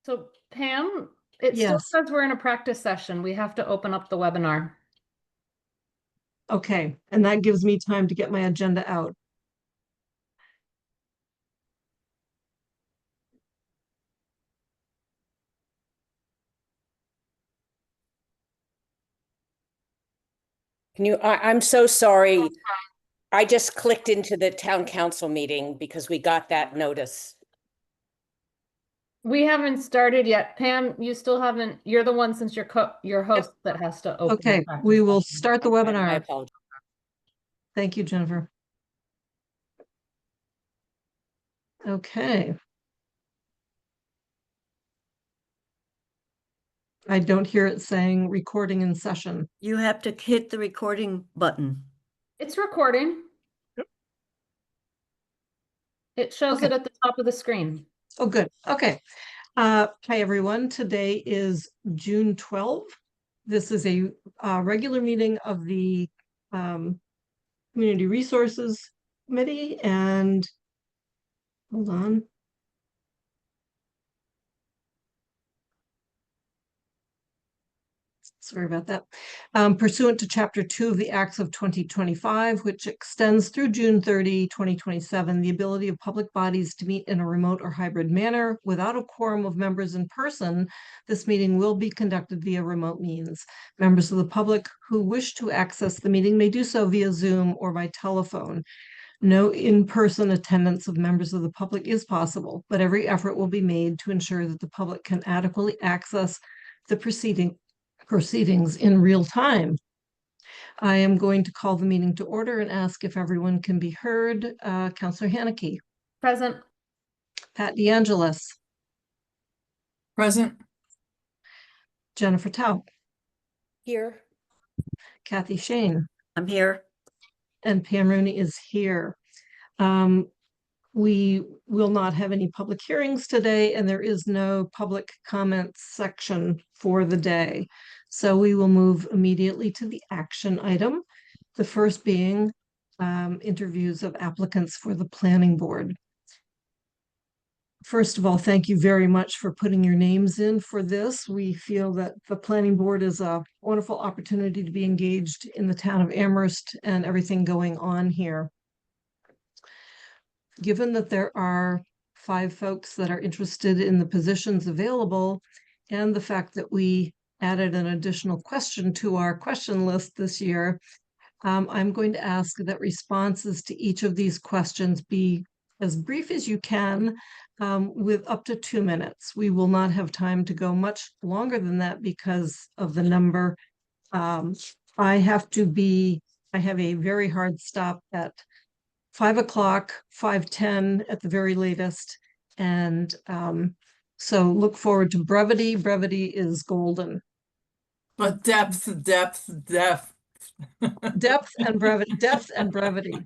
So Pam, it still Yes. says we're in a practice session. We have to open up the webinar. Okay, and that gives me time to get my agenda out. I'm so sorry. I just clicked into the town council meeting because we got that notice. We haven't started yet. Pam, you still haven't, you're the one since you're host that has to open. Okay, the practice we will session. start the I webinar. apologize. Thank you, Jennifer. Okay. I don't hear it saying recording in session. You have to hit the recording button. It's recording. It shows Okay. it at the top of the screen. Oh, good. Okay. Hi, everyone. Today is June 12th. This is a regular meeting of the Community Resources Committee, and hold on. Sorry about that. Pursuant to Chapter 2 of the Acts of 2025, which extends through June 30, 2027, the ability of public bodies to meet in a remote or hybrid manner without a quorum of members in person, this meeting will be conducted via remote means. Members of the public who wish to access the meeting may do so via Zoom or by telephone. No in-person attendance of members of the public is possible, but every effort will be made to ensure that the public can adequately access the proceedings in real time. I am going to call the meeting to order and ask if everyone can be heard. Councillor Haneke. Present. Pat DeAngelis. Present. Jennifer Tao. Here. Kathy Shane. I'm here. And Pam Rooney is here. We will not have any public hearings today, and there is no public comments section for the day. So we will move immediately to the action item. The first being interviews of applicants for the planning board. First of all, thank you very much for putting your names in for this. We feel that the planning board is a wonderful opportunity to be engaged in the town of Amherst and everything going on here. Given that there are 5 folks that are interested in the positions available, and the fact that we added an additional question to our question list this year, I'm going to ask that responses to each of these questions be as brief as you can, with up to 2 minutes. We will not have time to go much longer than that because of the number. I have a very hard stop at 5 o'clock, 5:10 at the very latest. And so look forward to brevity. Brevity is golden. But depth. Depth and brevity.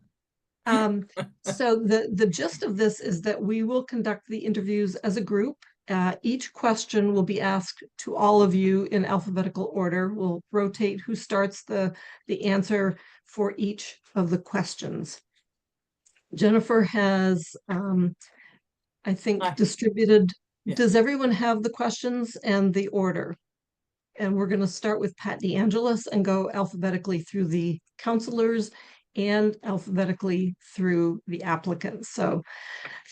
So the gist of this is that we will conduct the interviews as a group. Each question will be asked to all of you in alphabetical order. We'll rotate who starts the answer for each of the questions. Jennifer has, I think, distributed. Yeah. Does everyone have the questions and the order? And we're going to start with Pat DeAngelis and go alphabetically through the counselors and alphabetically through the applicants. So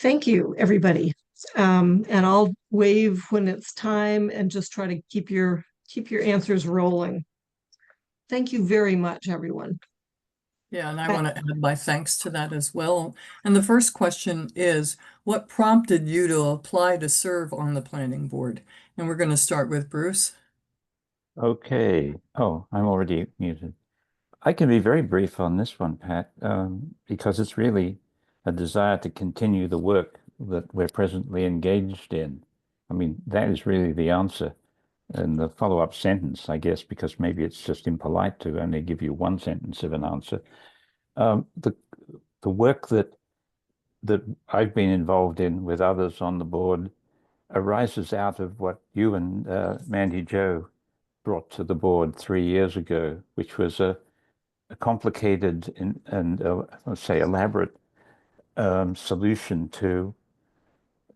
thank you, everybody. And I'll wave when it's time and just try to keep your answers rolling. Thank you very much, everyone. Yeah, and I want to add my thanks to that as well. And the first question is, what prompted you to apply to serve on the planning board? And we're going to start with Bruce. Okay. Oh, I'm already muted. I can be very brief on this one, Pat, because it's really a desire to continue the work that we're presently engaged in. I mean, that is really the answer. And the follow-up sentence, I guess, because maybe it's just impolite to only give you one sentence of an answer. The work that I've been involved in with others on the board arises out of what you and Mandy Jo brought to the board 3 years ago, which was a complicated and let's say elaborate solution to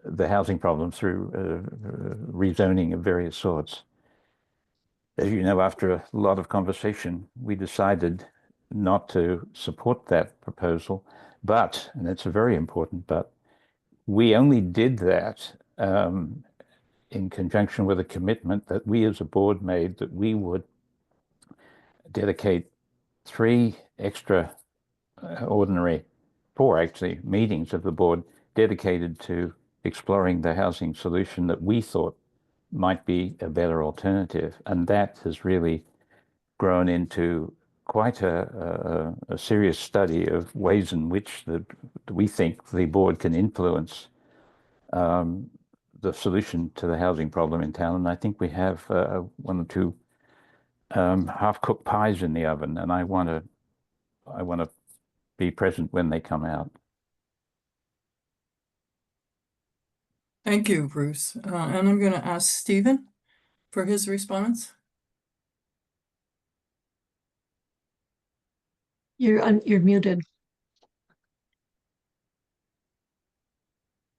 the housing problem through rezoning of various sorts. As you know, after a lot of conversation, we decided not to support that proposal, but, and it's a very important but, we only did that in conjunction with a commitment that we as a board made that we would dedicate 3 extra ordinary, 4 actually, meetings of the board dedicated to exploring the housing solution that we thought might be a better alternative. And that has really grown into quite a serious study of ways in which we think the board can influence the solution to the housing problem in town. And I think we have 1 or 2 half-cooked pies in the oven, and I want to be present when they come out. Thank you, Bruce. And I'm going to ask Stephen for his response. You're muted.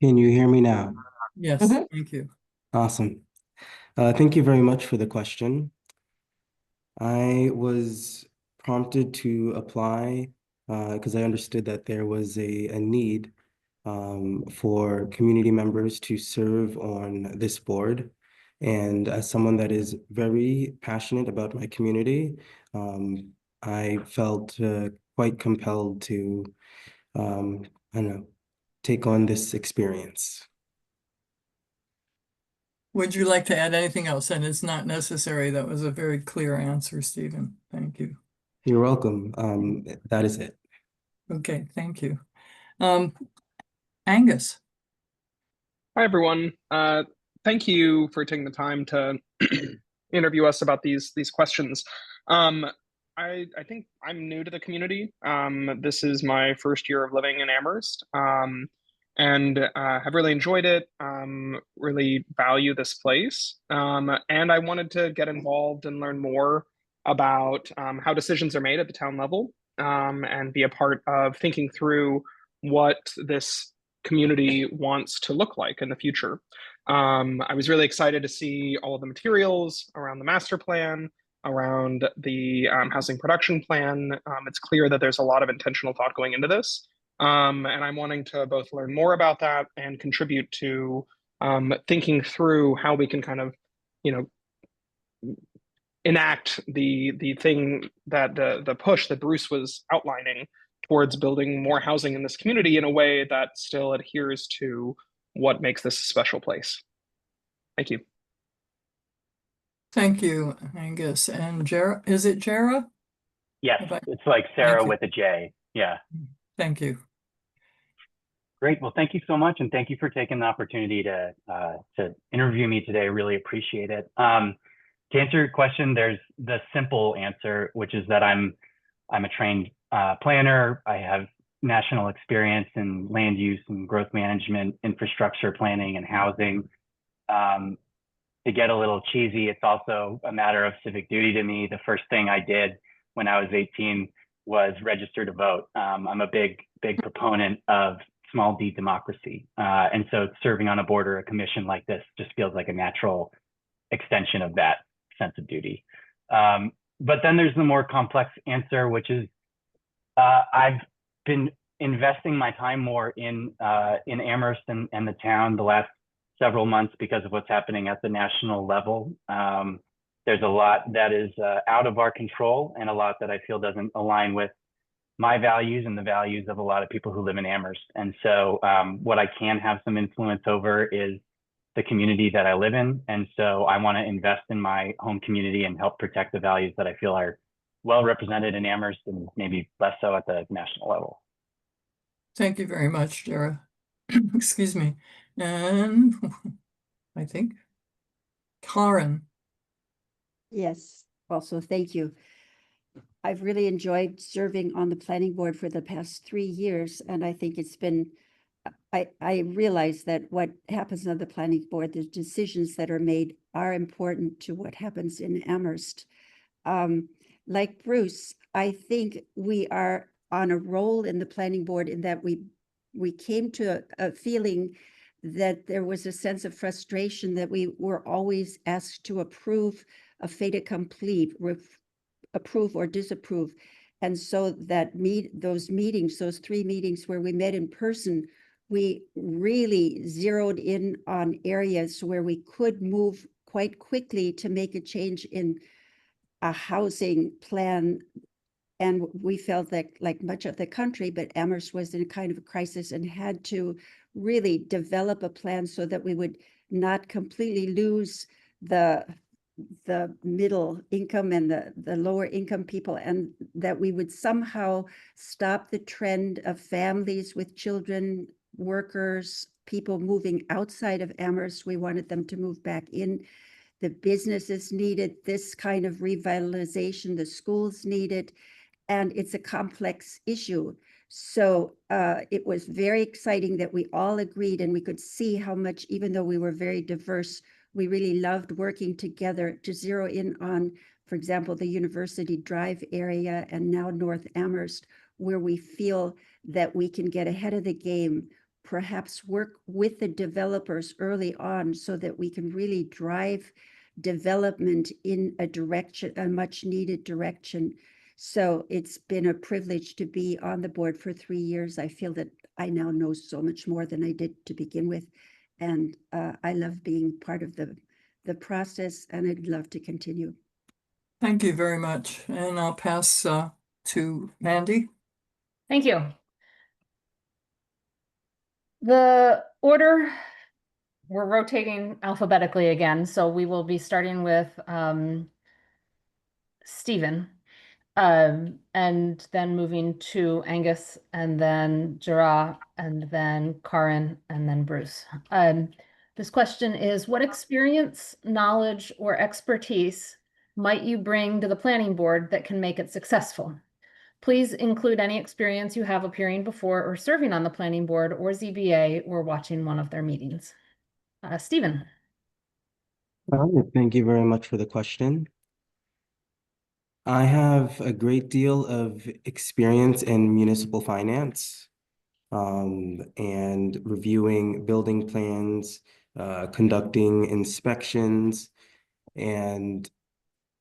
Can you hear me now? Yes, Mhm. thank you. Awesome. Thank you very much for the question. I was prompted to apply because I understood that there was a need for community members to serve on this board. And as someone that is very passionate about my community, I felt quite compelled to, I don't know, take on this experience. Would you like to add anything else? And it's not necessary. That was a very clear answer, Stephen. Thank you. You're welcome. That is it. Okay, thank you. Angus. Hi, everyone. Thank you for taking the time to interview us about these questions. I think I'm new to the community. This is my first year of living in Amherst, and have really enjoyed it, really value this place. And I wanted to get involved and learn more about how decisions are made at the town level, and be a part of thinking through what this community wants to look like in the future. I was really excited to see all of the materials around the master plan, around the housing production plan. It's clear that there's a lot of intentional thought going into this. And I'm wanting to both learn more about that and contribute to thinking through how we can kind of, enact the thing that the push that Bruce was outlining towards building more housing in this community in a way that still adheres to what makes this a special place. Thank you. Thank you, Angus. And Jara, is it Jara? Yes, If I- it's like Sarah you. with a J. Yeah. Thank you. Great. Well, thank you so much. And thank you for taking the opportunity to interview me today. Really appreciate it. To answer your question, there's the simple answer, which is that I'm a trained planner. I have national experience in land use and growth management, infrastructure planning, and housing. To get a little cheesy, it's also a matter of civic duty to me. The first thing I did when I was 18 was register to vote. I'm a big proponent of small d democracy. And so serving on a board or a commission like this just feels like a natural extension of that sense of duty. But then there's the more complex answer, which is I've been investing my time more in Amherst and the town the last several months because of what's happening at the national level. There's a lot that is out of our control and a lot that I feel doesn't align with my values and the values of a lot of people who live in Amherst. And so what I can have some influence over is the community that I live in. And so I want to invest in my home community and help protect the values that I feel are well represented in Amherst and maybe less so at the national level. Thank you very much, Jara. Excuse me. And I think Karen. Yes, also thank you. I've really enjoyed serving on the planning board for the past 3 years, and I think it's been, I realize that what happens on the planning board, the decisions that are made are important to what happens in Amherst. Like Bruce, I think we are on a roll in the planning board in that we we came to a feeling that there was a sense of frustration that we were always asked to approve a fait accompli, approve or disapprove. And so that those meetings, those 3 meetings where we met in person, we really zeroed in on areas where we could move quite quickly to make a change in a housing plan. And we felt that, like much of the country, but Amherst was in a kind of a crisis and had to really develop a plan so that we would not completely lose the middle income and the lower income people, and that we would somehow stop the trend of families with children, workers, people moving outside of Amherst. We wanted them to move back in. The businesses needed this kind of revitalization, the schools needed, and it's a complex issue. So it was very exciting that we all agreed, and we could see how much, even though we were very diverse, we really loved working together to zero in on, for example, the University Drive area and now North Amherst, where we feel that we can get ahead of the game, perhaps work with the developers early on so that we can really drive development in a direction, a much needed direction. So it's been a privilege to be on the board for 3 years. I feel that I now know so much more than I did to begin with. And I love being part of the process, and I'd love to continue. Thank you very much. And I'll pass to Mandy. Thank you. The order, we're rotating alphabetically again, so we will be starting with Stephen, and then moving to Angus, and then Jara, and then Karin, and then Bruce. This question is, what experience, knowledge, or expertise might you bring to the planning board that can make it successful? Please include any experience you have appearing before or serving on the planning board or ZBA or watching one of their meetings. Stephen. Thank you very much for the question. I have a great deal of experience in municipal finance, and reviewing building plans, conducting inspections, and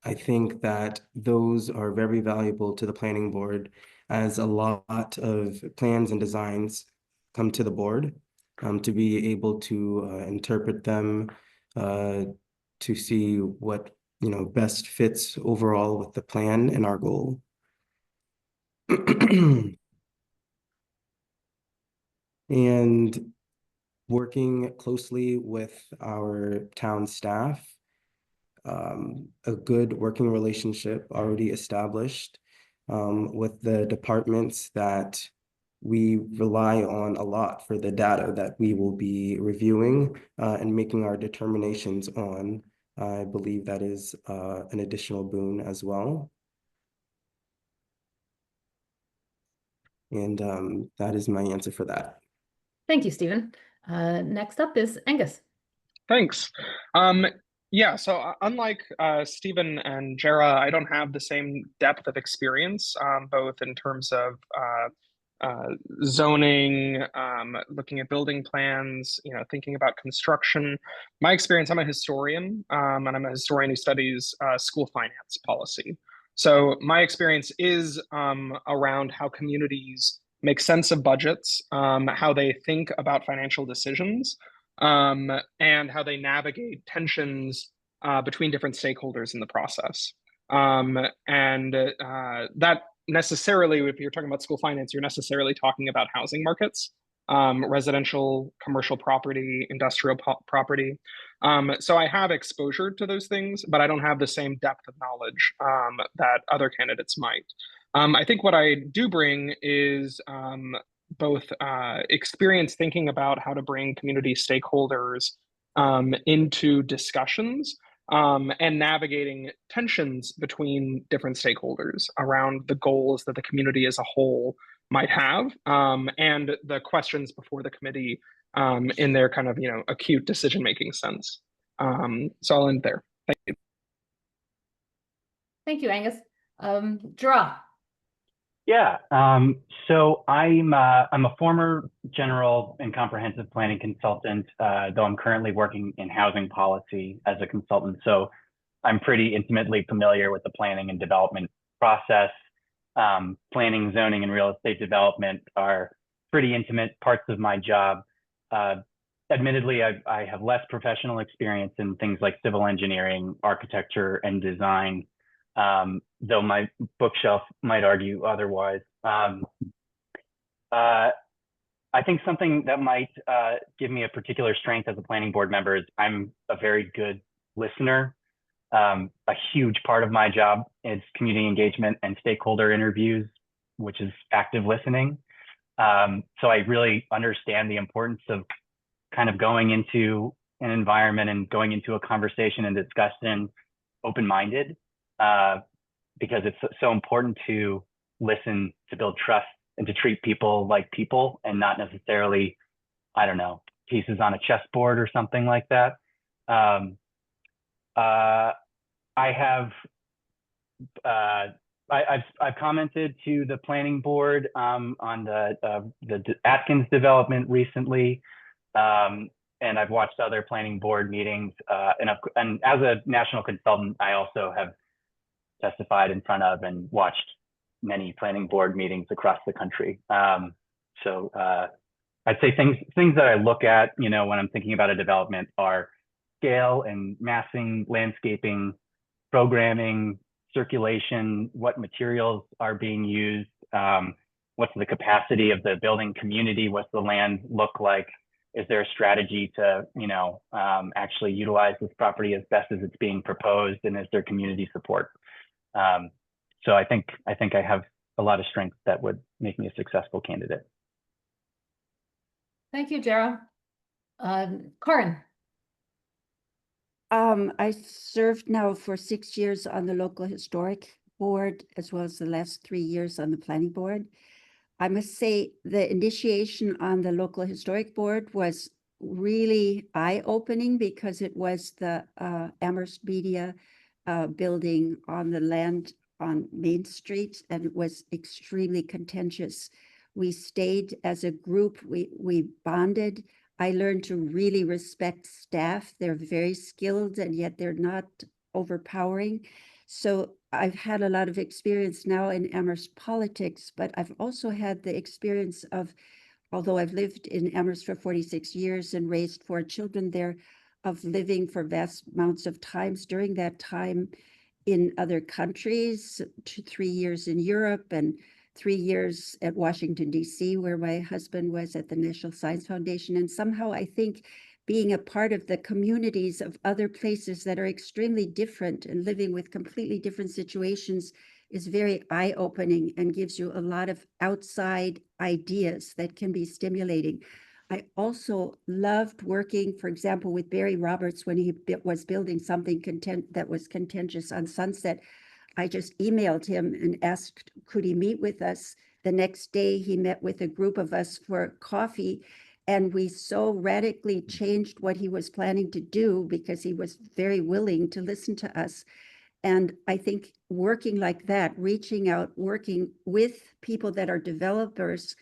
I think that those are very valuable to the planning board, as a lot of plans and designs come to the board, to be able to interpret them, to see what best fits overall with the plan and our goal. And working closely with our town staff, a good working relationship already established with the departments that we rely on a lot for the data that we will be reviewing and making our determinations on. I believe that is an additional boon as well. And that is my answer for that. Thank you, Stephen. Next up is Angus. Thanks. Yeah, so unlike Stephen and Jara, I don't have the same depth of experience, both in terms of zoning, looking at building plans, thinking about construction. My experience, I'm a historian, and I'm a historian who studies school finance policy. So my experience is around how communities make sense of budgets, how they think about financial decisions, and how they navigate tensions between different stakeholders in the process. That necessarily, if you're talking about school finance, you're necessarily talking about housing markets, residential, commercial property, industrial property. So I have exposure to those things, but I don't have the same depth of knowledge that other candidates might. I think what I do bring is both experience thinking about how to bring community stakeholders into discussions, and navigating tensions between different stakeholders around the goals that the community as a whole might have, and the questions before the committee in their kind of acute decision-making sense. So I'll end there. Thank you. Thank you, Angus. Jara. Yeah, so I'm a former general and comprehensive planning consultant, though I'm currently working in housing policy as a consultant. So I'm pretty intimately familiar with the planning and development process. Planning, zoning, and real estate development are pretty intimate parts of my job. Admittedly, I have less professional experience in things like civil engineering, architecture, and design, though my bookshelf might argue otherwise. I think something that might give me a particular strength as a planning board member is I'm a very good listener. A huge part of my job is community engagement and stakeholder interviews, which is active listening. So I really understand the importance of kind of going into an environment and going into a conversation and discussion open-minded, because it's so important to listen, to build trust, and to treat people like people and not necessarily, I don't know, pieces on a chessboard or something like that. I've commented to the planning board on the Atkins development recently, and I've watched other planning board meetings. And as a national consultant, I also have testified in front of and watched many planning board meetings across the country. So I'd say things that I look at, when I'm thinking about a development are scale and massing, landscaping, programming, circulation, what materials are being used, what's the capacity of the building community, what's the land look like, is there a strategy to actually utilize this property as best as it's being proposed, and is there community support? So I think I have a lot of strengths that would make me a successful candidate. Thank you, Jara. Karin. I served now for 6 years on the local historic board, as well as the last 3 years on the planning board. I must say the initiation on the local historic board was really eye-opening, because it was the Amherst Media building on the land on Main Street, and it was extremely contentious. We stayed as a group, we bonded. I learned to really respect staff. They're very skilled, and yet they're not overpowering. So I've had a lot of experience now in Amherst politics, but I've also had the experience of, although I've lived in Amherst for 46 years and raised 4 children there, of living for vast amounts of times during that time in other countries, 3 years in Europe and 3 years at Washington, D.C., where my husband was at the National Science Foundation. And somehow I think being a part of the communities of other places that are extremely different and living with completely different situations is very eye-opening and gives you a lot of outside ideas that can be stimulating. I also loved working, for example, with Barry Roberts when he was building something that was contentious on Sunset. I just emailed him and asked, could he meet with us? The next day, he met with a group of us for coffee, and we so radically changed what he was planning to do because he was very willing to listen to us. And I think working like that, reaching out, working with people that are developers,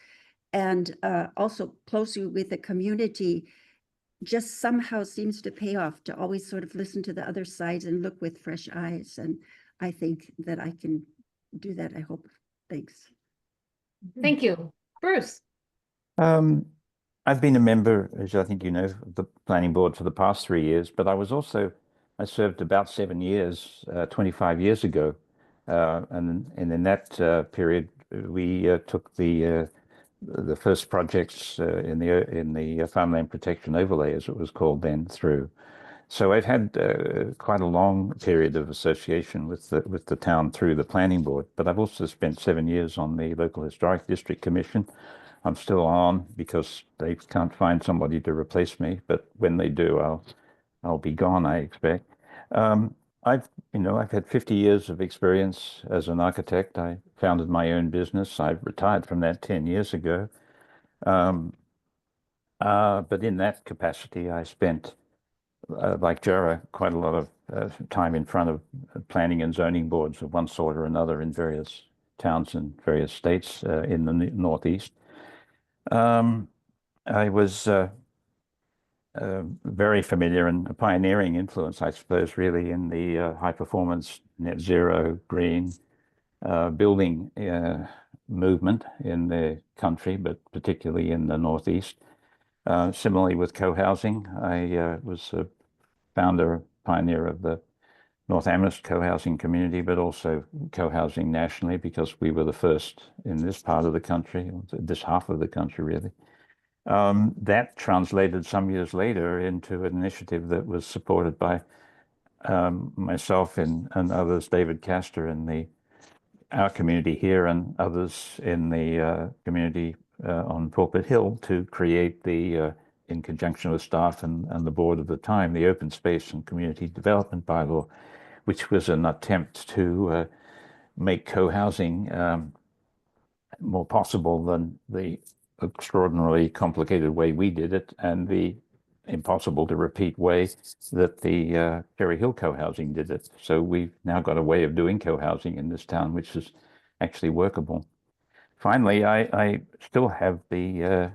and also closely with the community, just somehow seems to pay off, to always sort of listen to the other side and look with fresh eyes. And I think that I can do that, I hope. Thanks. Thank you. Bruce. I've been a member, as I think you know, of the planning board for the past 3 years, but I served about 7 years, 25 years ago. And in that period, we took the first projects in the farmland protection overlay, as it was called then, through. So I've had quite a long period of association with the town through the planning board, but I've also spent 7 years on the local historic district commission. I'm still on because they can't find somebody to replace me, but when they do, I'll be gone, I expect. I've had 50 years of experience as an architect. I founded my own business. I've retired from that 10 years ago. But in that capacity, I spent, like Jara, quite a lot of time in front of planning and zoning boards of one sort or another in various towns in various states in the Northeast. I was very familiar and a pioneering influence, I suppose, really in the high performance net zero green building movement in the country, but particularly in the Northeast. Similarly with co-housing, I was a founder, pioneer of the North Amherst co-housing community, but also co-housing nationally because we were the first in this part of the country, this half of the country really. That translated some years later into an initiative that was supported by myself and others, David Castor in our community here and others in the community on Pulpit Hill to create in conjunction with staff and the board at the time, the Open Space and Community Development Bylaw, which was an attempt to make co-housing more possible than the extraordinarily complicated way we did it and the impossible to repeat way that the Cherry Hill co-housing did it. So we've now got a way of doing co-housing in this town, which is actually workable. Finally, I still have the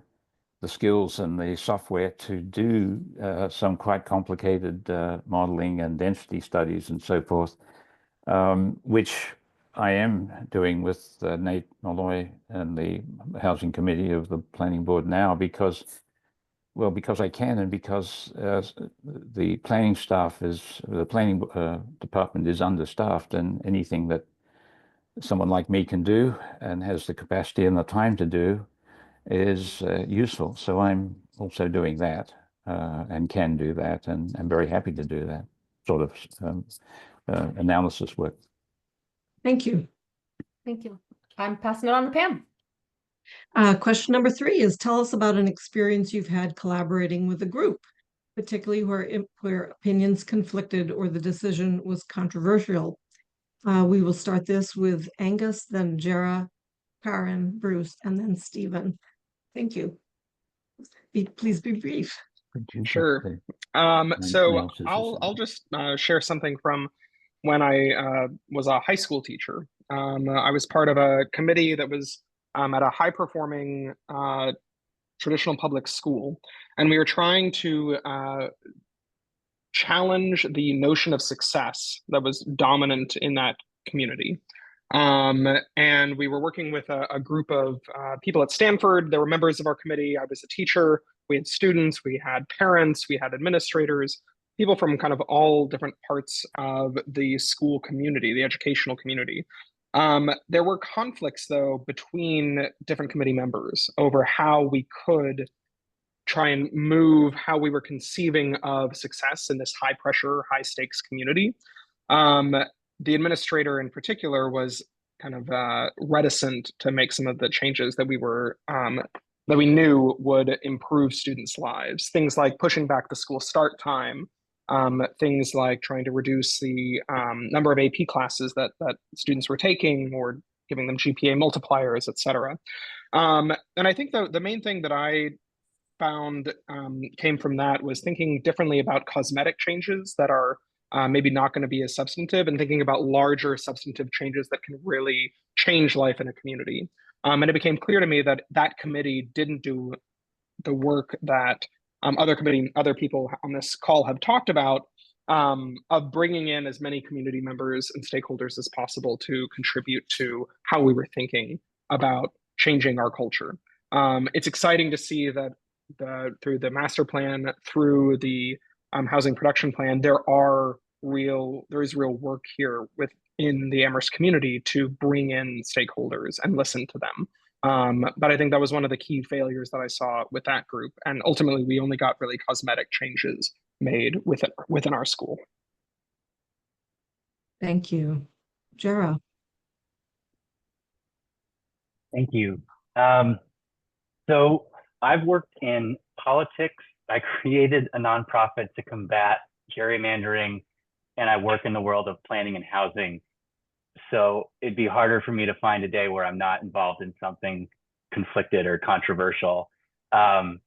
skills and the software to do some quite complicated modeling and density studies and so forth, which I am doing with Nate Malloy and the Housing Committee of the Planning Board now because I can and because the planning staff the planning department is understaffed, and anything that someone like me can do and has the capacity and the time to do is useful. So I'm also doing that and can do that, and I'm very happy to do that sort of analysis work. Thank you. Thank you. I'm passing it on to Pam. Question number 3 is, tell us about an experience you've had collaborating with a group, particularly where opinions conflicted or the decision was controversial. We will start this with Angus, then Jara, Karen, Bruce, and then Stephen. Thank you. Please be brief. Sure. So I'll just share something from when I was a high school teacher. I was part of a committee that was at a high-performing traditional public school, and we were trying to challenge the notion of success that was dominant in that community. And we were working with a group of people at Stanford. There were members of our committee. I was a teacher. We had students, we had parents, we had administrators, people from kind of all different parts of the school community, the educational community. There were conflicts, though, between different committee members over how we could try and move how we were conceiving of success in this high pressure, high stakes community. The administrator in particular was kind of reticent to make some of the changes that we knew would improve students' lives. Things like pushing back the school start time, things like trying to reduce the number of AP classes that students were taking, or giving them GPA multipliers, et cetera. And I think the main thing that I found came from that was thinking differently about cosmetic changes that are maybe not going to be as substantive, and thinking about larger substantive changes that can really change life in a community. And it became clear to me that that committee didn't do the work that other people on this call have talked about, of bringing in as many community members and stakeholders as possible to contribute to how we were thinking about changing our culture. It's exciting to see that through the master plan, through the housing production plan, there is real work here within the Amherst community to bring in stakeholders and listen to them. But I think that was one of the key failures that I saw with that group. And ultimately, we only got really cosmetic changes made within our school. Thank you. Jara. Thank you. So I've worked in politics. I created a nonprofit to combat gerrymandering, and I work in the world of planning and housing. So it'd be harder for me to find a day where I'm not involved in something conflicted or controversial. I've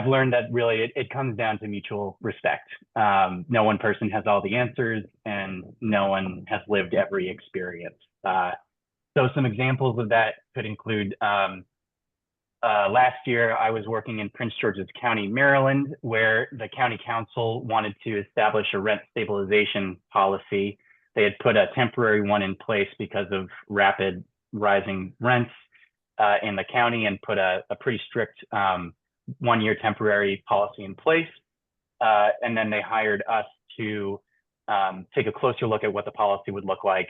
learned that really it comes down to mutual respect. No one person has all the answers, and no one has lived every experience. So some examples of that could include last year, I was working in Prince George's County, Maryland, where the county council wanted to establish a rent stabilization policy. They had put a temporary one in place because of rapid rising rents in the county, and put a pretty strict 1-year temporary policy in place. And then they hired us to take a closer look at what the policy would look like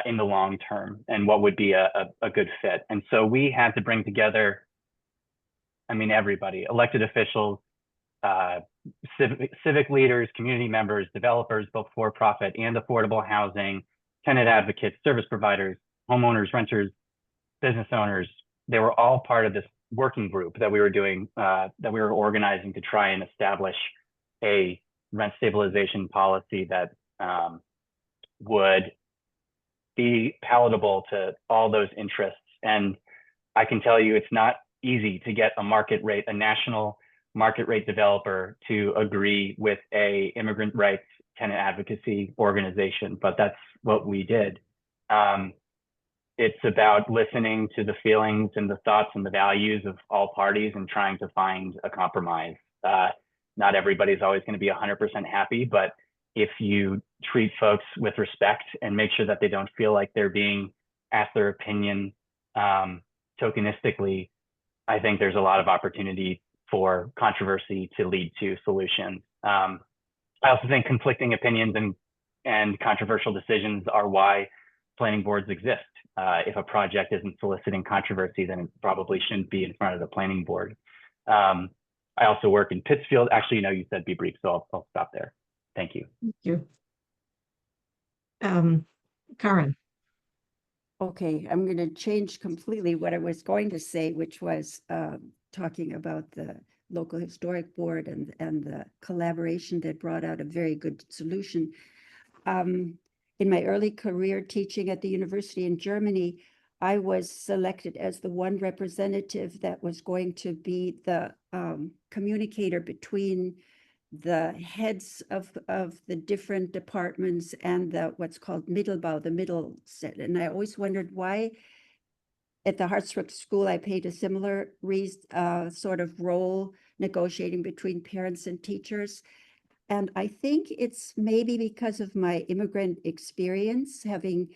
in the long term and what would be a good fit. And so we had to bring together, I mean, everybody, elected officials, civic leaders, community members, developers, both for-profit and affordable housing, tenant advocates, service providers, homeowners, renters, business owners. They were all part of this working group that we were doing, that we were organizing to try and establish a rent stabilization policy that would be palatable to all those interests. And I can tell you, it's not easy to get a national market rate developer to agree with a immigrant rights tenant advocacy organization, but that's what we did. It's about listening to the feelings and the thoughts and the values of all parties and trying to find a compromise. Not everybody's always going to be 100% happy, but if you treat folks with respect and make sure that they don't feel like they're being asked their opinion tokenistically, I think there's a lot of opportunity for controversy to lead to solutions. I also think conflicting opinions and controversial decisions are why planning boards exist. If a project isn't soliciting controversy, then it probably shouldn't be in front of the planning board. I also work in Pittsfield. Actually, you said be brief, so I'll stop there. Thank you. Thank you. Karen. Okay, I'm going to change completely what I was going to say, which was talking about the local historic board and the collaboration that brought out a very good solution. In my early career teaching at the university in Germany, I was selected as the one representative that was going to be the communicator between the heads of the different departments and the what's called Mittelbau, the middle set. And I always wondered why at the Hartstruck School I played a similar sort of role negotiating between parents and teachers. And I think it's maybe because of my immigrant experience, having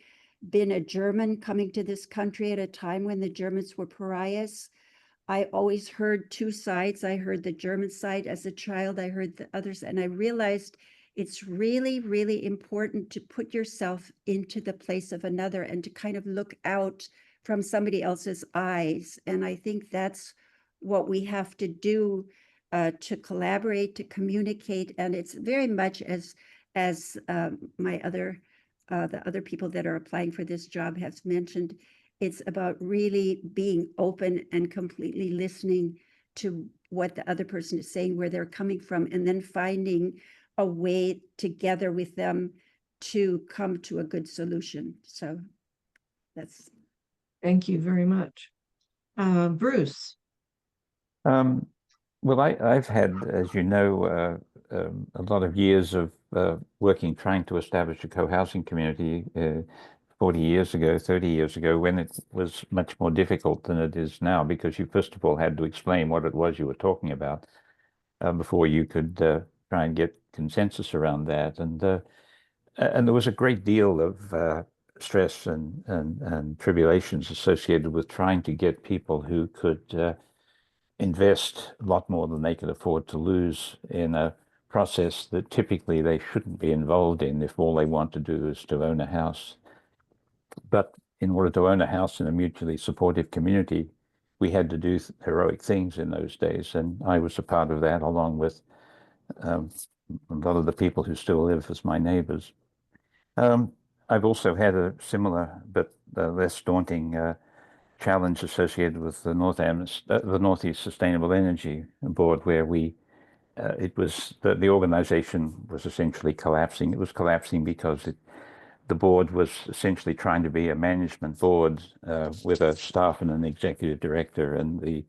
been a German coming to this country at a time when the Germans were pariahs. I always heard two sides. I heard the German side as a child. I heard the others. And I realized it's really, really important to put yourself into the place of another and to kind of look out from somebody else's eyes. And I think that's what we have to do to collaborate, to communicate. And it's very much as the other people that are applying for this job have mentioned, it's about really being open and completely listening to what the other person is saying, where they're coming from, and then finding a way together with them to come to a good solution. So that's. Thank you very much. Bruce. Well, I've had, as you know, a lot of years of working, trying to establish a co-housing community 40 years ago, 30 years ago, when it was much more difficult than it is now, because you first of all had to explain what it was you were talking about before you could try and get consensus around that. And there was a great deal of stress and tribulations associated with trying to get people who could invest a lot more than they could afford to lose in a process that typically they shouldn't be involved in if all they want to do is to own a house. But in order to own a house in a mutually supportive community, we had to do heroic things in those days. And I was a part of that, along with a lot of the people who still live as my neighbors. I've also had a similar but less daunting challenge associated with the Northeast Sustainable Energy Board, where it was the organization was essentially collapsing. It was collapsing because the board was essentially trying to be a management board with a staff and an executive director, and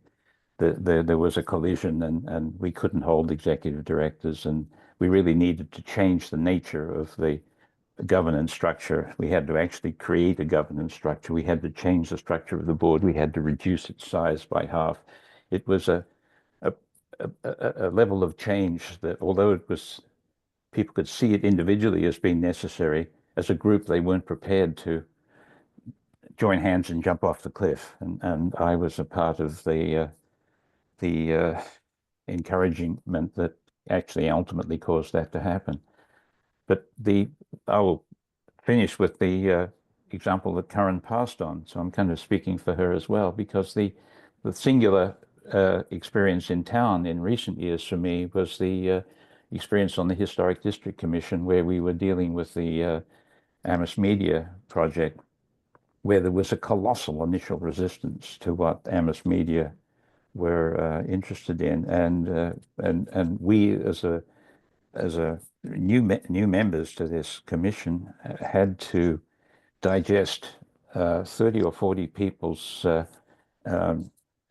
there was a collision, and we couldn't hold executive directors, and we really needed to change the nature of the governance structure. We had to actually create a governance structure. We had to change the structure of the board. We had to reduce its size by half. It was a level of change that, although it was, people could see it individually as being necessary, as a group, they weren't prepared to join hands and jump off the cliff. And I was a part of the encouragement that actually ultimately caused that to happen. But I will finish with the example that Karen passed on. So I'm kind of speaking for her as well, because the singular experience in town in recent years for me was the experience on the Historic District Commission, where we were dealing with the Amherst Media project, where there was a colossal initial resistance to what Amherst Media were interested in, and we as a new members to this commission had to digest 30 or 40 people's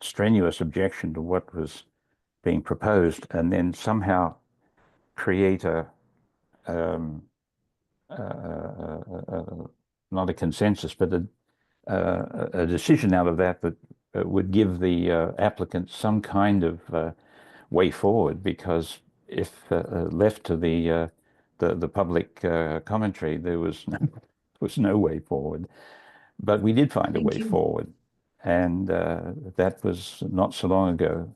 strenuous objection to what was being proposed, and then somehow create not a consensus, but a decision out of that would give the applicants some kind of way forward. Because if left to the public commentary, there was no way forward. But we did find a way forward, and that was not so long ago.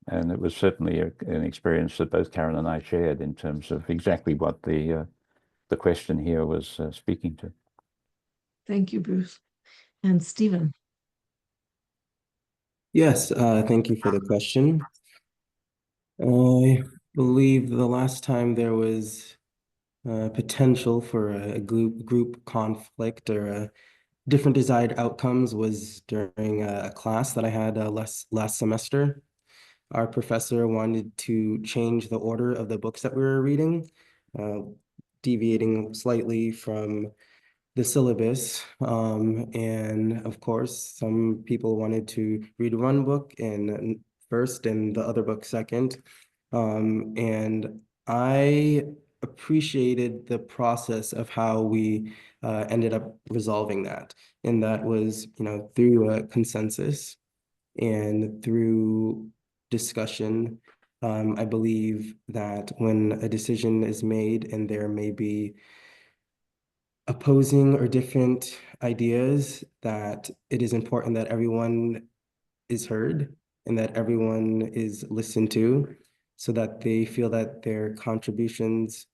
And it was certainly an experience that both Karen and I shared in terms of exactly what the question here was speaking to. Thank you, Bruce. And Stephen. Yes, thank you for the question. I believe the last time there was potential for a group conflict or different desired outcomes was during a class that I had last semester. Our professor wanted to change the order of the books that we were reading, deviating slightly from the syllabus. And of course, some people wanted to read one book first and the other book second. And I appreciated the process of how we ended up resolving that. And that was, through a consensus and through discussion. I believe that when a decision is made and there may be opposing or different ideas, that it is important that everyone is heard and that everyone is listened to, so that they feel that their contributions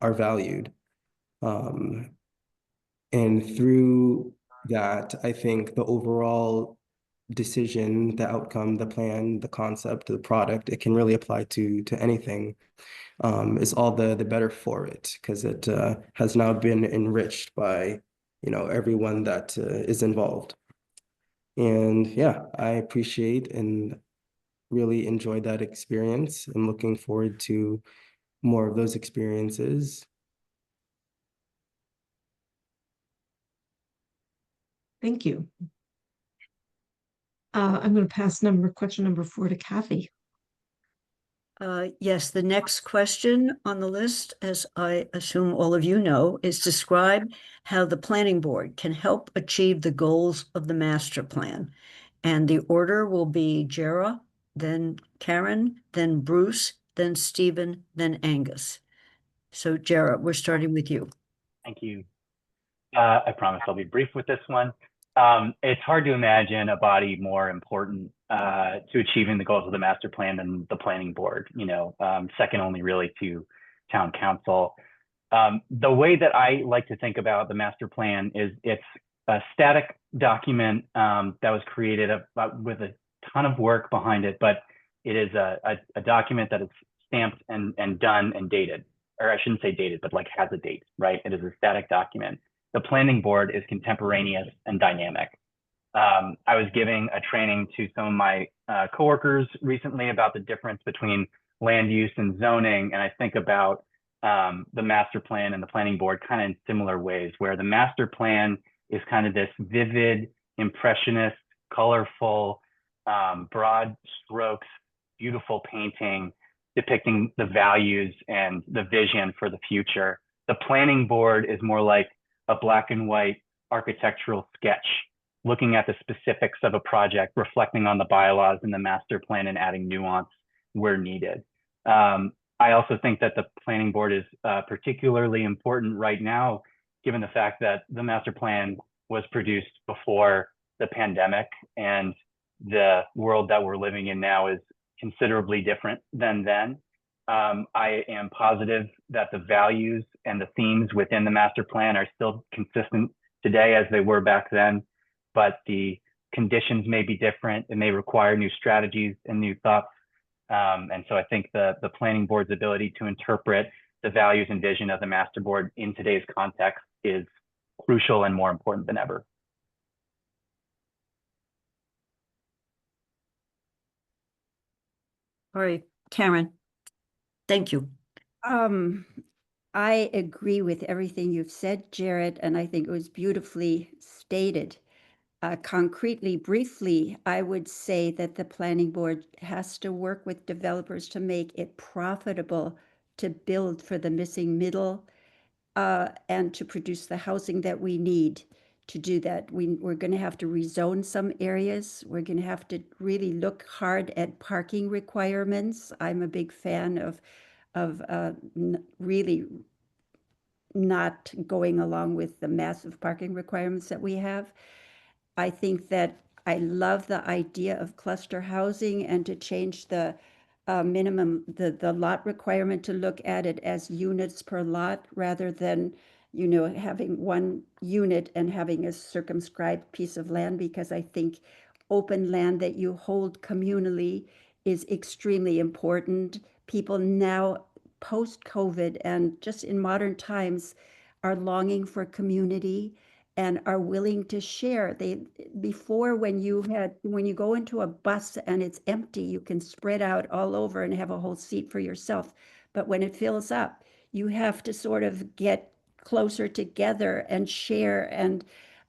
are valued. And through that, I think the overall decision, the outcome, the plan, the concept, the product, it can really apply to anything. Is all the better for it, because it has now been enriched by everyone that is involved. And yeah, I appreciate and really enjoyed that experience. I'm looking forward to more of those experiences. Thank you. I'm going to pass question number 4 to Kathy. Yes, the next question on the list, as I assume all of you know, is describe how the planning board can help achieve the goals of the master plan. And the order will be Jara, then Karen, then Bruce, then Stephen, then Angus. So Jara, we're starting with you. Thank you. I promise I'll be brief with this one. It's hard to imagine a body more important to achieving the goals of the master plan than the planning board, second only really to town council. The way that I like to think about the master plan is it's a static document that was created with a ton of work behind it, but it is a document that is stamped and done and dated, or I shouldn't say dated, but like has a date, right? It is a static document. The planning board is contemporaneous and dynamic. I was giving a training to some of my coworkers recently about the difference between land use and zoning, and I think about the master plan and the planning board kind of in similar ways, where the master plan is kind of this vivid, impressionist, colorful, broad strokes, beautiful painting depicting the values and the vision for the future. The planning board is more like a black and white architectural sketch, looking at the specifics of a project, reflecting on the bylaws and the master plan and adding nuance where needed. I also think that the planning board is particularly important right now, given the fact that the master plan was produced before the pandemic, and the world that we're living in now is considerably different than then. I am positive that the values and the themes within the master plan are still consistent today as they were back then, but the conditions may be different and may require new strategies and new thoughts. And so I think the planning board's ability to interpret the values and vision of the master board in today's context is crucial and more important than ever. All right, Karen, thank you. I agree with everything you've said, Jared, and I think it was beautifully stated. Concretely, briefly, I would say that the planning board has to work with developers to make it profitable to build for the missing middle and to produce the housing that we need to do that. We're going to have to rezone some areas. We're going to have to really look hard at parking requirements. I'm a big fan of really not going along with the massive parking requirements that we have. I think that I love the idea of cluster housing and to change the minimum, the lot requirement, to look at it as units per lot rather than, you know, having one unit and having a circumscribed piece of land, because I think open land that you hold communally is extremely important. People now, post-COVID and just in modern times, are longing for community and are willing to share. Before, when you go into a bus and it's empty, you can spread out all over and have a whole seat for yourself. But when it fills up, you have to sort of get closer together and share. And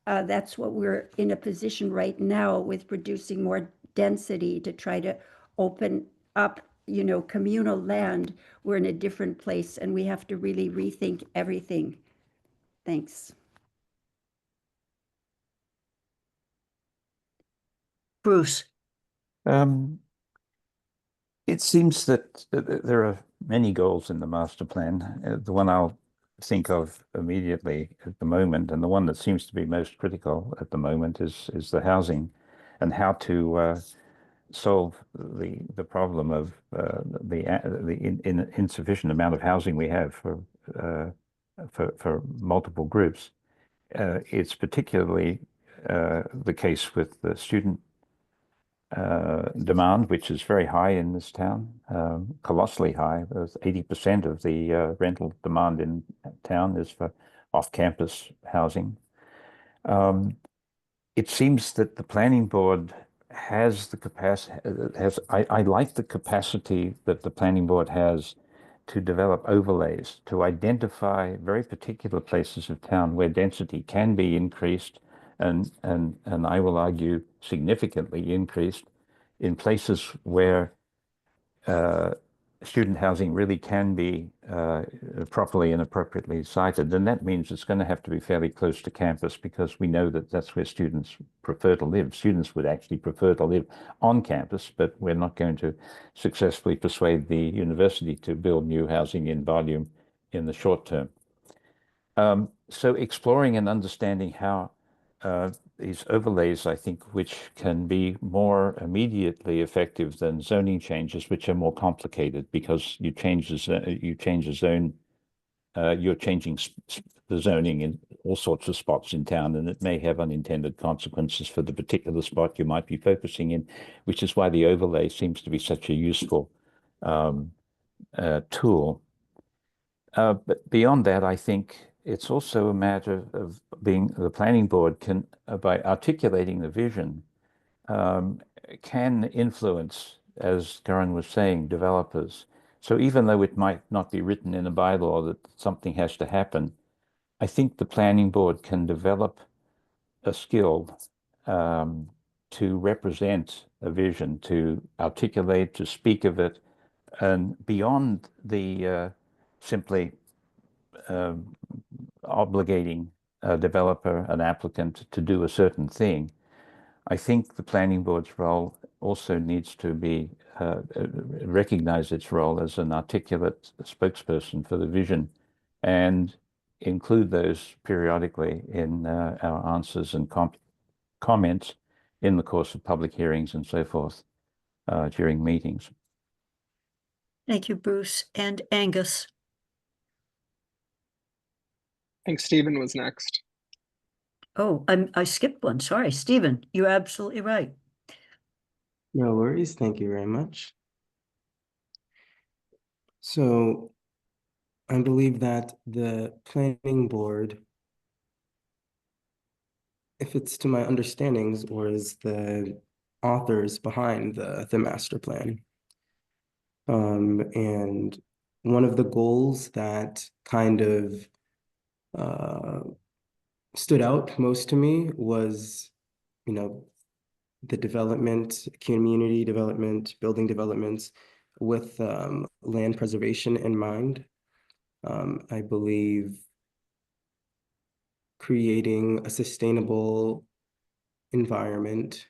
that's what we're in a position right now with producing more density to try to open up, you know, communal land. We're in a different place and we have to really rethink everything. Thanks. Bruce. It seems that there are many goals in the master plan. The one I'll think of immediately at the moment, and the one that seems to be most critical at the moment, is the housing and how to solve the problem of the insufficient amount of housing we have for multiple groups. It's particularly the case with the student demand, which is very high in this town, colossally high. 80% of the rental demand in town is for off-campus housing. It seems that the planning board has the capacity, I like the capacity that the planning board has to develop overlays, to identify very particular places of town where density can be increased and I will argue significantly increased, in places where student housing really can be properly and appropriately sited. And that means it's going to have to be fairly close to campus, because we know that that's where students prefer to live. Students would actually prefer to live on campus, but we're not going to successfully persuade the university to build new housing in volume in the short term. So exploring and understanding how these overlays, I think, which can be more immediately effective than zoning changes, which are more complicated, because you change a zone, you're changing the zoning in all sorts of spots in town, and it may have unintended consequences for the particular spot you might be focusing in, which is why the overlay seems to be such a useful tool. But beyond that, I think it's also a matter of the planning board can, by articulating the vision, can influence, as Karen was saying, developers. So even though it might not be written in a bylaw that something has to happen, I think the planning board can develop a skill to represent a vision, to articulate, to speak of it, and beyond the simply obligating a developer, an applicant to do a certain thing. I think the planning board's role also needs to be recognize its role as an articulate spokesperson for the vision and include those periodically in our answers and comments in the course of public hearings and so forth during meetings. Thank you, Bruce. And Angus. I think Stephen was next. Oh, I skipped one. Sorry, Stephen, you're absolutely right. No worries. Thank you very much. So I believe that the planning board, if it's to my understandings, or is the authors behind the master plan. And one of the goals that kind of stood out most to me was, the development, community development, building developments with land preservation in mind. I believe creating a sustainable environment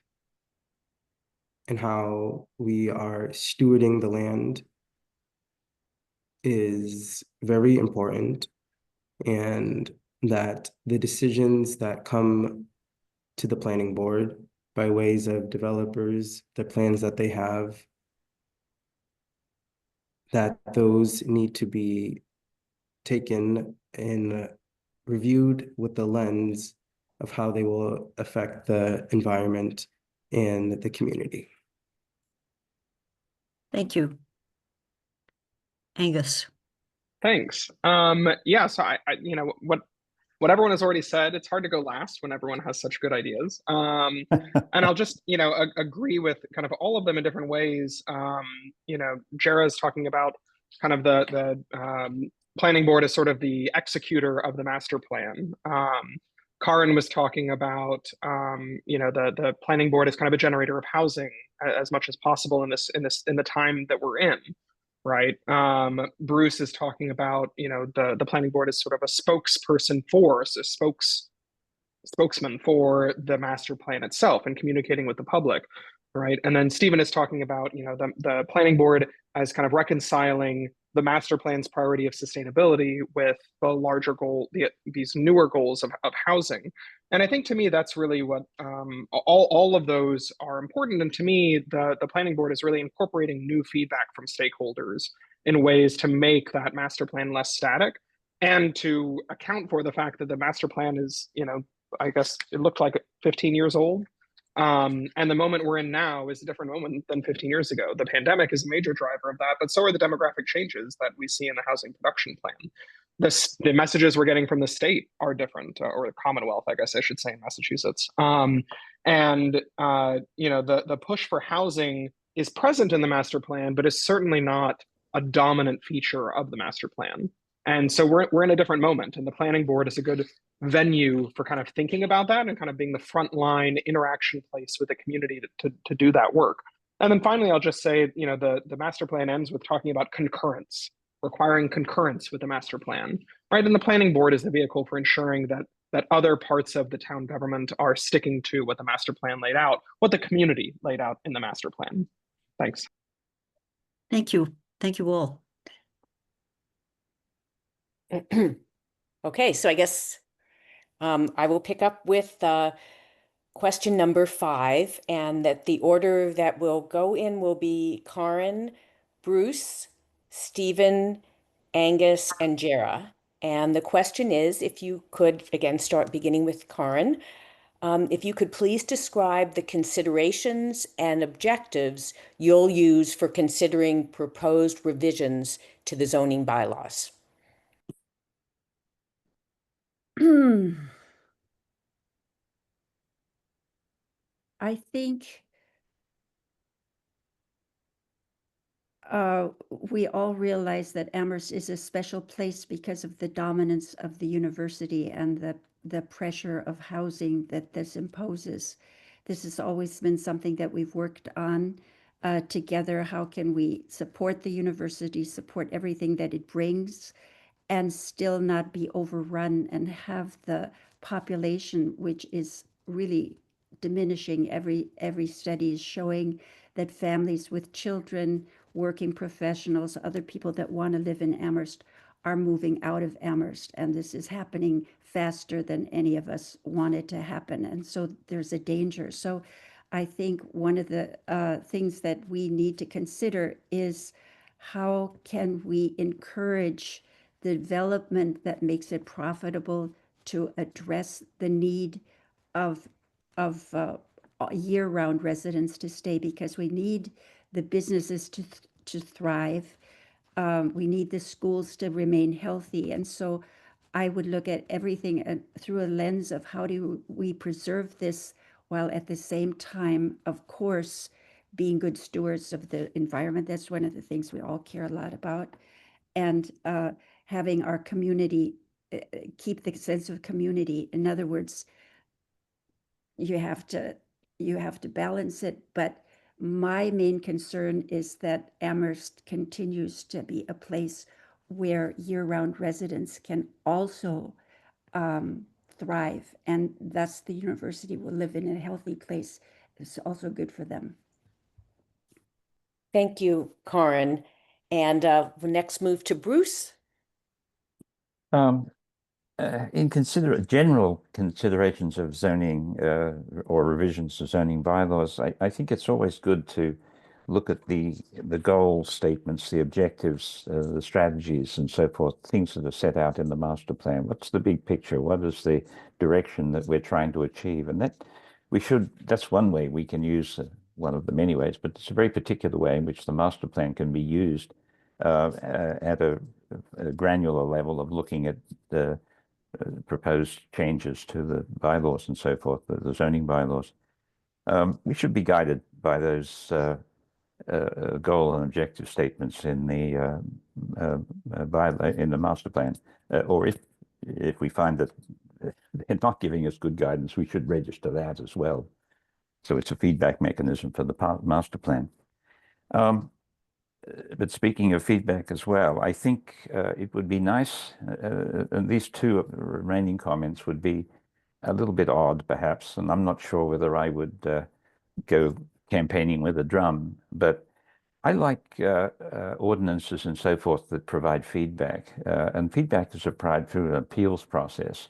and how we are stewarding the land is very important, and that the decisions that come to the planning board by ways of developers, the plans that they have, that those need to be taken and reviewed with the lens of how they will affect the environment and the community. Thank you. Angus. Thanks. Yeah, so I what everyone has already said, it's hard to go last when everyone has such good ideas. And I'll just, agree with kind of all of them in different ways. Jara is talking about kind of the planning board as sort of the executor of the master plan. Karin was talking about, the planning board is kind of a generator of housing as much as possible in the time that we're in. Right. Bruce is talking about, the planning board is sort of a spokesperson for, so spokesman for the master plan itself and communicating with the public. Right. And then Stephen is talking about, the planning board as kind of reconciling the master plan's priority of sustainability with the larger goal, these newer goals of housing. And I think to me, that's really what all of those are important. And to me, the planning board is really incorporating new feedback from stakeholders in ways to make that master plan less static and to account for the fact that the master plan is, I guess it looked like 15 years old. And the moment we're in now is a different moment than 15 years ago. The pandemic is a major driver of that, but so are the demographic changes that we see in the housing production plan. The messages we're getting from the state are different, or the Commonwealth, I guess I should say, in Massachusetts. The push for housing is present in the master plan, but is certainly not a dominant feature of the master plan. And so we're in a different moment, and the planning board is a good venue for kind of thinking about that and kind of being the frontline interaction place with the community to do that work. And then finally, I'll just say, the master plan ends with talking about concurrence, requiring concurrence with the master plan, right? And the planning board is the vehicle for ensuring that other parts of the town government are sticking to what the master plan laid out, what the community laid out in the master plan. Thanks. Thank you. Thank you all. Okay, so I guess I will pick up with question number 5, and that the order that will go in will be Karin, Bruce, Stephen, Angus, and Jara. And the question is, if you could, again, start beginning with Karin, if you could please describe the considerations and objectives you'll use for considering proposed revisions to the zoning bylaws. I think we all realize that Amherst is a special place because of the dominance of the university and the pressure of housing that this imposes. This has always been something that we've worked on together. How can we support the university, support everything that it brings, and still not be overrun and have the population, which is really diminishing. Every study is showing that families with children, working professionals, other people that want to live in Amherst are moving out of Amherst, and this is happening faster than any of us want it to happen. And so there's a danger. So I think one of the things that we need to consider is how can we encourage the development that makes it profitable to address the need of year-round residents to stay, because we need the businesses to thrive. We need the schools to remain healthy. And so I would look at everything through a lens of how do we preserve this while at the same time, of course, being good stewards of the environment. That's one of the things we all care a lot about. And having our community, keep the sense of community. In other words, you have to balance it. But my main concern is that Amherst continues to be a place where year-round residents can also thrive, and thus the university will live in a healthy place. It's also good for them. Thank you, Karin. And we'll next move to Bruce. In general considerations of zoning or revisions to zoning bylaws, I think it's always good to look at the goal statements, the objectives, the strategies, and so forth, things that are set out in the master plan. What's the big picture? What is the direction that we're trying to achieve? And that's one way we can use, one of the many ways, but it's a very particular way in which the master plan can be used at a granular level of looking at the proposed changes to the bylaws and so forth, the zoning bylaws. We should be guided by those goal and objective statements in the master plan, or if we find that they're not giving us good guidance, we should register that as well. So it's a feedback mechanism for the master plan. But speaking of feedback as well, I think it would be nice, and these two remaining comments would be a little bit odd, perhaps, and I'm not sure whether I would go campaigning with a drum, but I like ordinances and so forth that provide feedback, and feedback is applied through an appeals process.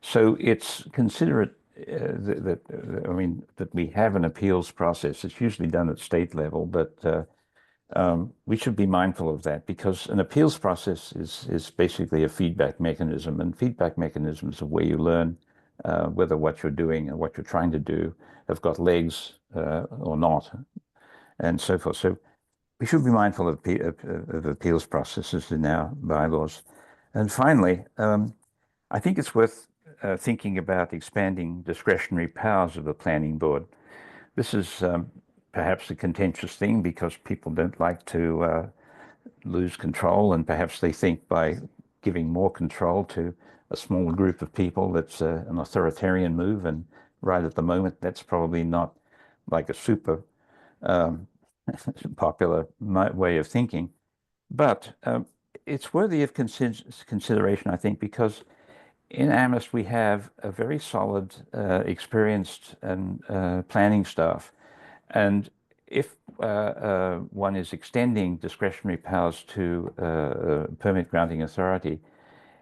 So it's considerate that we have an appeals process. It's usually done at state level, but we should be mindful of that, because an appeals process is basically a feedback mechanism, and feedback mechanisms are where you learn whether what you're doing and what you're trying to do have got legs or not, and so forth. So we should be mindful of appeals processes in our bylaws. And finally, I think it's worth thinking about expanding discretionary powers of the planning board. This is perhaps a contentious thing because people don't like to lose control, and perhaps they think by giving more control to a small group of people that's an authoritarian move, and right at the moment that's probably not like a super popular way of thinking, but it's worthy of consideration, I think, because in Amherst we have a very solid, experienced and planning staff. And if one is extending discretionary powers to permit granting authority,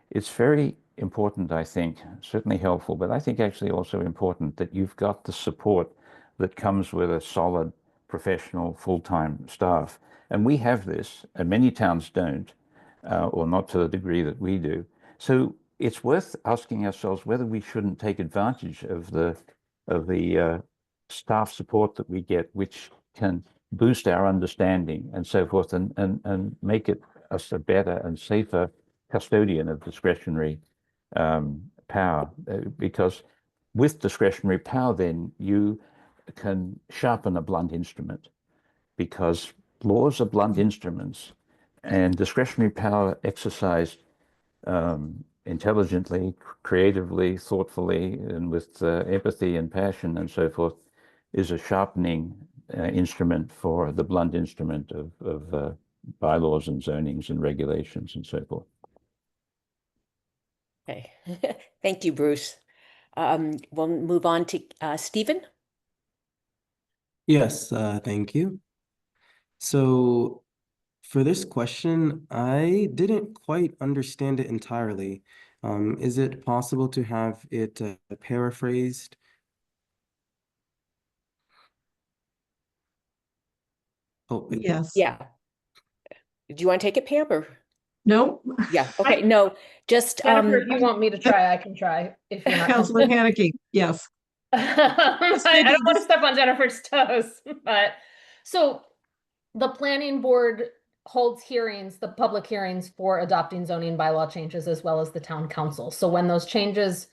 it's very important, I think, certainly helpful, but I think actually also important that you've got the support that comes with a solid professional full-time staff. And we have this, and many towns don't, or not to the degree that we do. So it's worth asking ourselves whether we shouldn't take advantage of the staff support that we get, which can boost our understanding and so forth, and make it us a better and safer custodian of discretionary power. Because with discretionary power, then you can sharpen a blunt instrument, because laws are blunt instruments, and discretionary power exercised intelligently, creatively, thoughtfully, and with empathy and passion and so forth, is a sharpening instrument for the blunt instrument of bylaws and zonings and regulations and so forth. Okay. Thank you, Bruce. We'll move on to Stephen. Yes, thank you. So for this question, I didn't quite understand it entirely. Is it possible to have it paraphrased? Oh, Yes. Yeah. Do you want to take it, Pam, or? No. Yeah. Okay. No, just Jennifer, if you want me to try, I can try if you're not Councilor comfortable. Haneke, yes. I don't want to step on Jennifer's toes, but so the planning board holds hearings, the public hearings for adopting zoning bylaw changes as well as the town council. So when those changes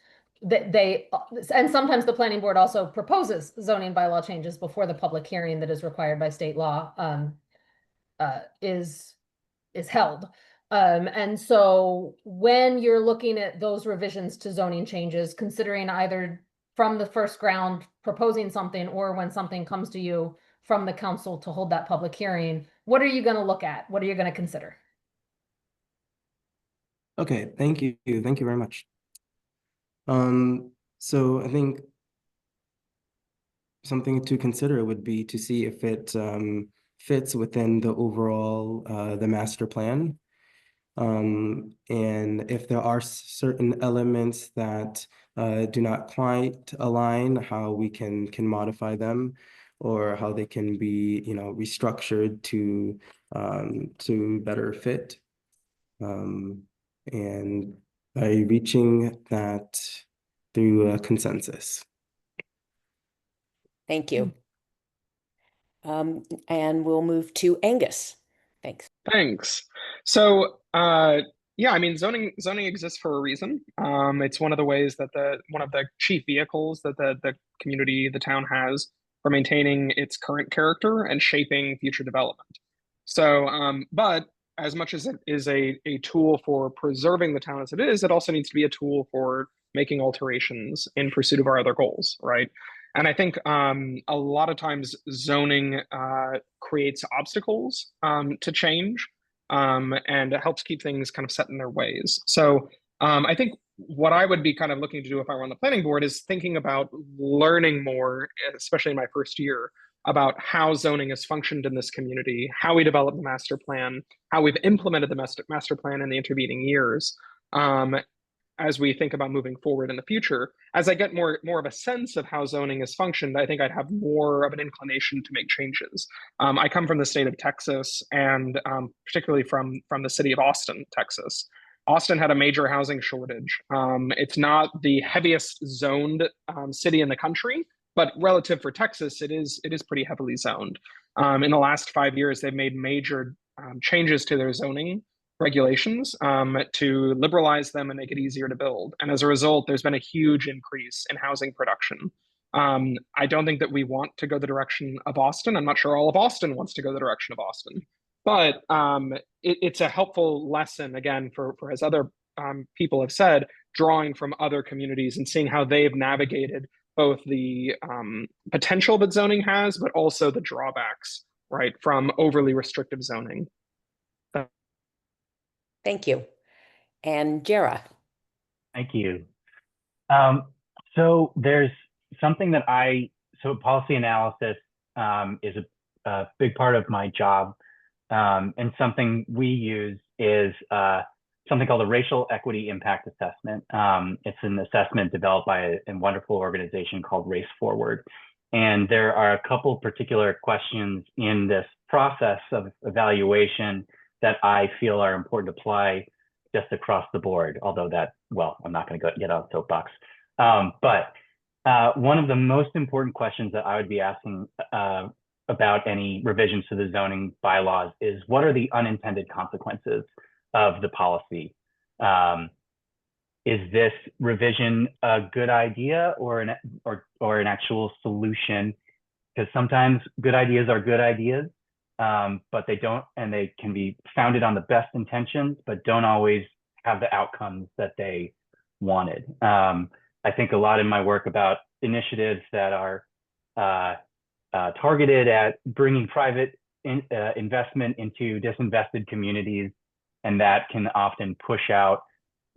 and sometimes the planning board also proposes zoning bylaw changes before the public hearing that is required by state law is held. And so when you're looking at those revisions to zoning changes, considering either from the first ground proposing something or when something comes to you from the council to hold that public hearing, what are you going to look at? What are you going to consider? okay, thank you. Thank you very much. So I think something to consider would be to see if it fits within the overall the master plan. And if there are certain elements that do not quite align, how we can modify them, or how they can be, restructured to better fit. And by reaching that through a consensus. thank you. And we'll move to Angus. Thanks. Thanks. So, yeah, I mean, zoning exists for a reason. It's one of the ways that one of the chief vehicles that the community, the town has for maintaining its current character and shaping future development. So, but as much as it is a tool for preserving the town as it is, it also needs to be a tool for making alterations in pursuit of our other goals, right? And I think a lot of times zoning creates obstacles to change, and it helps keep things kind of set in their ways. So I think what I would be kind of looking to do if I were on the planning board is thinking about learning more, especially in my first year, about how zoning has functioned in this community, how we developed the master plan, how we've implemented the master plan in the intervening years. As we think about moving forward in the future, as I get more of a sense of how zoning has functioned, I think I'd have more of an inclination to make changes. I come from the state of Texas, and particularly from the city of Austin, Texas. Austin had a major housing shortage. It's not the heaviest zoned city in the country, but relative for Texas, it is pretty heavily zoned. In the last 5 years, they've made major changes to their zoning regulations to liberalize them and make it easier to build. And as a result, there's been a huge increase in housing production. I don't think that we want to go the direction of Austin. I'm not sure all of Austin wants to go the direction of Austin, but it's a helpful lesson, again, for as other people have said, drawing from other communities and seeing how they've navigated both the potential that zoning has, but also the drawbacks, right, from overly restrictive zoning. Thank you. And Jara. Thank you. So there's something that so policy analysis is a big part of my job. And something we use is something called a racial equity impact assessment. It's an assessment developed by a wonderful organization called Race Forward. And there are a couple particular questions in this process of evaluation that I feel are important to apply just across the board, although I'm not going to get on a soapbox. But one of the most important questions that I would be asking about any revisions to the zoning bylaws is, what are the unintended consequences of the policy? Is this revision a good idea or an actual solution? Because sometimes good ideas are good ideas, but they can be founded on the best intentions, but don't always have the outcomes that they wanted. I think a lot in my work about initiatives that are targeted at bringing private investment into disinvested communities, and that can often push out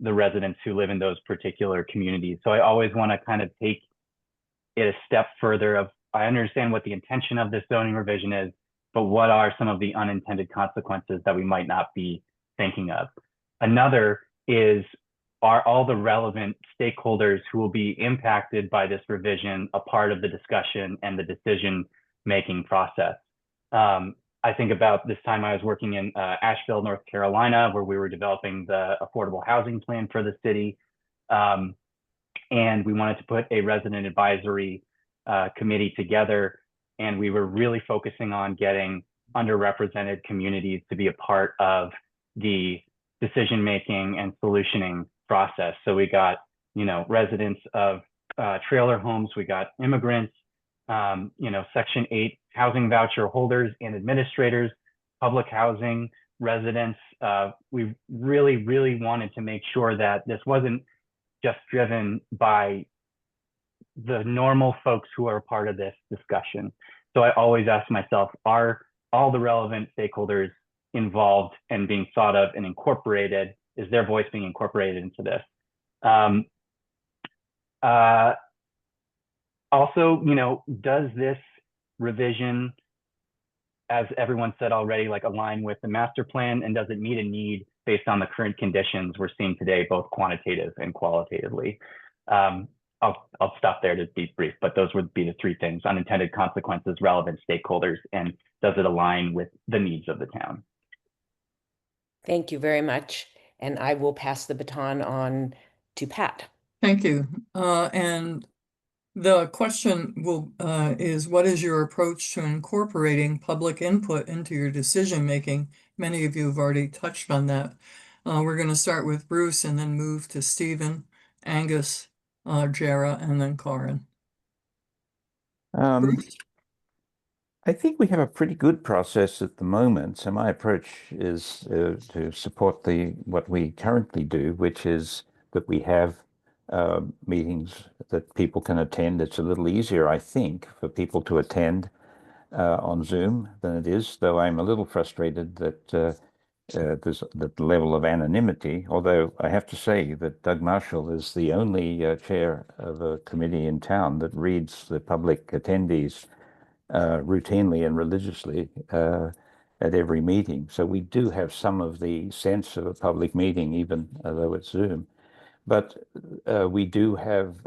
the residents who live in those particular communities. So I always want to kind of take it a step further of, I understand what the intention of this zoning revision is, but what are some of the unintended consequences that we might not be thinking of? Another is, are all the relevant stakeholders who will be impacted by this revision a part of the discussion and the decision-making process? I think about this time I was working in Asheville, North Carolina, where we were developing the affordable housing plan for the city. And we wanted to put a resident advisory committee together. And we were really focusing on getting underrepresented communities to be a part of the decision-making and solutioning process. So we got, residents of trailer homes, we got immigrants, Section 8 housing voucher holders and administrators, public housing residents. We really, really wanted to make sure that this wasn't just driven by the normal folks who are part of this discussion. So I always ask myself, are all the relevant stakeholders involved and being thought of and incorporated? Is their voice being incorporated into this? Also, does this revision, as everyone said already, align with the master plan, and does it meet a need based on the current conditions we're seeing today, both quantitative and qualitatively? I'll stop there to be brief, but those would be the three things: unintended consequences, relevant stakeholders, and does it align with the needs of the town? Thank you very much. And I will pass the baton on to Pat. Thank you. And the question is, what is your approach to incorporating public input into your decision making? Many of you have already touched on that. We're going to start with Bruce and then move to Stephen, Angus, Jara, and then Karin. Bruce? I think we have a pretty good process at the moment. So my approach is to support what we currently do, which is that we have meetings that people can attend. It's a little easier, I think, for people to attend on Zoom than it is, though I'm a little frustrated that there's that level of anonymity, although I have to say that Doug Marshall is the only chair of a committee in town that reads the public attendees routinely and religiously at every meeting. So we do have some of the sense of a public meeting, even though it's Zoom. But we do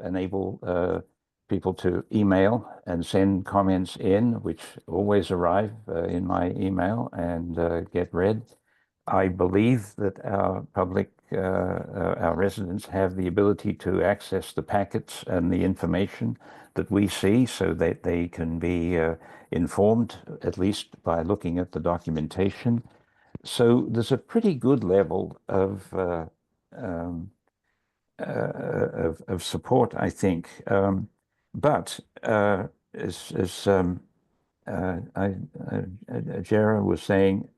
enable people to email and send comments in, which always arrive in my email and get read. I believe that our public, our residents have the ability to access the packets and the information that we see so that they can be informed, at least by looking at the documentation. So there's a pretty good level of support, I think. But as Jara was saying,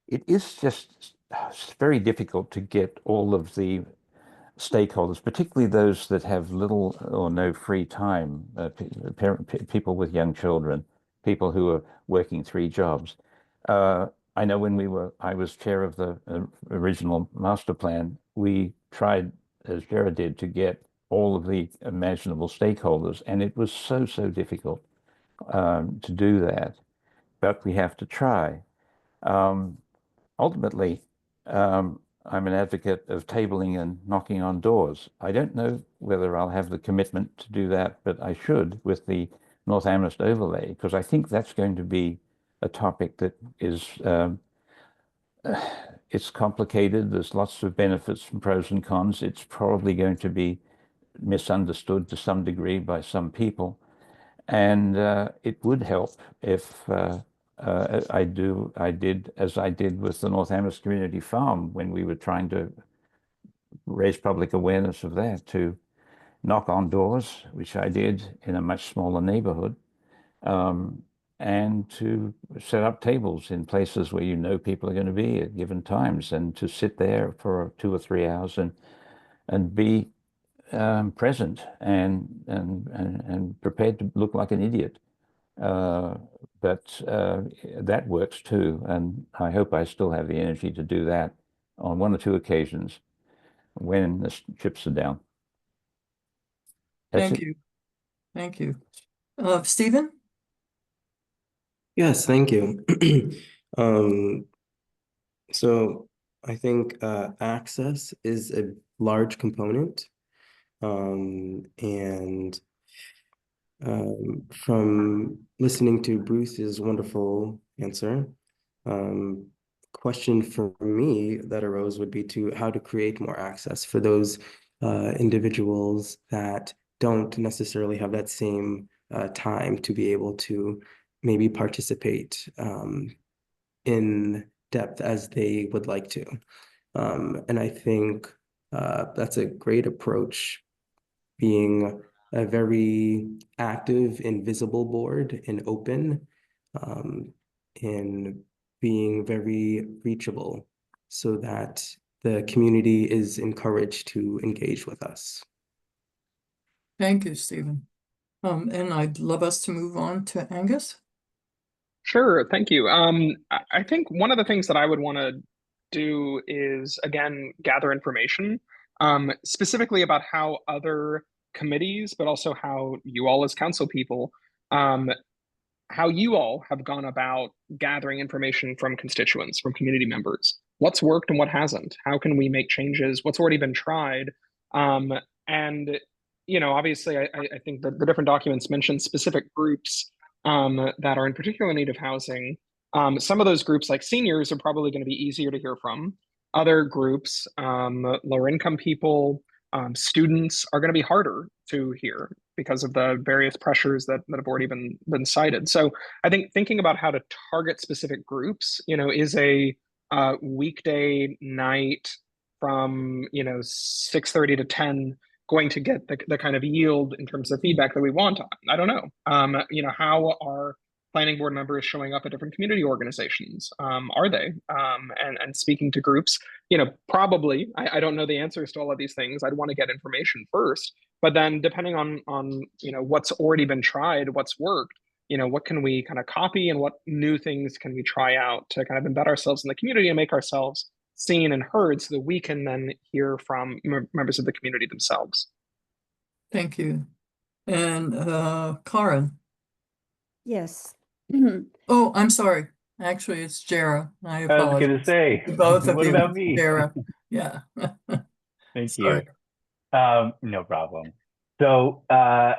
it is just very difficult to get all of the stakeholders, particularly those that have little or no free time, people with young children, people who are working 3 jobs. I know when I was chair of the original master plan, we tried, as Jara did, to get all of the imaginable stakeholders, and it was so difficult to do that, but we have to try. Ultimately, I'm an advocate of tabling and knocking on doors. I don't know whether I'll have the commitment to do that, but I should with the North Amherst overlay, because I think that's going to be a topic that is, it's complicated. There's lots of benefits and pros and cons. It's probably going to be misunderstood to some degree by some people. And it would help if I did as I did with the North Amherst Community Farm when we were trying to raise public awareness of that, to knock on doors, which I did in a much smaller neighborhood, and to set up tables in places where people are going to be at given times, and to sit there for 2 or 3 hours and be present and prepared to look like an idiot. But that works too, and I hope I still have the energy to do that on 1 or 2 occasions. when the chips are down. That's Thank it. you. Thank you. Stephen? Yes, thank you. So I think access is a large component. And from listening to Bruce's wonderful answer, question for me that arose would be to how to create more access for those individuals that don't necessarily have that same time to be able to maybe participate in depth as they would like to. And I think that's a great approach, being a very active and visible board and open, and being very reachable so that the community is encouraged to engage with us. Thank you, Stephen. And I'd love us to move on to Angus. Sure, thank you. I think one of the things that I would want to do is, again, gather information, specifically about how other committees, but also how you all as council people, how you all have gone about gathering information from constituents, from community members. What's worked and what hasn't? How can we make changes? What's already been tried? And, you know, obviously, I think that the different documents mention specific groups that are in particular need of housing. Some of those groups, like seniors, are probably going to be easier to hear from. Other groups, lower income people, students, are going to be harder to hear because of the various pressures that have already been cited. So I think thinking about how to target specific groups, you know, is a weekday night from 6:30 to 10 going to get the kind of yield in terms of feedback that we want? I don't know. How are planning board members showing up at different community organizations? Are they? And speaking to groups, probably, I don't know the answers to all of these things. I'd want to get information first, but then depending on what's already been tried, what's worked, what can we kind of copy and what new things can we try out to kind of embed ourselves in the community and make ourselves seen and heard so that we can then hear from members of the community themselves. Thank you. And Karen? Yes. Oh, I'm sorry. Actually, it's Jara. I I was apologize. going to say, To both of what you. about me? Jara. Yeah. Thank Sorry. you. No problem. So, as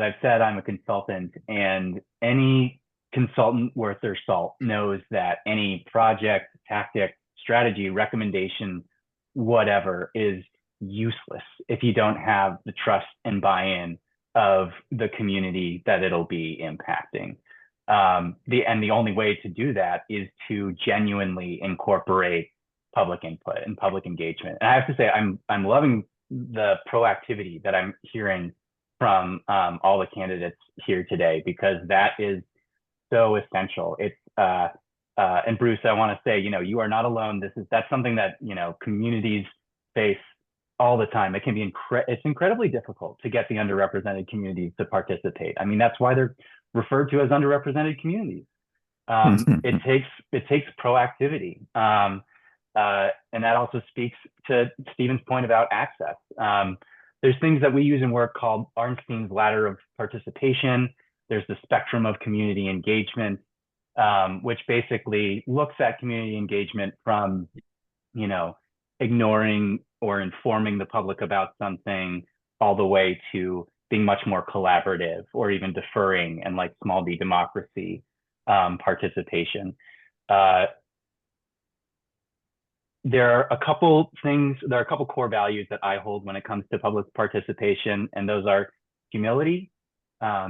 I've said, I'm a consultant, and any consultant worth their salt knows that any project, tactic, strategy, recommendation, whatever, is useless if you don't have the trust and buy-in of the community that it'll be impacting. The only way to do that is to genuinely incorporate public input and public engagement. And I have to say, I'm loving the proactivity that I'm hearing from all the candidates here today, because that is so essential. It's and Bruce, I want to say, you are not alone. That's something that communities face all the time. It can be it's incredibly difficult to get the underrepresented communities to participate. I mean, that's why they're referred to as underrepresented communities. It takes proactivity, and that also speaks to Stephen's point about access. There's things that we use in work called Arnstein's ladder of participation. There's the spectrum of community engagement, which basically looks at community engagement from, ignoring or informing the public about something, all the way to being much more collaborative or even deferring and like small d democracy participation. There are a couple core values that I hold when it comes to public participation, and those are humility,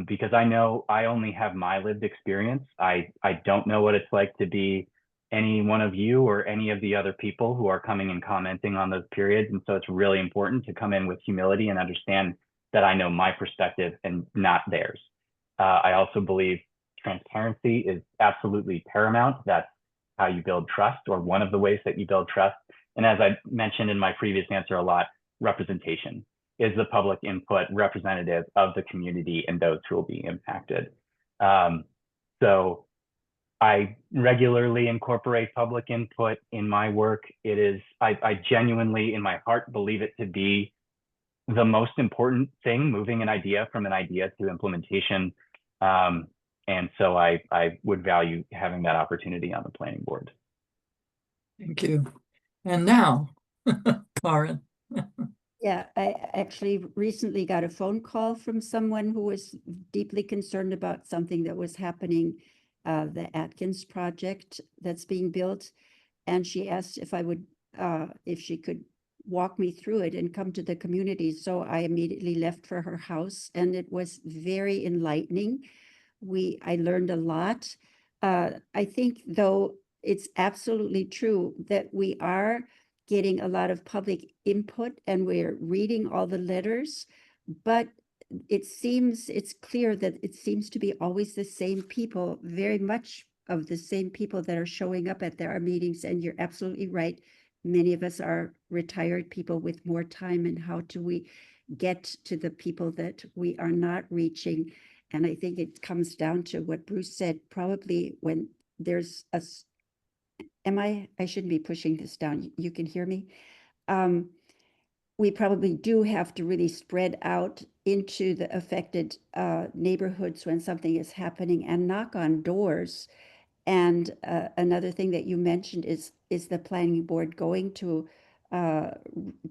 because I know I only have my lived experience. I don't know what it's like to be any one of you or any of the other people who are coming and commenting on those periods. And so it's really important to come in with humility and understand that I know my perspective and not theirs. I also believe transparency is absolutely paramount. That's how you build trust, or one of the ways that you build trust. And as I mentioned in my previous answer a lot, representation. Is the public input representative of the community and those who will be impacted? So I regularly incorporate public input in my work. It is, I genuinely in my heart believe it to be the most important thing, moving an idea from an idea to implementation. And so I would value having that opportunity on the planning board. Thank you. And now, Karen. Yeah, I actually recently got a phone call from someone who was deeply concerned about something that was happening, the Atkins project that's being built. And she asked if I would, if she could walk me through it and come to the community. So I immediately left for her house, and it was very enlightening. I learned a lot. I think, though, it's absolutely true that we are getting a lot of public input and we're reading all the letters, but it's clear that it seems to be always the same people, very much of the same people that are showing up at our meetings. And you're absolutely right. Many of us are retired people with more time, and how do we get to the people that we are not reaching? And I think it comes down to what Bruce said, probably when there's I shouldn't be pushing this down. You can hear me. We probably do have to really spread out into the affected neighborhoods when something is happening, and knock on doors. And another thing that you mentioned is the planning board going to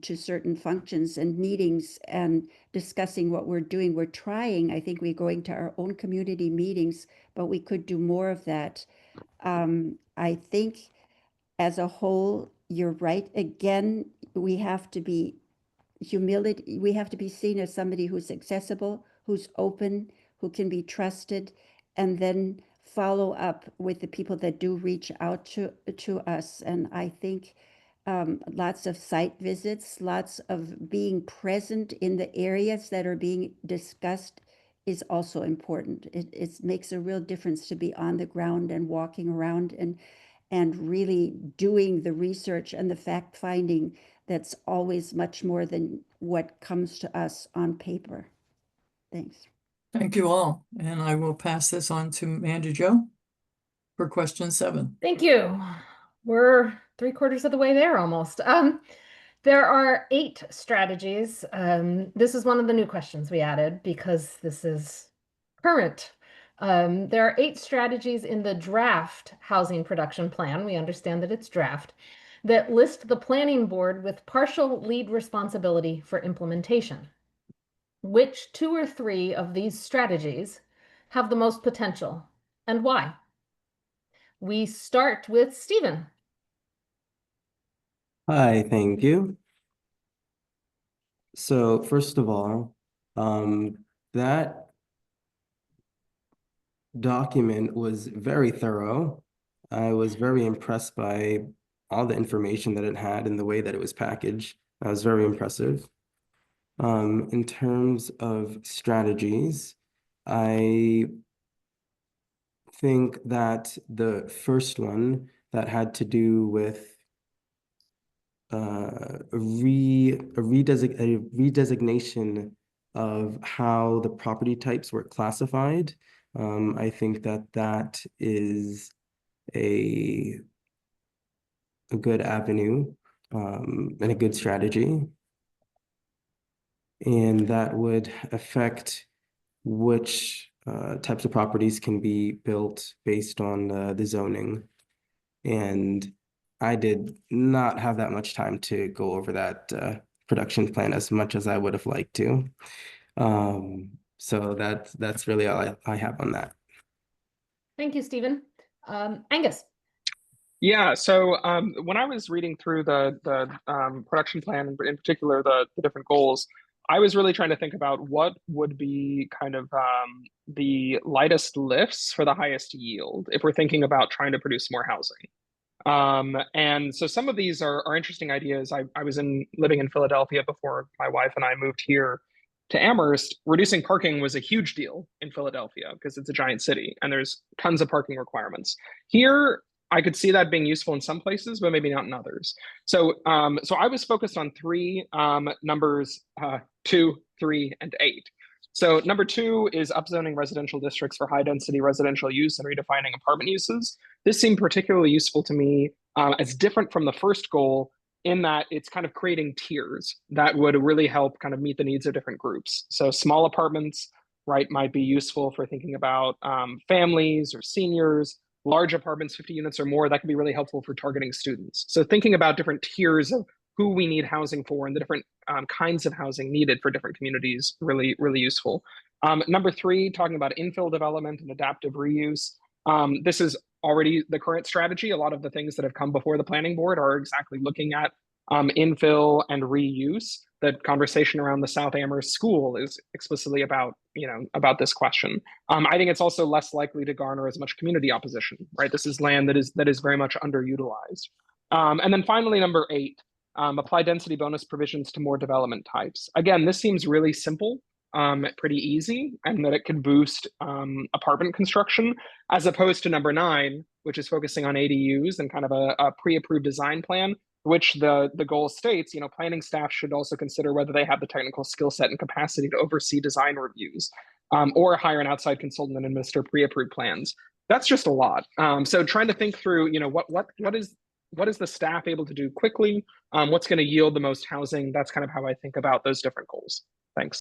certain functions and meetings and discussing what we're doing. We're trying, I think we're going to our own community meetings, but we could do more of that. I think as a whole, you're right. Again, we have to be humility. We have to be seen as somebody who's accessible, who's open, who can be trusted, and then follow up with the people that do reach out to us. And I think lots of site visits, lots of being present in the areas that are being discussed is also important. It makes a real difference to be on the ground and walking around and really doing the research and the fact finding that's always much more than what comes to us on paper. Thanks. Thank you all. And I will pass this on to Mandi Jo for question 7. Thank you. We're 3/4 of the way there almost. There are 8 strategies. This is one of the new questions we added because this is current. There are 8 strategies in the draft housing production plan. We understand that it's draft, that list the planning board with partial lead responsibility for implementation. Which 2 or 3 of these strategies have the most potential, and why? We start with Stephen. Hi, thank you. So first of all, that document was very thorough. I was very impressed by all the information that it had and the way that it was packaged. That was very impressive. In terms of strategies, I think that the first one that had to do with a redesignation of how the property types were classified. I think that is a good avenue and a good strategy. And that would affect which types of properties can be built based on the zoning. And I did not have that much time to go over that production plan as much as I would have liked to. So that's really all I have on that. Thank you, Stephen. Angus. Yeah, so when I was reading through the production plan, in particular the different goals, I was really trying to think about what would be kind of the lightest lifts for the highest yield if we're thinking about trying to produce more housing. And so some of these are interesting ideas. I was living in Philadelphia before my wife and I moved here to Amherst. Reducing parking was a huge deal in Philadelphia because it's a giant city and there's tons of parking requirements. Here, I could see that being useful in some places, but maybe not in others. So, so I was focused on 3 numbers, 2, 3, and 8. So number 2 is upzoning residential districts for high density residential use and redefining apartment uses. This seemed particularly useful to me as different from the first goal in that it's kind of creating tiers that would really help kind of meet the needs of different groups. So small apartments, right, might be useful for thinking about families or seniors. Large apartments, 50 units or more, that can be really helpful for targeting students. So thinking about different tiers of who we need housing for and the different kinds of housing needed for different communities, really, really useful. Number 3, talking about infill development and adaptive reuse. This is already the current strategy. A lot of the things that have come before the planning board are exactly looking at infill and reuse. The conversation around the South Amherst School is explicitly about, about this question. I think it's also less likely to garner as much community opposition, right? This is land that is very much underutilized. And then finally, number 8, apply density bonus provisions to more development types. Again, this seems really simple, pretty easy, and that it could boost apartment construction, as opposed to number 9, which is focusing on ADUs and kind of a pre-approved design plan, which the goal states, planning staff should also consider whether they have the technical skill set and capacity to oversee design reviews, or hire an outside consultant and administer pre-approved plans. That's just a lot. So trying to think through, what is the staff able to do quickly? What's going to yield the most housing? That's kind of how I think about those different goals. Thanks.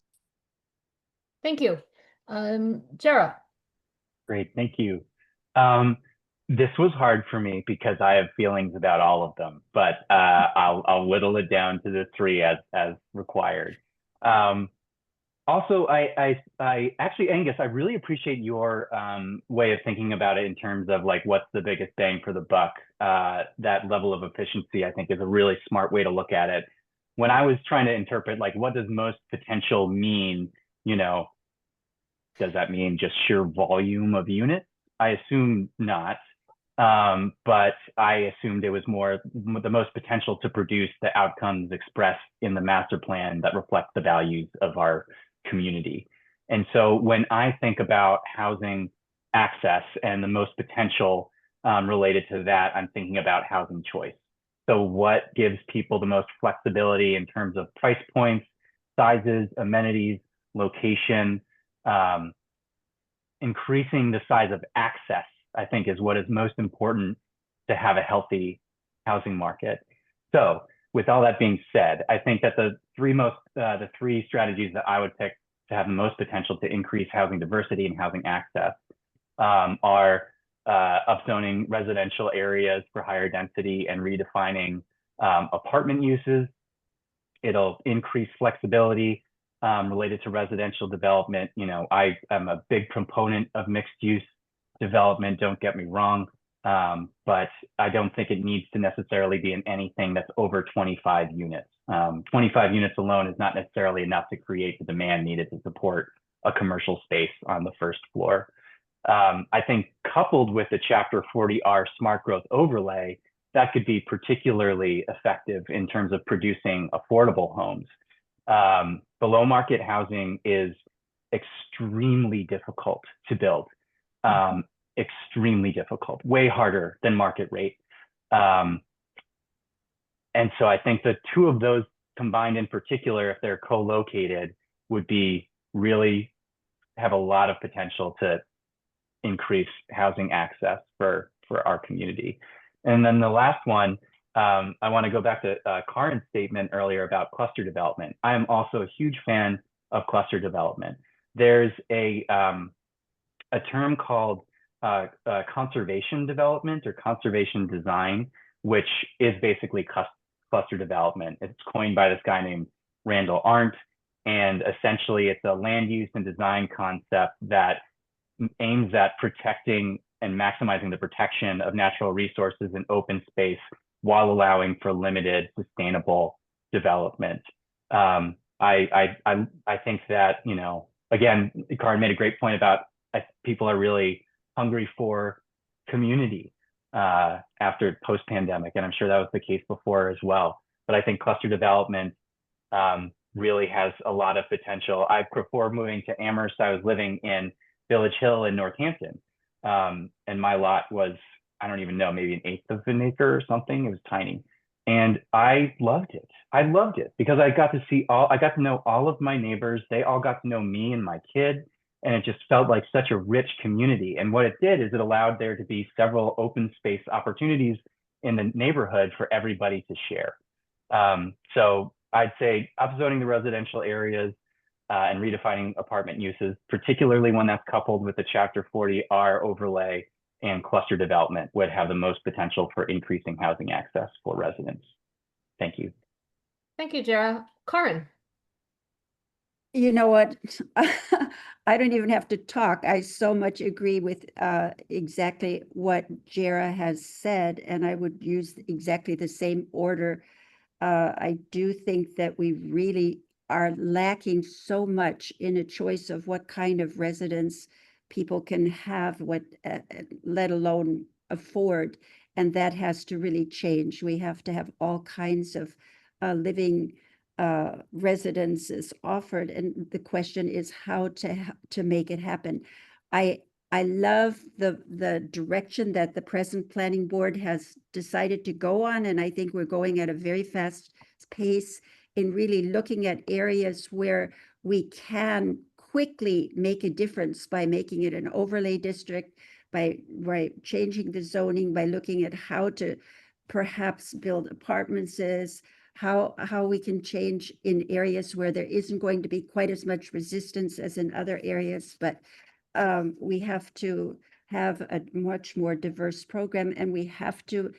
Thank you. Jara. Great, thank you. This was hard for me because I have feelings about all of them, but I'll whittle it down to the 3 as required. Also, I actually, Angus, I really appreciate your way of thinking about it in terms of like what's the biggest bang for the buck. That level of efficiency, I think, is a really smart way to look at it. When I was trying to interpret like what does most potential mean, does that mean just sheer volume of units? I assume not, but I assumed it was more the most potential to produce the outcomes expressed in the master plan that reflect the values of our community. And so when I think about housing access and the most potential related to that, I'm thinking about housing choice. So what gives people the most flexibility in terms of price points, sizes, amenities, location, increasing the size of access, I think, is what is most important to have a healthy housing market. So with all that being said, I think that the 3 strategies that I would pick to have the most potential to increase housing diversity and housing access are upzoning residential areas for higher density and redefining apartment uses. It'll increase flexibility related to residential development. I am a big proponent of mixed use development, don't get me wrong, but I don't think it needs to necessarily be in anything that's over 25 units. 25 units alone is not necessarily enough to create the demand needed to support a commercial space on the first floor. I think coupled with the Chapter 40R smart growth overlay, that could be particularly effective in terms of producing affordable homes. Below market housing is extremely difficult to build, extremely difficult, way harder than market rate. And so I think the 2 of those combined in particular, if they're co-located, would be really have a lot of potential to increase housing access for our community. And then the last one, I want to go back to Karin's statement earlier about cluster development. I am also a huge fan of cluster development. There's a term called conservation development or conservation design, which is basically cluster development. It's coined by this guy named Randall Arndt, and essentially it's a land use and design concept that aims at protecting and maximizing the protection of natural resources and open space while allowing for limited sustainable development. I think that, again, Karin made a great point about people are really hungry for community after post-pandemic, and I'm sure that was the case before as well. But I think cluster development really has a lot of potential. Before moving to Amherst, I was living in Village Hill in Northampton, and my lot was, I don't even know, maybe 1/8 of an acre or something. It was tiny. And I loved it. I loved it because I got to know all of my neighbors. They all got to know me and my kid. And it just felt like such a rich community. And what it did is it allowed there to be several open space opportunities in the neighborhood for everybody to share. So I'd say upzoning the residential areas and redefining apartment uses, particularly when that's coupled with the Chapter 40R overlay and cluster development, would have the most potential for increasing housing access for residents. Thank you. Thank you, Jara. Karin. You know what? I don't even have to talk. I so much agree with exactly what Jara has said, and I would use exactly the same order. I do think that we really are lacking so much in a choice of what kind of residence people can have, what let alone afford, and that has to really change. We have to have all kinds of living residences offered, and the question is how to make it happen. I love the direction that the present planning board has decided to go on, and I think we're going at a very fast pace in really looking at areas where we can quickly make a difference by making it an overlay district, by changing the zoning, by looking at how to perhaps build apartments, how we can change in areas where there isn't going to be quite as much resistance as in other areas, but we have to have a much more diverse program, and we have to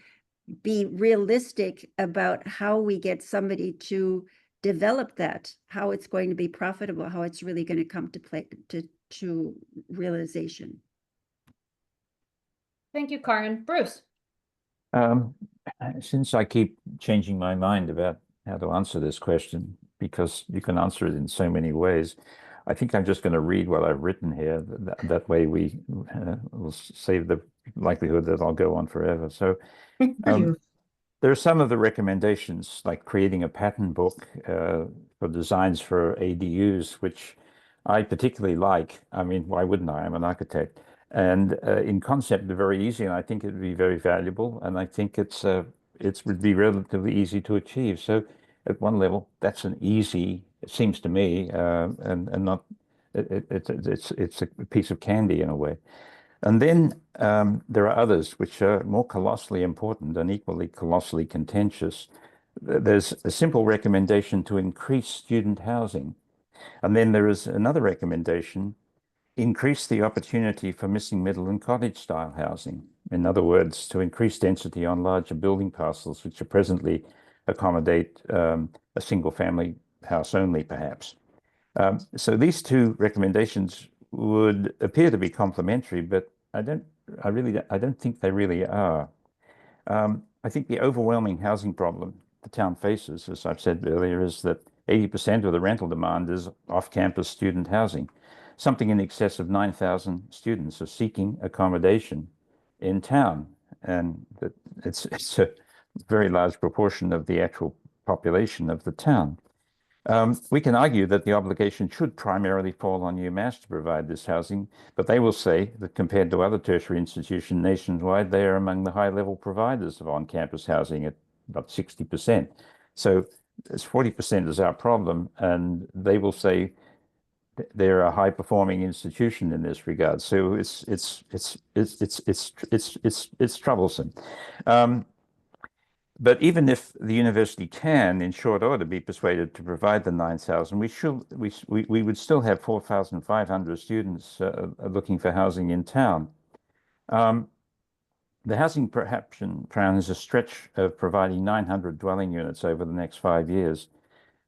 be realistic about how we get somebody to develop that, how it's going to be profitable, how it's really going to come to play to realization. Thank you, Karin. Bruce. Since I keep changing my mind about how to answer this question, because you can answer it in so many ways, I think I'm just going to read what I've written here. That way we will save the likelihood that I'll go on forever. So there are some of the recommendations, like creating a pattern book for designs for ADUs, which I particularly like. I mean, why wouldn't I? I'm an architect. And in concept, they're very easy, and I think it would be very valuable. And I think it would be relatively easy to achieve. So at one level, that's an easy, it seems to me, and not, it's a piece of candy in a way. And then there are others which are more colossally important and equally colossally contentious. There's a simple recommendation to increase student housing. And then there is another recommendation: increase the opportunity for missing middle and cottage style housing. In other words, to increase density on larger building parcels, which are presently accommodate a single family house only, perhaps. So these two recommendations would appear to be complementary, but I don't think they really are. I think the overwhelming housing problem the town faces, as I've said earlier, is that 80% of the rental demand is off-campus student housing. Something in excess of 9,000 students are seeking accommodation in town, and that it's a very large proportion of the actual population of the town. We can argue that the obligation should primarily fall on UMass to provide this housing, but they will say that compared to other tertiary institutions nationwide, they are among the high-level providers of on-campus housing at about 60%. So as 40% is our problem, and they will say they're a high-performing institution in this regard. So it's troublesome. But even if the university can, in short order, be persuaded to provide the 9,000, we would still have 4,500 students looking for housing in town. The housing plan is a stretch of providing 900 dwelling units over the next 5 years.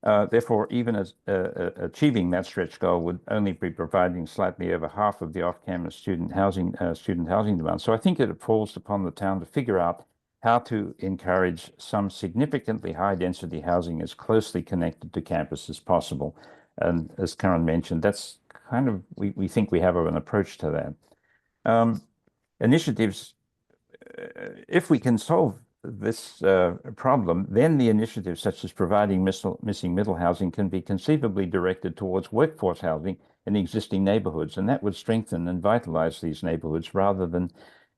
Therefore, even as achieving that stretch goal would only be providing slightly over half of the off-campus student housing demand. So I think it falls upon the town to figure out how to encourage some significantly high-density housing as closely connected to campus as possible. And as Karen mentioned, that's kind of, we think we have an approach to that. Initiatives, if we can solve this problem, then the initiatives such as providing missing middle housing can be conceivably directed towards workforce housing in existing neighborhoods, and that would strengthen and vitalize these neighborhoods rather than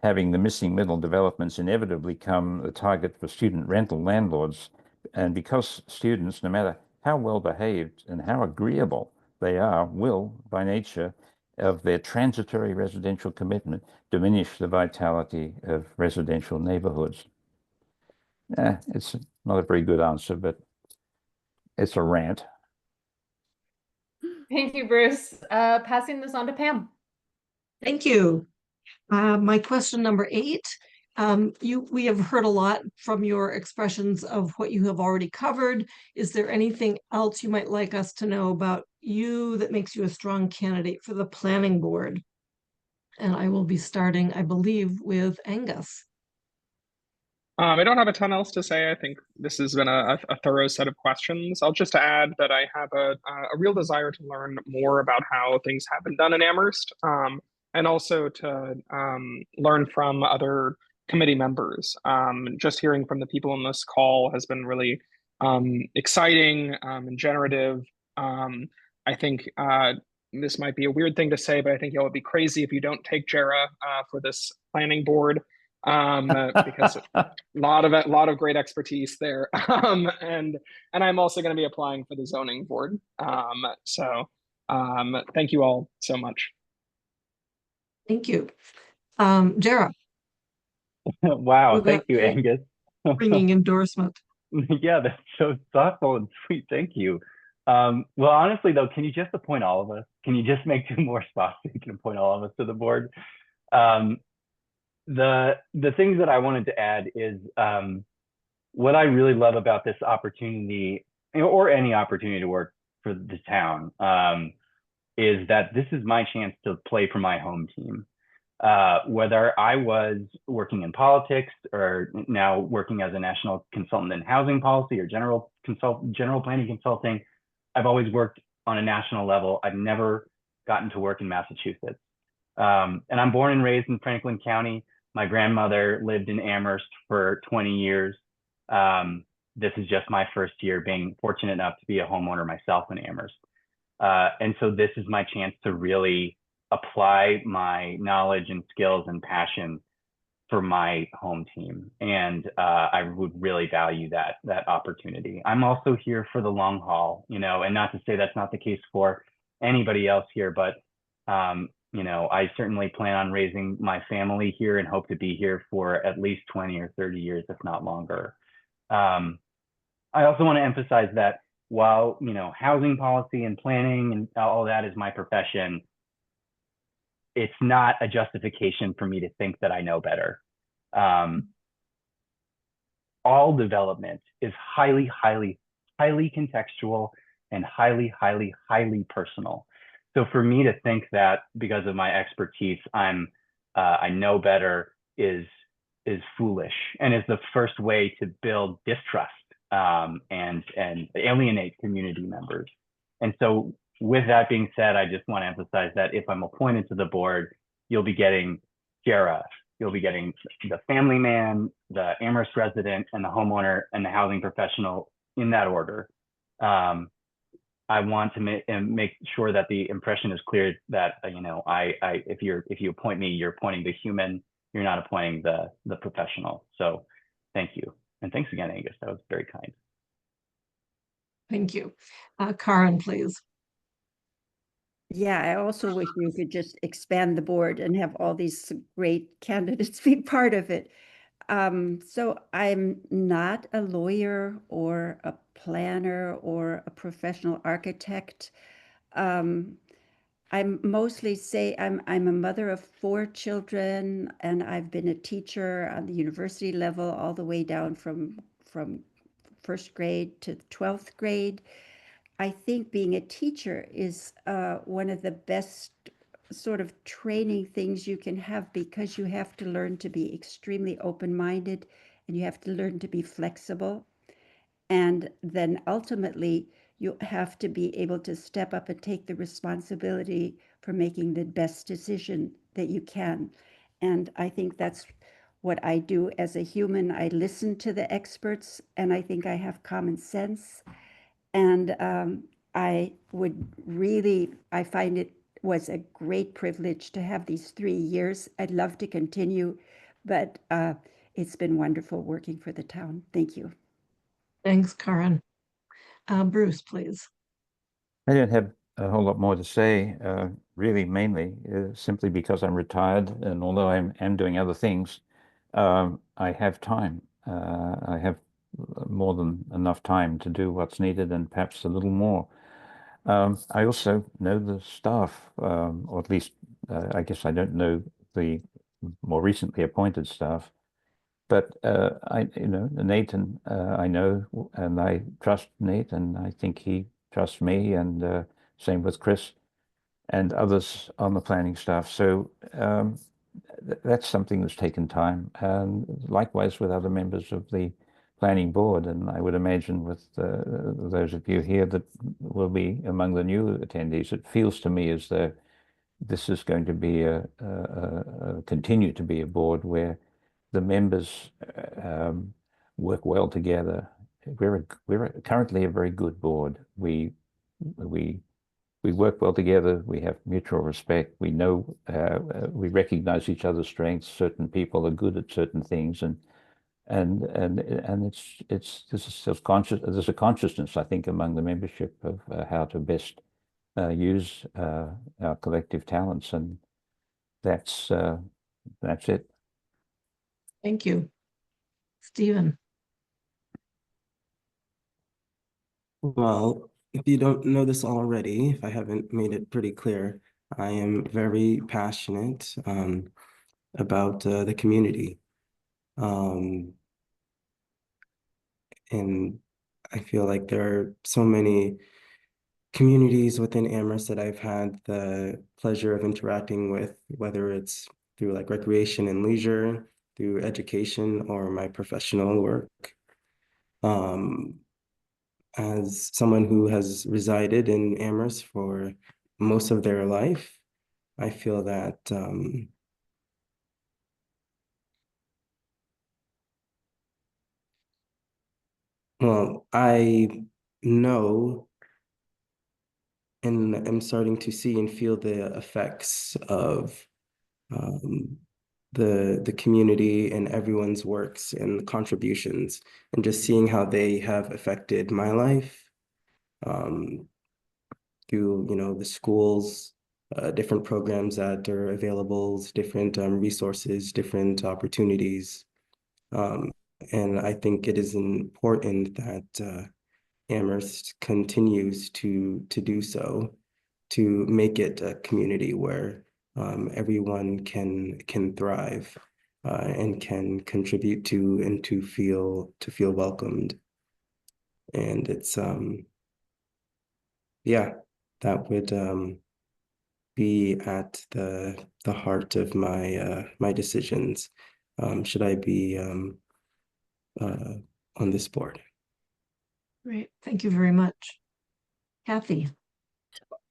having the missing middle developments inevitably become a target for student rental landlords. And because students, no matter how well behaved and how agreeable they are, will, by nature of their transitory residential commitment, diminish the vitality of residential neighborhoods. It's not a very good answer, but it's a rant. Thank you, Bruce. Passing this on to Pam. Thank you. My question number 8. We have heard a lot from your expressions of what you have already covered. Is there anything else you might like us to know about you that makes you a strong candidate for the planning board? And I will be starting, I believe, with Angus. I don't have a ton else to say. I think this has been a thorough set of questions. I'll just add that I have a real desire to learn more about how things have been done in Amherst, and also to learn from other committee members. Just hearing from the people on this call has been really exciting and generative. I think this might be a weird thing to say, but I think y'all would be crazy if you don't take Jara for this planning board. Because a lot of great expertise there. And I'm also going to be applying for the zoning board. So thank you all so much. Thank you. Jara. Wow, thank you, Angus. Bringing endorsement. Yeah, that's so thoughtful and sweet. Thank you. Well, honestly, though, can you just appoint all of us? Can you just make 2 more spots so you can appoint all of us to the board? The things that I wanted to add is what I really love about this opportunity, or any opportunity to work for the town, is that this is my chance to play for my home team. Whether I was working in politics or now working as a national consultant in housing policy or general planning consulting, I've always worked on a national level. I've never gotten to work in Massachusetts. And I'm born and raised in Franklin County. My grandmother lived in Amherst for 20 years. This is just my first year being fortunate enough to be a homeowner myself in Amherst. And so this is my chance to really apply my knowledge and skills and passion for my home team. And I would really value that opportunity. I'm also here for the long haul, and not to say that's not the case for anybody else here, but I certainly plan on raising my family here and hope to be here for at least 20 or 30 years, if not longer. I also want to emphasize that while, housing policy and planning and all that is my profession, it's not a justification for me to think that I know better. All development is highly, highly, highly contextual and highly, highly, highly personal. So for me to think that because of my expertise, I know better is foolish, and is the first way to build distrust and alienate community members. And so with that being said, I just want to emphasize that if I'm appointed to the board, you'll be getting Jara, you'll be getting the family man, the Amherst resident, and the homeowner and the housing professional in that order. I want to make sure that the impression is clear that if you appoint me, you're appointing the human, you're not appointing the professional. So thank you, and thanks again, Angus. That was very kind. Thank you, Karen, please. Yeah, I also wish you could just expand the board and have all these great candidates be part of it. So I'm not a lawyer or a planner or a professional architect. I'm mostly I'm a mother of 4 children, and I've been a teacher on the university level all the way down from first grade to 12th grade. I think being a teacher is one of the best sort of training things you can have, because you have to learn to be extremely open-minded, and you have to learn to be flexible. And then ultimately, you have to be able to step up and take the responsibility for making the best decision that you can. And I think that's what I do as a human. I listen to the experts, and I think I have common sense. And I find it was a great privilege to have these 3 years. I'd love to continue but it's been wonderful working for the town. Thank you. Thanks, Karen. Bruce, please. I don't have a whole lot more to say, really mainly simply because I'm retired, and although I'm doing other things, I have time. I have more than enough time to do what's needed and perhaps a little more. I also know the staff, or at least I guess I don't know the more recently appointed staff, but Nate and I know, and I trust Nate, and I think he trusts me, and same with Chris and others on the planning staff. So that's something that's taken time, and likewise with other members of the planning board. And I would imagine with those of you here that will be among the new attendees, it feels to me as though this is going to be continue to be a board where the members work well together. We're currently a very good board. We work well together. We have mutual respect. We know we recognize each other's strengths. Certain people are good at certain things, and there's a consciousness, I think, among the membership of how to best use our collective talents, and that's it. Thank you. Stephen. Well, if you don't know this already, if I haven't made it pretty clear, I am very passionate about the community. And I feel like there are so many communities within Amherst that I've had the pleasure of interacting with, whether it's through like recreation and leisure, through education, or my professional work. As someone who has resided in Amherst for most of their life, I feel that well, I know and I'm starting to see and feel the effects of the community and everyone's works and contributions, and just seeing how they have affected my life through, the schools, different programs that are available, different resources, different opportunities. And I think it is important that Amherst continues to do so, to make it a community where everyone can thrive and can contribute to and to feel welcomed. And it's yeah, that would be at the heart of my my decisions. Should I be on this board? Great, thank you very much. Kathy.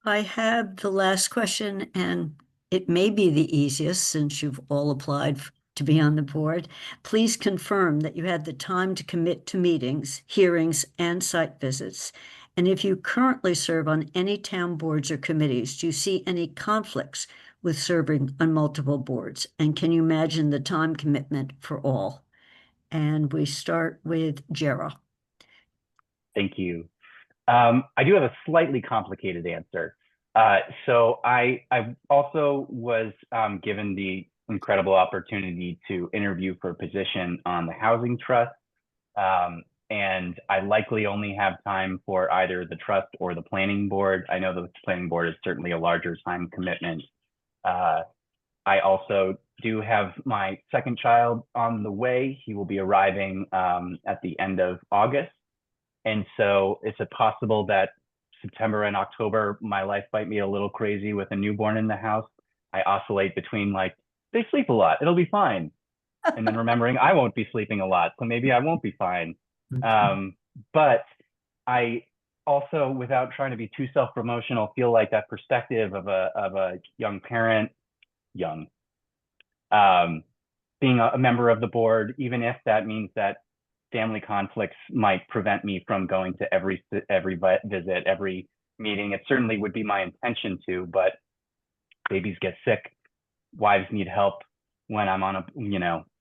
I have the last question, and it may be the easiest since you've all applied to be on the board. Please confirm that you had the time to commit to meetings, hearings, and site visits. And if you currently serve on any town boards or committees, do you see any conflicts with serving on multiple boards? And can you imagine the time commitment for all? And we start with Jera. Thank you. I do have a slightly complicated answer. So I also was given the incredible opportunity to interview for a position on the Housing Trust. And I likely only have time for either the trust or the planning board. I know the planning board is certainly a larger time commitment. I also do have my second child on the way. He will be arriving at the end of August. And so it's possible that September and October, my life might be a little crazy with a newborn in the house. I oscillate between like, they sleep a lot, it'll be fine. And then remembering I won't be sleeping a lot, so maybe I won't be fine. But I also, without trying to be too self-promotional, feel like that perspective of a young parent, being a member of the board, even if that means that family conflicts might prevent me from going to every visit, every meeting. It certainly would be my intention to, but babies get sick, wives need help when I'm on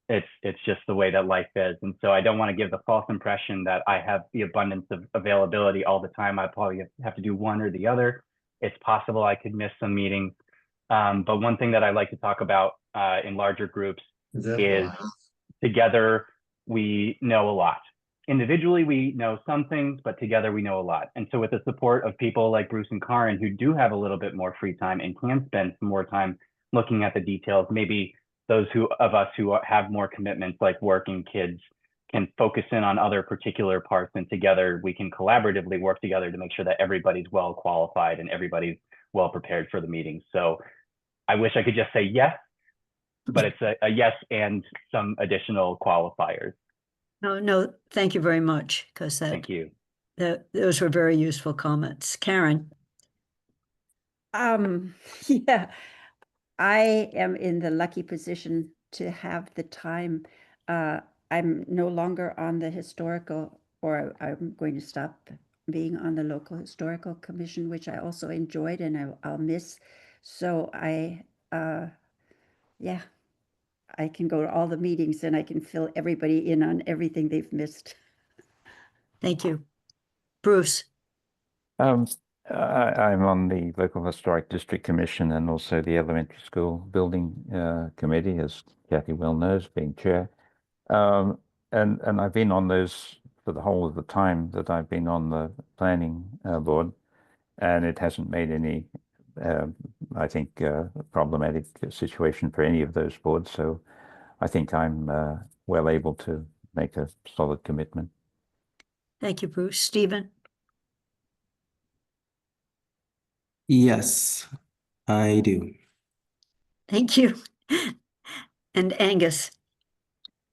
it's just the way that life is. And so I don't want to give the false impression that I have the abundance of availability all the time. I probably have to do one or the other. It's possible I could miss some meetings. But one thing that I like to talk about in larger groups is together we know a lot. Individually, we know some things, but together we know a lot. And so with the support of people like Bruce and Karin, who do have a little bit more free time and can spend some more time looking at the details, maybe those of us who have more commitments like work and kids can focus in on other particular parts, and together we can collaboratively work together to make sure that everybody's well qualified and everybody's well prepared for the meeting. So I wish I could just say yes, but it's a yes and some additional qualifiers. No, thank you very much, because Thank you. Those were very useful comments. Karen? Yeah, I am in the lucky position to have the time. I'm no longer on the historical, or I'm going to stop being on the local historical commission, which I also enjoyed and I'll miss. So yeah, I can go to all the meetings and I can fill everybody in on everything they've missed. Thank you. Bruce? I'm on the Local Historic District Commission and also the Elementary School Building Committee, as Kathy well knows, being chair. And I've been on those for the whole of the time that I've been on the planning board, and it hasn't made any, I think, problematic situation for any of those boards. So I think I'm well able to make a solid commitment. Thank you, Bruce. Stephen? Yes, I do. Thank you. And Angus?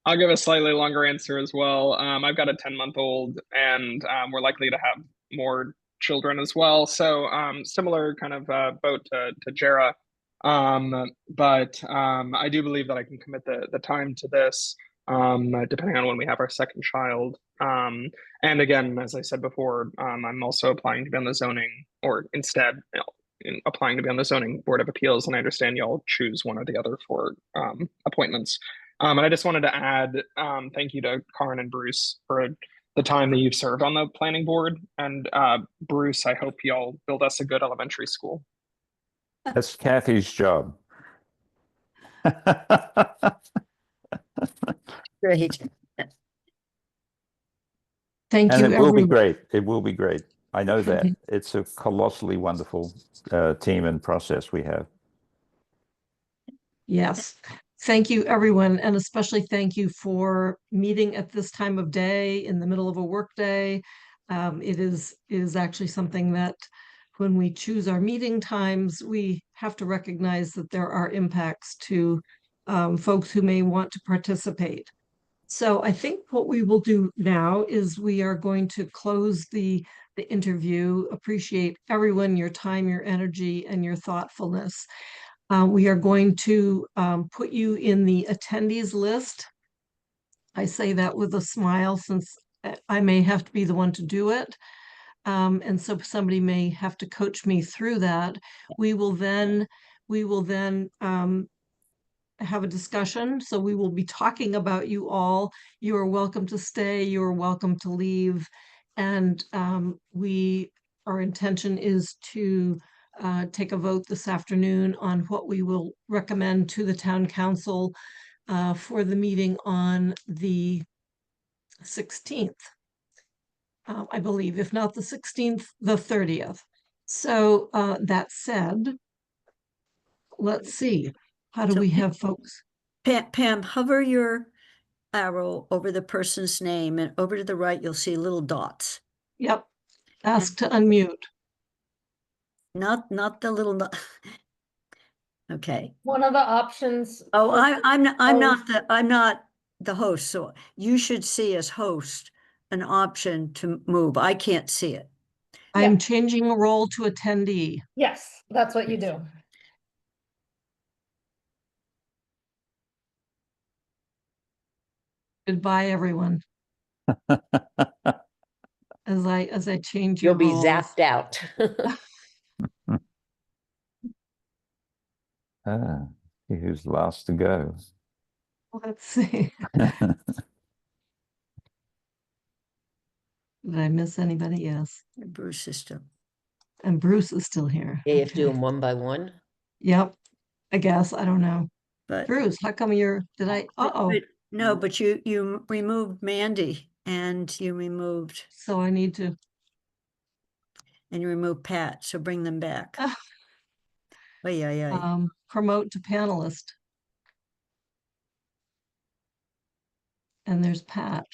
I'll give a slightly longer answer as well. I've got a 10-month-old, and we're likely to have more children as well. So similar kind of boat to Jara. But I do believe that I can commit the time to this, depending on when we have our second child. And again, as I said before, I'm also applying to be on the zoning, or instead, applying to be on the zoning board of appeals. And I understand y'all choose one or the other for appointments. And I just wanted to add thank you to Karin and Bruce for the time that you've served on the planning board. And Bruce, I hope y'all build us a good elementary school. That's Kathy's job. Great. Thank And you, it will be everyone. great. It will be great. I know that. It's a colossally wonderful team and process we have. Yes. Thank you, everyone, and especially thank you for meeting at this time of day in the middle of a workday. It is actually something that when we choose our meeting times, we have to recognize that there are impacts to folks who may want to participate. So I think what we will do now is we are going to close the interview. Appreciate everyone, your time, your energy, and your thoughtfulness. We are going to put you in the attendees list. I say that with a smile since I may have to be the one to do it. And so somebody may have to coach me through that. We will then have a discussion. So we will be talking about you all. You are welcome to stay. You are welcome to leave. And our intention is to take a vote this afternoon on what we will recommend to the town council for the meeting on the 16th. I believe, if not the 16th, the 30th. So that said, let's see. How do we have folks? Pam, hover your arrow over the person's name, and over to the right, you'll see little dots. Yep. Ask to unmute. Not the little. Okay. One of the options. Oh, I'm not the host, so you should see as host an option to move. I can't see it. I'm changing a role to attendee. Yes, that's what you do. Goodbye, everyone. As I change You'll your be roles. zapped out. See who's last to go. Let's see. Did I miss anybody? Yes. Bruce is still. And Bruce is still here. Yeah, you have to do Okay. them one by one. Yep. I guess. I don't know. But Bruce, how come did I, uh-oh. but- no, but you removed Mandy and you removed So I need to, Pat. So bring them back. Ah. Oh yeah. promote to panelist. And there's Pat.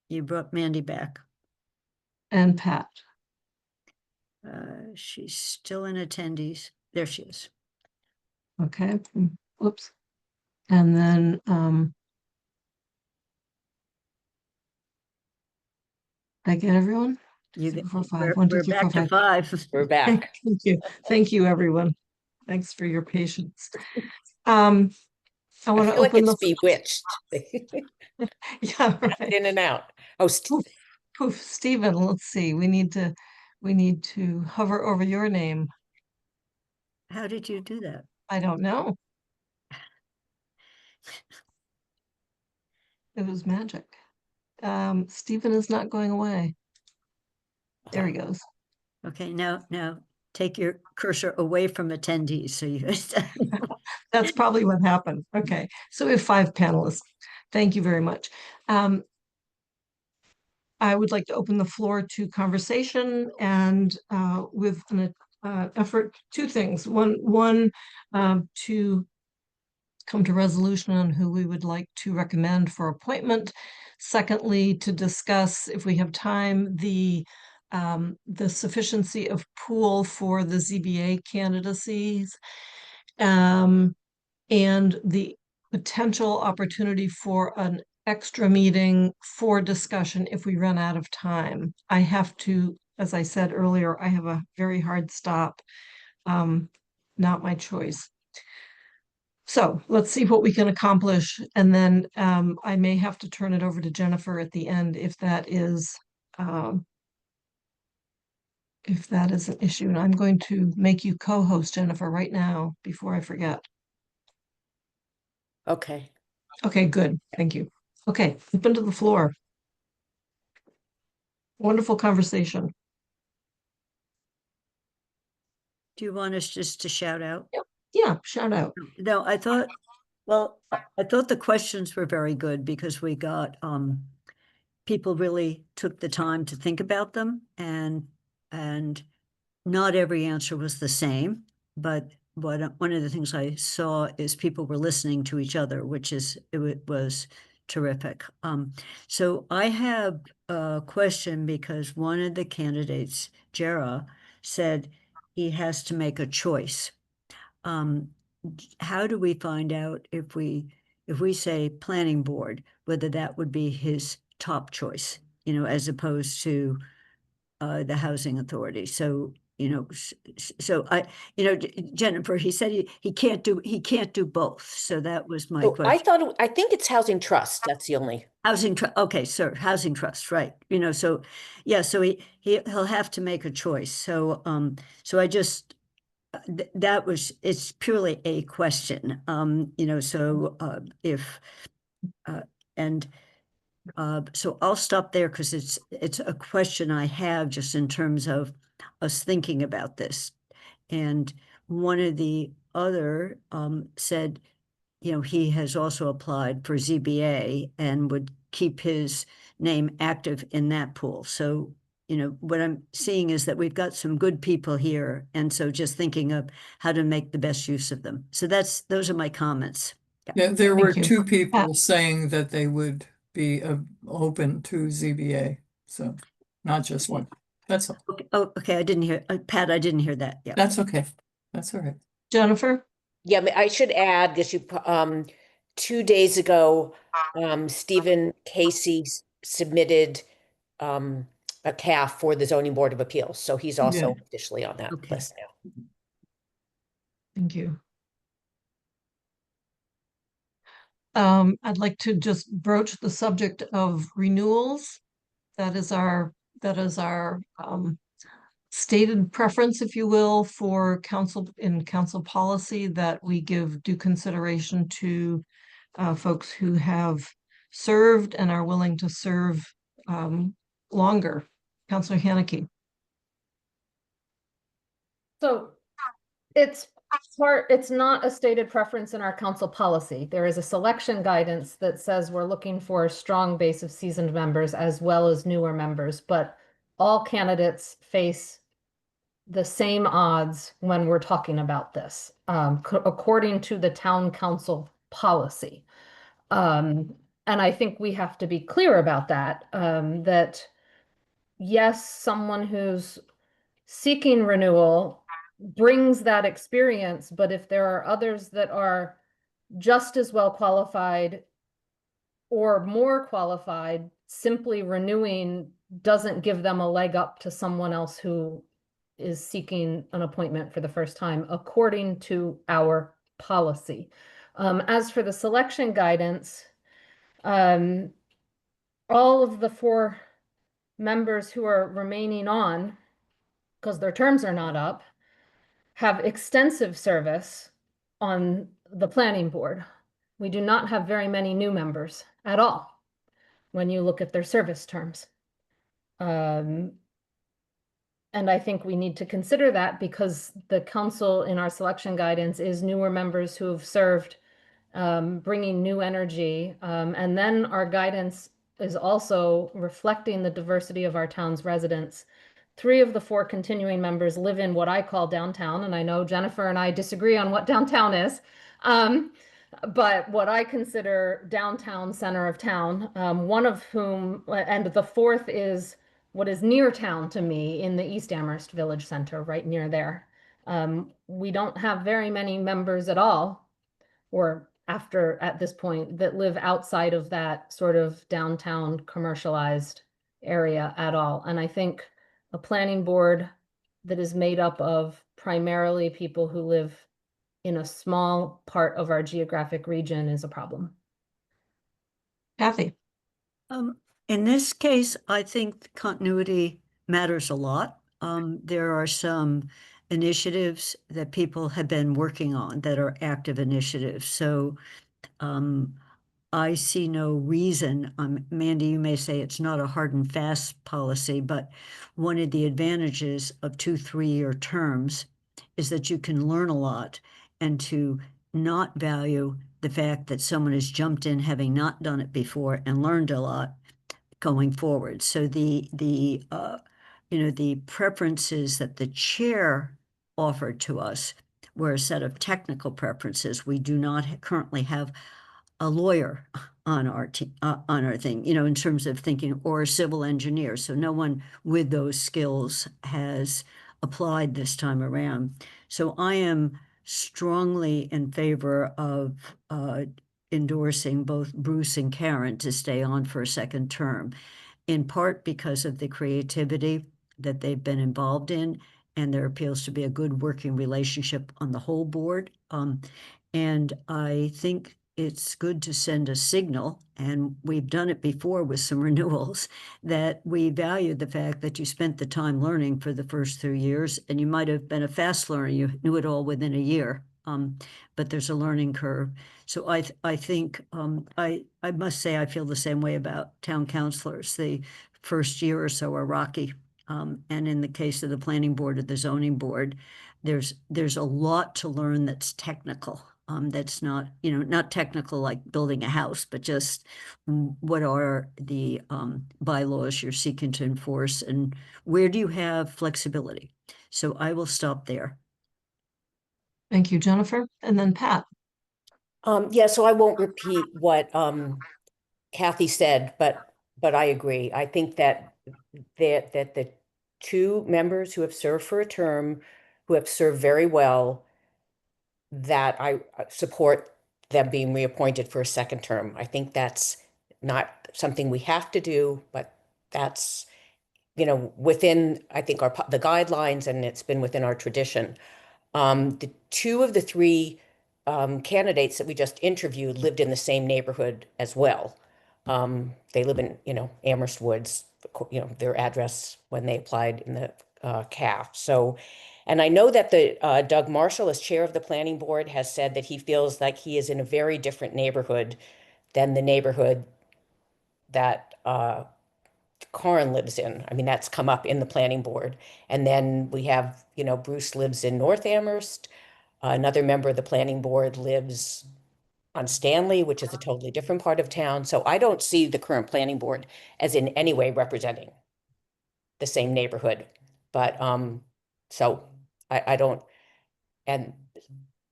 You brought Mandy back. And Pat. She's still in attendees. There she is. Okay. Whoops. And then, did I get everyone? You 2, get, 3, 4, 5. we're, 1, 2, we're 3, back 4, to 5. 5. We're back. Thank you. Thank you, everyone. Thanks for your patience. I I want to feel like open it's the, bewitched. yeah, right. In and out. Oh, Poof, Stephen, let's see. We need to hover over your name. How did you do that? I don't know. It was magic. Stephen is not going away. There he goes. Okay, now take your cursor away from attendees so you That's probably what happened. Okay, so we have 5 panelists. Thank you very much. I would like to open the floor to conversation and with an effort, 2 things. One, to come to resolution on who we would like to recommend for appointment. Secondly, to discuss, if we have time, the sufficiency of pool for the ZBA candidacies, and the potential opportunity for an extra meeting for discussion if we run out of time. I have to, as I said earlier, I have a very hard stop. Not my choice. So let's see what we can accomplish. And then I may have to turn it over to Jennifer at the end if that is an issue. And I'm going to make you co-host, Jennifer, right now before I forget. okay. Okay, good. Thank you. Okay, open to the floor. Wonderful conversation. Do you want us just to shout out? Yeah, shout out. No, I thought the questions were very good because we got people really took the time to think about them and not every answer was the same, but one of the things I saw is people were listening to each other, which was terrific. So I have a question because one of the candidates, Jera, said he has to make a choice. How do we find out if we say planning board, whether that would be his top choice, as opposed to the housing authority? So, so Jennifer, he said he can't do both. So that was my So question. I think it's housing trust. That's the only. Okay, sir, housing trust, right? So yeah, so he'll have to make a choice. So so I just it's purely a question. So if so I'll stop there because it's a question I have just in terms of us thinking about this. And one of the other said, he has also applied for ZBA and would keep his name active in that pool. So, what I'm seeing is that we've got some good people here. And so just thinking of how to make the best use of them. So those are my comments. Yeah, there were you. 2 people saying that they would be open to ZBA, so not just one. That's all. Okay. Oh, okay. I didn't hear, Pat, I didn't hear that. Yeah. That's okay. That's all right. Jennifer? Yeah, I should add this. 2 days ago, Stephen Casey submitted a CAF for the Zoning Board of Appeals, so he's also officially on that Okay. list now. Thank you. I'd like to just broach the subject of renewals. That is our stated preference, if you will, for council in council policy that we give due consideration to folks who have served and are willing to serve longer. Councilor Haneke. So it's not a stated preference in our council policy. There is a selection guidance that says we're looking for a strong base of seasoned members as well as newer members, but all candidates face the same odds when we're talking about this, according to the town council policy. And I think we have to be clear about that, that yes, someone who's seeking renewal brings that experience, but if there are others that are just as well qualified or more qualified, simply renewing doesn't give them a leg up to someone else who is seeking an appointment for the first time, according to our policy. As for the selection guidance, all of the 4 members who are remaining on, because their terms are not up, have extensive service on the planning board. We do not have very many new members at all when you look at their service terms. And I think we need to consider that because the council in our selection guidance is newer members who have served, bringing new energy. And then our guidance is also reflecting the diversity of our town's residents. 3 of the 4 continuing members live in what I call downtown, and I know Jennifer and I disagree on what downtown is. But what I consider downtown, center of town, one of whom, and the 4th is what is near town to me in the East Amherst Village Center, right near there. We don't have very many members at all, or at this point, that live outside of that sort of downtown commercialized area at all. And I think a planning board that is made up of primarily people who live in a small part of our geographic region is a problem. Kathy. In this case, I think continuity matters a lot. There are some initiatives that people have been working on that are active initiatives. So I see no reason, Mandy, you may say it's not a hard and fast policy, but one of the advantages of 2 3-year terms is that you can learn a lot and to not value the fact that someone has jumped in having not done it before and learned a lot going forward. So the preferences that the chair offered to us were a set of technical preferences. We do not currently have a lawyer on our thing, in terms of thinking, or a civil engineer. So no one with those skills has applied this time around. So I am strongly in favor of endorsing both Bruce and Karen to stay on for a second term, in part because of the creativity that they've been involved in, and there appears to be a good working relationship on the whole board. And I think it's good to send a signal, and we've done it before with some renewals, that we value the fact that you spent the time learning for the first 3 years, and you might have been a fast learner, you knew it all within a year, but there's a learning curve. So I think, I must say I feel the same way about town councilors. The first year or so are rocky. And in the case of the planning board or the zoning board, there's a lot to learn that's technical. That's not, not technical like building a house, but just what are the bylaws you're seeking to enforce and where do you have flexibility? So I will stop there. Thank you, Jennifer. And then Pat. Yeah, so I won't repeat what Kathy said, but I agree. I think that the 2 members who have served for a term, who have served very well, that I support them being reappointed for a second term. I think that's not something we have to do, but that's, within, I think, the guidelines, and it's been within our tradition. The 2 of the 3 candidates that we just interviewed lived in the same neighborhood as well. They live in, Amherst Woods, their address when they applied in the CAF. So, and I know that the Doug Marshall, as chair of the planning board, has said that he feels like he is in a very different neighborhood than the neighborhood that Corin lives in. I mean, that's come up in the planning board. And then we have, you know, Bruce lives in North Amherst. Another member of the planning board lives on Stanley, which is a totally different part of town. So I don't see the current planning board as in any way representing the same neighborhood. But so I don't, and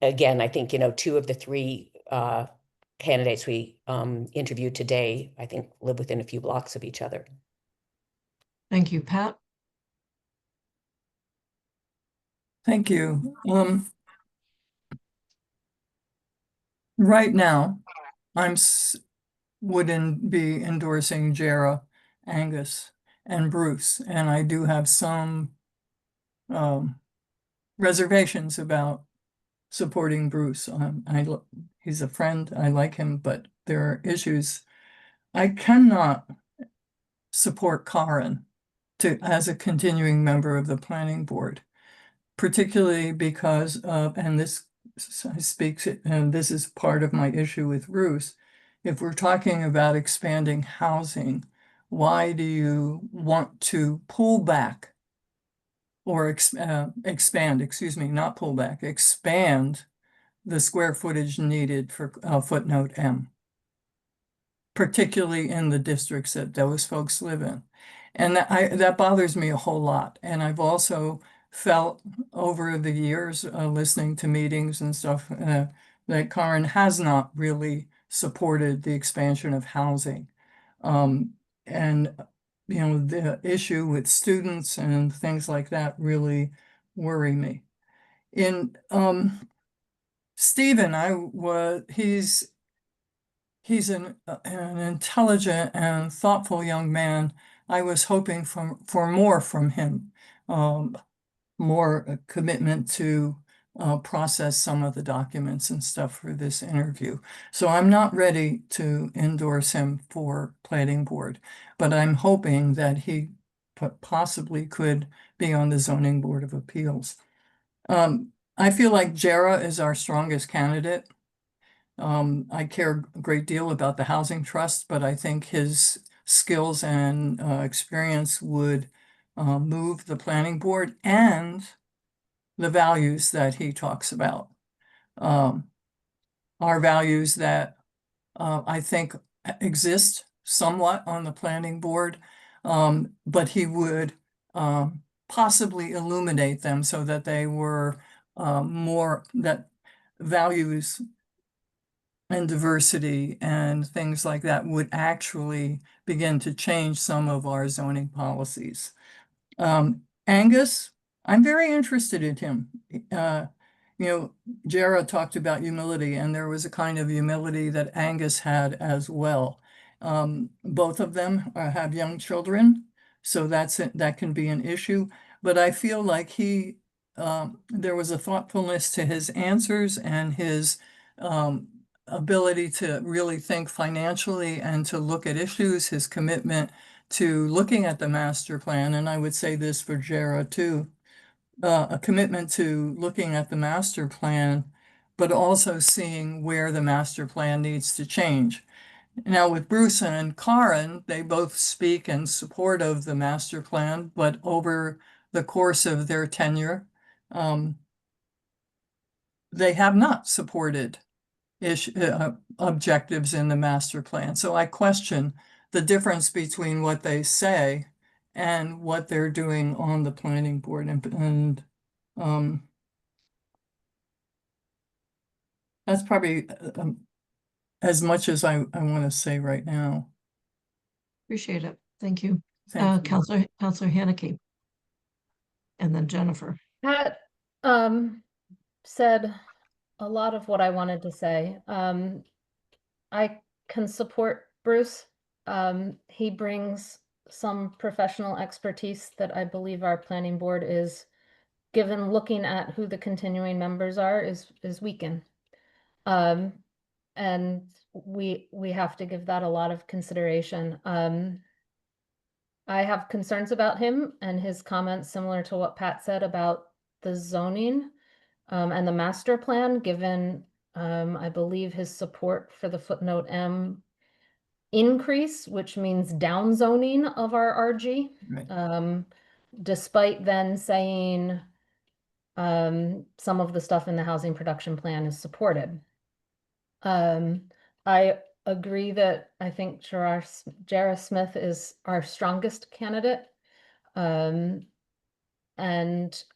again, I think, you know, two of the three candidates we interviewed today, I think, live within a few blocks of each other. Thank you, Pat. Thank you. Right now, wouldn't be endorsing Jara, Angus, and Bruce, and I do have some reservations about supporting Bruce. He's a friend, I like him, but there are issues. I cannot support Karen as a continuing member of the planning board, particularly because of, and this speaks, and this is part of my issue with Bruce. If we're talking about expanding housing, why do you want to pull back or expand, excuse me, not pull back, expand the square footage needed for footnote M, particularly in the districts that those folks live in? And that bothers me a whole lot. And I've also felt over the years listening to meetings and stuff that Karen has not really supported the expansion of housing. And you know, the issue with students and things like that really worry me. In Stephen, he's an intelligent and thoughtful young man. I was hoping for more from him, more commitment to process some of the documents and stuff for this interview. So I'm not ready to endorse him for planning board, but I'm hoping that he possibly could be on the zoning board of appeals. I feel like Jara is our strongest candidate. I care a great deal about the housing trust, but I think his skills and experience would move the planning board, and the values that he talks about are values that I think exist somewhat on the planning board, but he would possibly illuminate them so that they were more, that values and diversity and things like that would actually begin to change some of our zoning policies. Angus, I'm very interested in him. You know, Jara talked about humility, and there was a kind of humility that Angus had as well. Both of them have young children, so that can be an issue. But I feel like there was a thoughtfulness to his answers and his ability to really think financially and to look at issues, his commitment to looking at the master plan, and I would say this for Jara too, a commitment to looking at the master plan, but also seeing where the master plan needs to change. Now with Bruce and Karen, they both speak in support of the master plan, but over the course of their tenure, they have not supported objectives in the master plan. So I question the difference between what they say and what they're doing on the planning board. And that's probably as much as I want to say right now. Appreciate it. Thank you. Thank you. Counselor Haneke. And then Jennifer. Pat said a lot of what I wanted to say. I can support Bruce. He brings some professional expertise that I believe our planning board is, given looking at who the continuing members are, is weak in. And we have to give that a lot of consideration. I have concerns about him and his comments similar to what Pat said about the zoning and the master plan, given I believe his support for the footnote M increase, which means down zoning of our RG. Right. Despite then saying some of the stuff in the housing production plan is supported. I agree that I think Jara Smith is our strongest candidate. And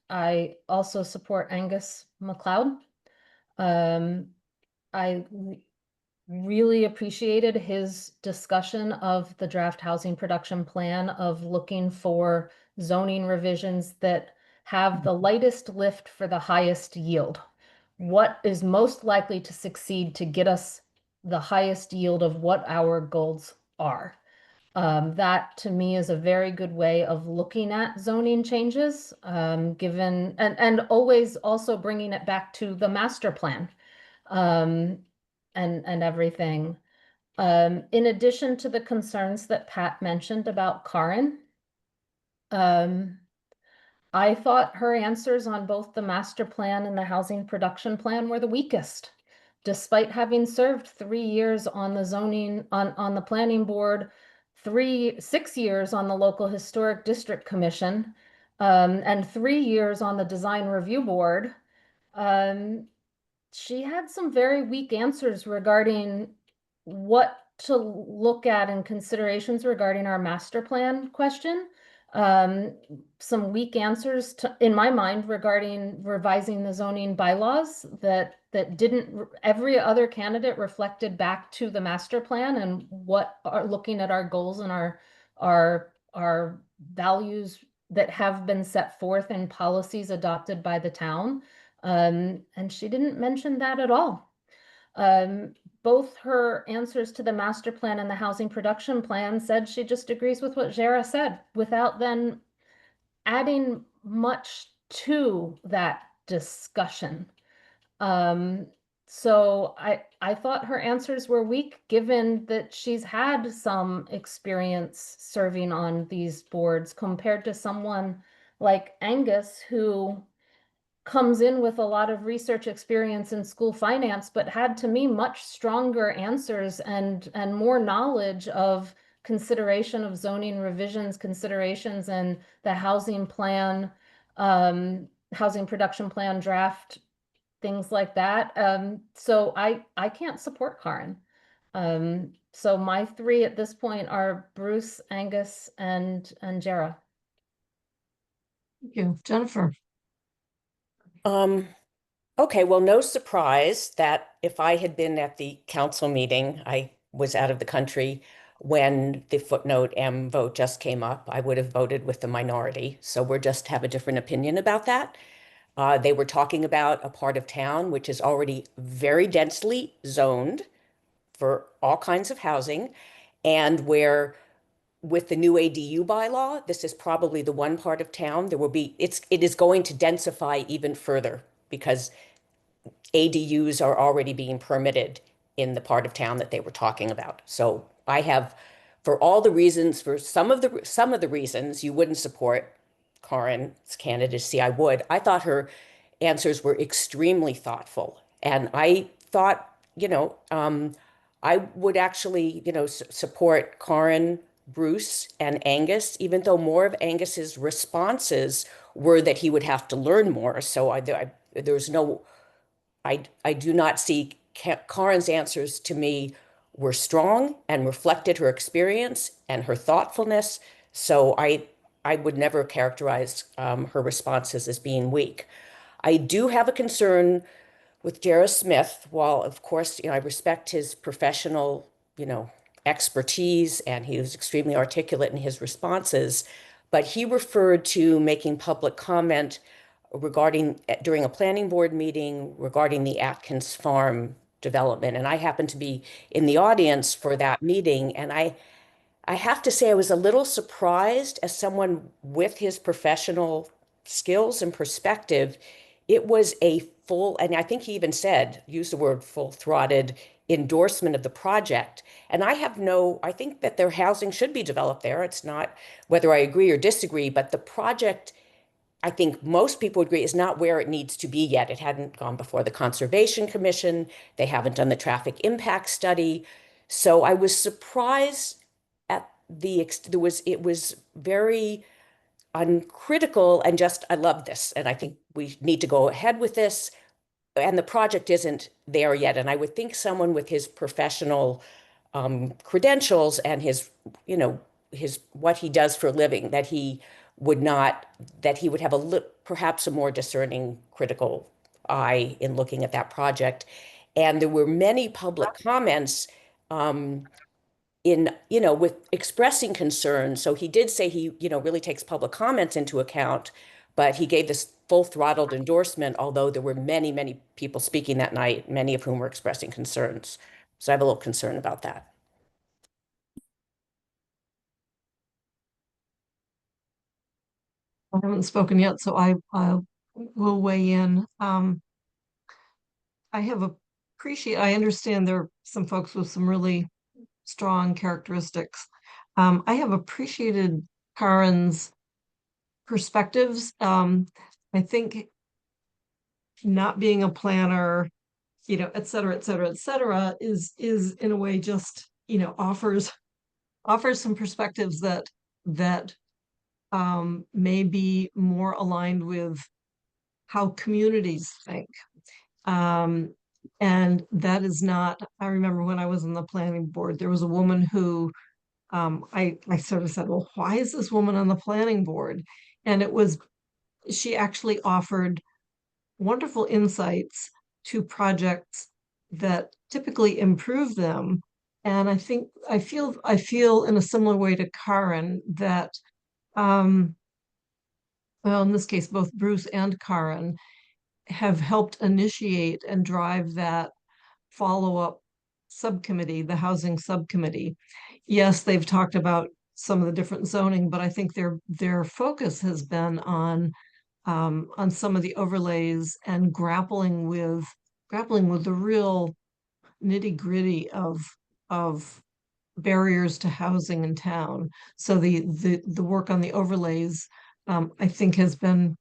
I also support Angus MacLeod. I really appreciated his discussion of the draft housing production plan, of looking for zoning revisions that have the lightest lift for the highest yield. What is most likely to succeed to get us the highest yield of what our goals are? That to me is a very good way of looking at zoning changes, given and always also bringing it back to the master plan and everything. In addition to the concerns that Pat mentioned about Karin, I thought her answers on both the master plan and the housing production plan were the weakest, despite having served 3 years on the zoning, on the planning board, 6 years on the local historic district commission, and 3 years on the design review board. She had some very weak answers regarding what to look at and considerations regarding our master plan question. Some weak answers in my mind regarding revising the zoning bylaws that didn't, every other candidate reflected back to the master plan and what are looking at our goals and our values that have been set forth in policies adopted by the town. And she didn't mention that at all. Both her answers to the master plan and the housing production plan said she just agrees with what Jara said without then adding much to that discussion. So I thought her answers were weak, given that she's had some experience serving on these boards compared to someone like Angus, who comes in with a lot of research experience in school finance, but had to me much stronger answers and more knowledge of consideration of zoning revisions, considerations, and the housing plan, housing production plan draft, things like that. So I can't support Karin. So my 3 at this point are Bruce, Angus, and Jara. Thank you. Jennifer? Okay, well, no surprise that if I had been at the council meeting, I was out of the country when the footnote M vote just came up, I would have voted with the minority. So we're just have a different opinion about that. They were talking about a part of town which is already very densely zoned for all kinds of housing, and where with the new ADU bylaw, this is probably the one part of town it is going to densify even further because ADUs are already being permitted in the part of town that they were talking about. So I have, for all the reasons, for some of the reasons you wouldn't support Karin's candidacy, I would. I thought her answers were extremely thoughtful, and I thought, I would actually, support Karin, Bruce, and Angus, even though more of Angus's responses were that he would have to learn more. So there's no, I do not see Karin's answers to me were strong and reflected her experience and her thoughtfulness. So I would never characterize her responses as being weak. I do have a concern with Jara Smith. While of course, I respect his professional, expertise, and he was extremely articulate in his responses, but he referred to making public comment during a planning board meeting regarding the Atkins Farm development. And I happened to be in the audience for that meeting. And I have to say, I was a little surprised as someone with his professional skills and perspective. It was a full, and I think he even used the word full-throated endorsement of the project. And I think that their housing should be developed there. It's not whether I agree or disagree, but the project, I think most people agree, is not where it needs to be yet. It hadn't gone before the Conservation Commission. They haven't done the traffic impact study. So I was surprised at it was very uncritical and just, I love this. And I think we need to go ahead with this. And the project isn't there yet. And I would think someone with his professional credentials and his what he does for a living, that he would have perhaps a more discerning, critical eye in looking at that project. And there were many public comments with expressing concern. So he did say he, really takes public comments into account, but he gave this full-throttled endorsement, although there were many, many people speaking that night, many of whom were expressing concerns. So I have a little concern about that. I haven't spoken yet, so I will weigh in. I understand there are some folks with some really strong characteristics. I have appreciated Karen's perspectives. I think not being a planner, et cetera, et cetera, et cetera, is in a way just, offers some perspectives that may be more aligned with how communities think. And that is not, I remember when I was on the planning board, there was a woman who I sort of said, well, why is this woman on the planning board? And she actually offered wonderful insights to projects that typically improve them. And I feel in a similar way to Karen that, well, in this case, both Bruce and Karen have helped initiate and drive that follow-up subcommittee, the housing subcommittee. Yes, they've talked about some of the different zoning, but I think their focus has been on some of the overlays and grappling with the real nitty-gritty of barriers to housing in town. So the work on the overlays, I think, has been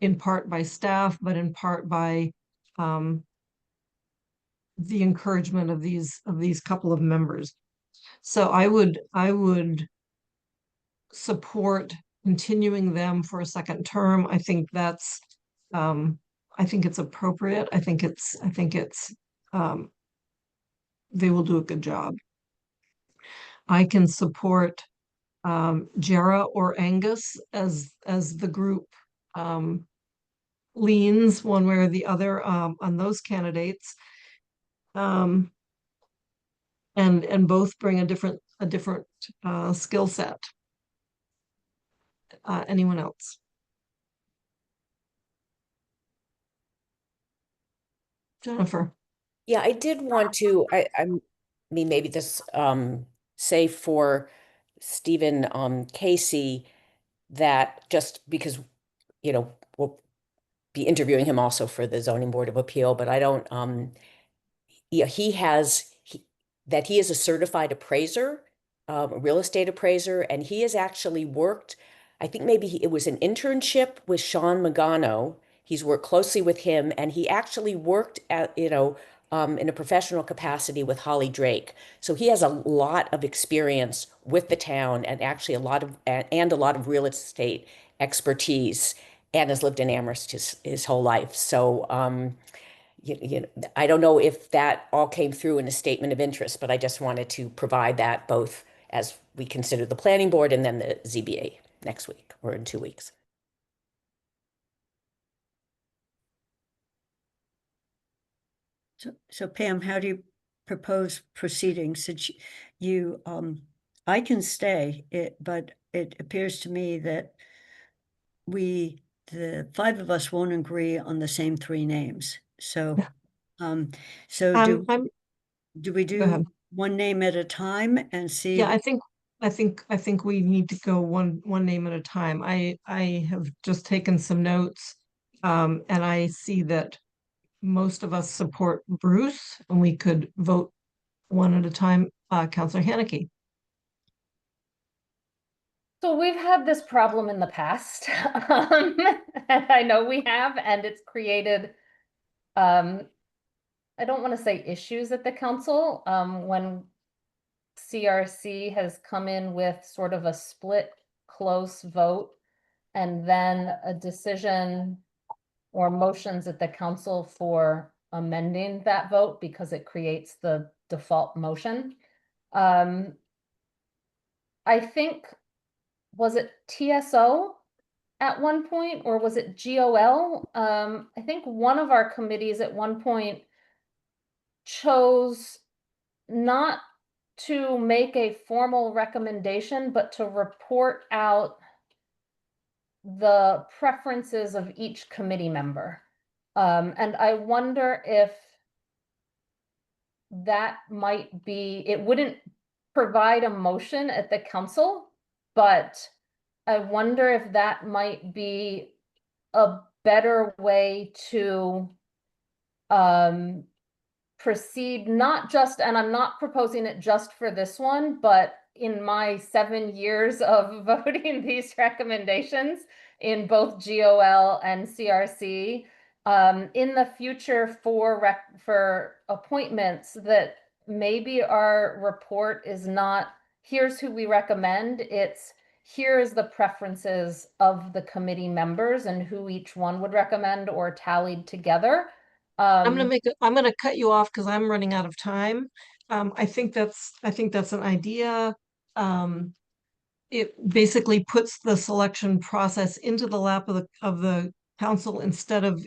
in part by staff, but in part by the encouragement of these couple of members. So I would support continuing them for a second term. I think it's appropriate. I think it's they will do a good job. I can support Jara or Angus as the group leans one way or the other on those candidates. And both bring a different skill set. Anyone else? Jennifer. Yeah, I did want to, I mean, maybe this, say for Stephen Casey, that just because, we'll be interviewing him also for the Zoning Board of Appeal, but I don't, he is a certified appraiser, a real estate appraiser, and he has actually worked, I think maybe it was an internship with Sean Magano. He's worked closely with him, and he actually worked at, in a professional capacity with Holly Drake. So he has a lot of experience with the town and actually a lot of real estate expertise, and has lived in Amherst his whole life. So, I don't know if that all came through in a statement of interest, but I just wanted to provide that both as we consider the planning board and then the ZBA next week or in 2 weeks. So Pam, how do you propose proceeding? Since I can stay, but it appears to me that the 5 of us won't agree on the same 3 names. So, do we do one name at a time and see? Yeah, I think we need to go one name at a time. I have just taken some notes, and I see that most of us support Bruce, and we could vote one at a time. Counselor Haneke. So we've had this problem in the past, and I know we have, and it's created, I don't want to say issues at the council, when CRC has come in with sort of a split close vote and then a decision or motions at the council for amending that vote because it creates the default motion. I think, was it TSO at one point, or was it GOL? I think one of our committees at one point chose not to make a formal recommendation, but to report out the preferences of each committee member. And I wonder if that might be, it wouldn't provide a motion at the council, but I wonder if that might be a better way to proceed, not just, and I'm not proposing it just for this one, but in my 7 years of voting these recommendations in both GOL and CRC, in the future for appointments, that maybe our report is not, here's who we recommend, it's here's the preferences of the committee members and who each one would recommend or tallied together. I'm gonna cut you off because I'm running out of time. I think that's an idea. It basically puts the selection process into the lap of the council instead of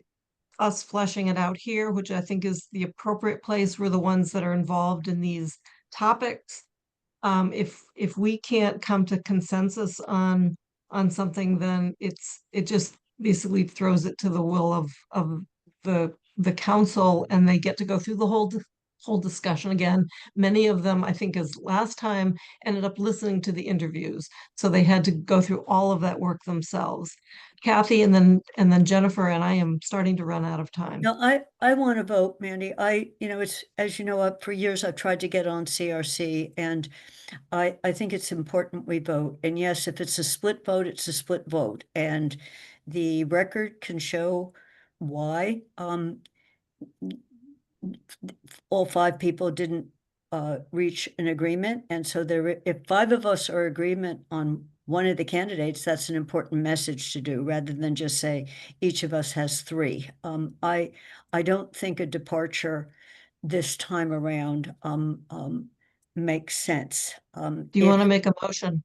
us fleshing it out here, which I think is the appropriate place. We're the ones that are involved in these topics. If we can't come to consensus on something, then it just basically throws it to the will of the council, and they get to go through the whole discussion again. Many of them, I think, as last time, ended up listening to the interviews, so they had to go through all of that work themselves. Kathy, and then Jennifer, and I am starting to run out of time. No, I want to vote, Mandy. It's, as you know, for years I've tried to get on CRC, and I think it's important we vote. And yes, if it's a split vote, it's a split vote, and the record can show why all 5 people didn't reach an agreement. And so if 5 of us are agreement on one of the candidates, that's an important message to do, rather than just say each of us has 3. I don't think a departure this time around makes sense. Do you want to make a motion?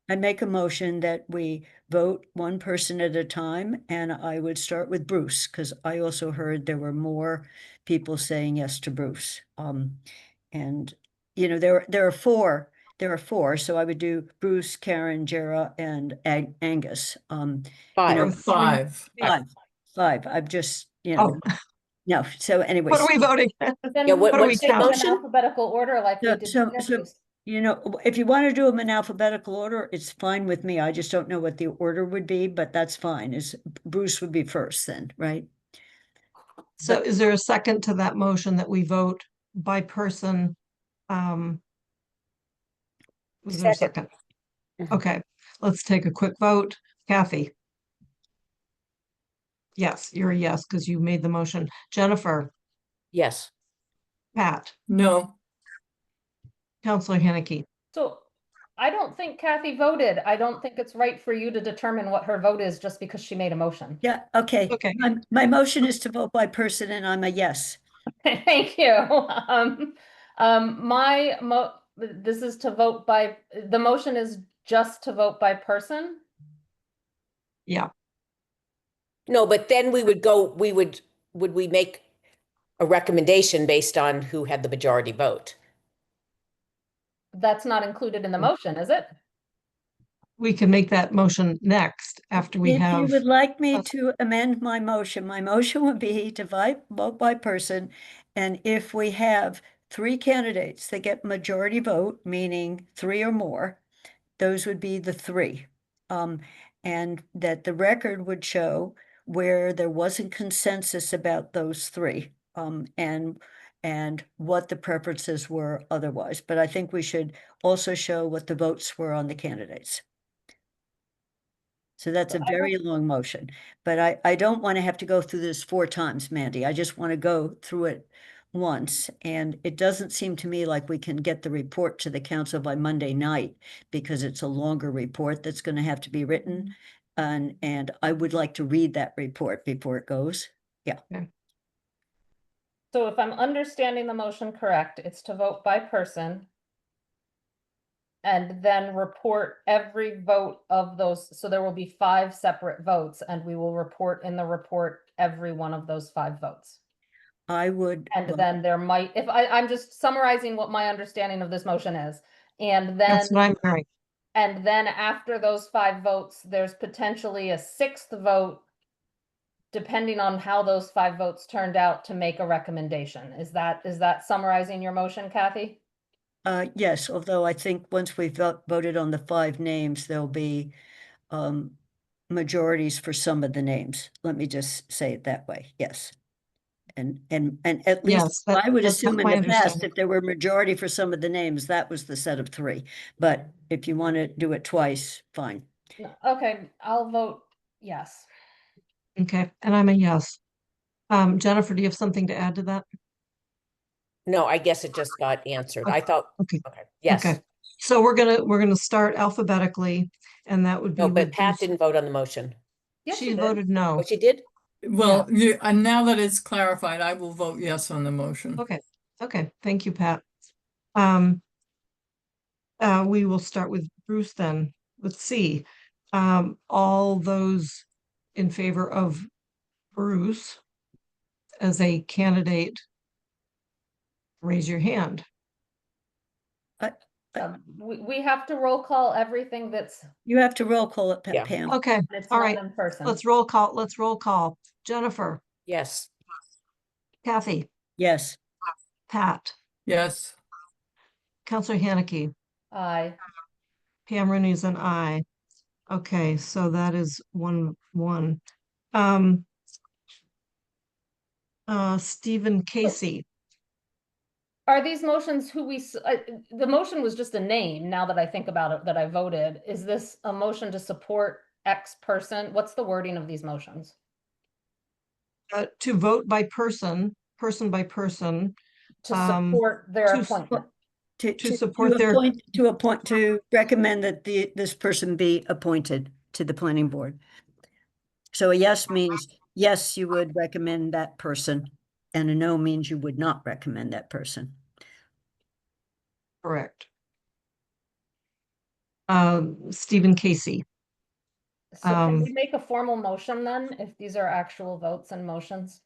I make a motion that we vote one person at a time, and I would start with Bruce, because I also heard there were more people saying yes to Bruce. And there are 4. There are 4, so I would do Bruce, Karen, Jera, and Angus. 5. 5. 5. I've just, no. So anyways. What are we voting? Then Yeah, we can what's the take them in motion? alphabetical order like we did. So, with Bruce. if you want to do them in alphabetical order, it's fine with me. I just don't know what the order would be, but that's fine. Bruce would be first then, right? So is there a second to that motion that we vote by person? Was there a second? Okay, let's take a quick vote. Kathy? Yes, you're a yes, because you made the motion. Jennifer? Yes. Pat? No. Counselor Haneke? So I don't think Kathy voted. I don't think it's right for you to determine what her vote is just because she made a motion. Yeah, okay. Okay. My motion is to vote by person, and I'm a yes. Thank you. This is to vote by, the motion is just to vote by person? Yeah. No, but then would we make a recommendation based on who had the majority vote? That's not included in the motion, is it? We can make that motion next after we If have. you would like me to amend my motion would be to vote by person. And if we have 3 candidates that get majority vote, meaning 3 or more, those would be the 3. And that the record would show where there wasn't consensus about those 3. and what the preferences were otherwise. But I think we should also show what the votes were on the candidates. So that's a very long motion, but I don't want to have to go through this 4 times, Mandy. I just want to go through it once. And it doesn't seem to me like we can get the report to the council by Monday night because it's a longer report that's going to have to be written. And I would like to read that report before it goes. Yeah. So if I'm understanding the motion correct, it's to vote by person. And then report every vote of those. So there will be 5 separate votes and we will report in the report every one of those 5 votes. I would. And well, then there might, if I'm just summarizing what my understanding of this motion is. And then, That's what I'm hearing. and then after those 5 votes, there's potentially a 6th vote, depending on how those 5 votes turned out, to make a recommendation. Is that summarizing your motion, Kathy? Yes, although I think once we've voted on the 5 names, there'll be majorities for some of the names. Let me just say it that way. Yes. And at least Yes, I would that's assume in my the past, understanding. if there were majority for some of the names, that was the set of 3. But if you want to do it twice, fine. No, okay, I'll vote yes. Okay, and I'm a yes. Jennifer, do you have something to add to that? No, I guess it just got answered. I thought, Okay. okay, yes. Okay, so we're gonna start alphabetically, and that would be No, but with Pat Bruce. didn't vote on the motion. Yes, She you did. voted no. Oh, she did? Well, and now that it's clarified, I will vote yes on the motion. Okay, thank you, Pat. We will start with Bruce then, with C. All those in favor of Bruce as a candidate, raise your hand. We have to roll call everything that's, You have to roll call it, Yeah. Pam. Okay, it's all not right, in person. let's roll call. Jennifer, Yes. Kathy, Yes. Pat, Yes. Counselor Haneke, Aye. Pam Rooney's an aye. Okay, so that is 1-1. Stephen Casey, Are these motions the motion was just a name, now that I think about it, that I voted. Is this a motion to support X person? What's the wording of these motions? to vote by person by person, To Um, support their to appointment? to support their- To recommend that this person be appointed to the planning board. So a yes means, yes, you would recommend that person, and a no means you would not recommend that person. correct. Stephen Casey, So can um, we make a formal motion then, if these are actual votes and motions?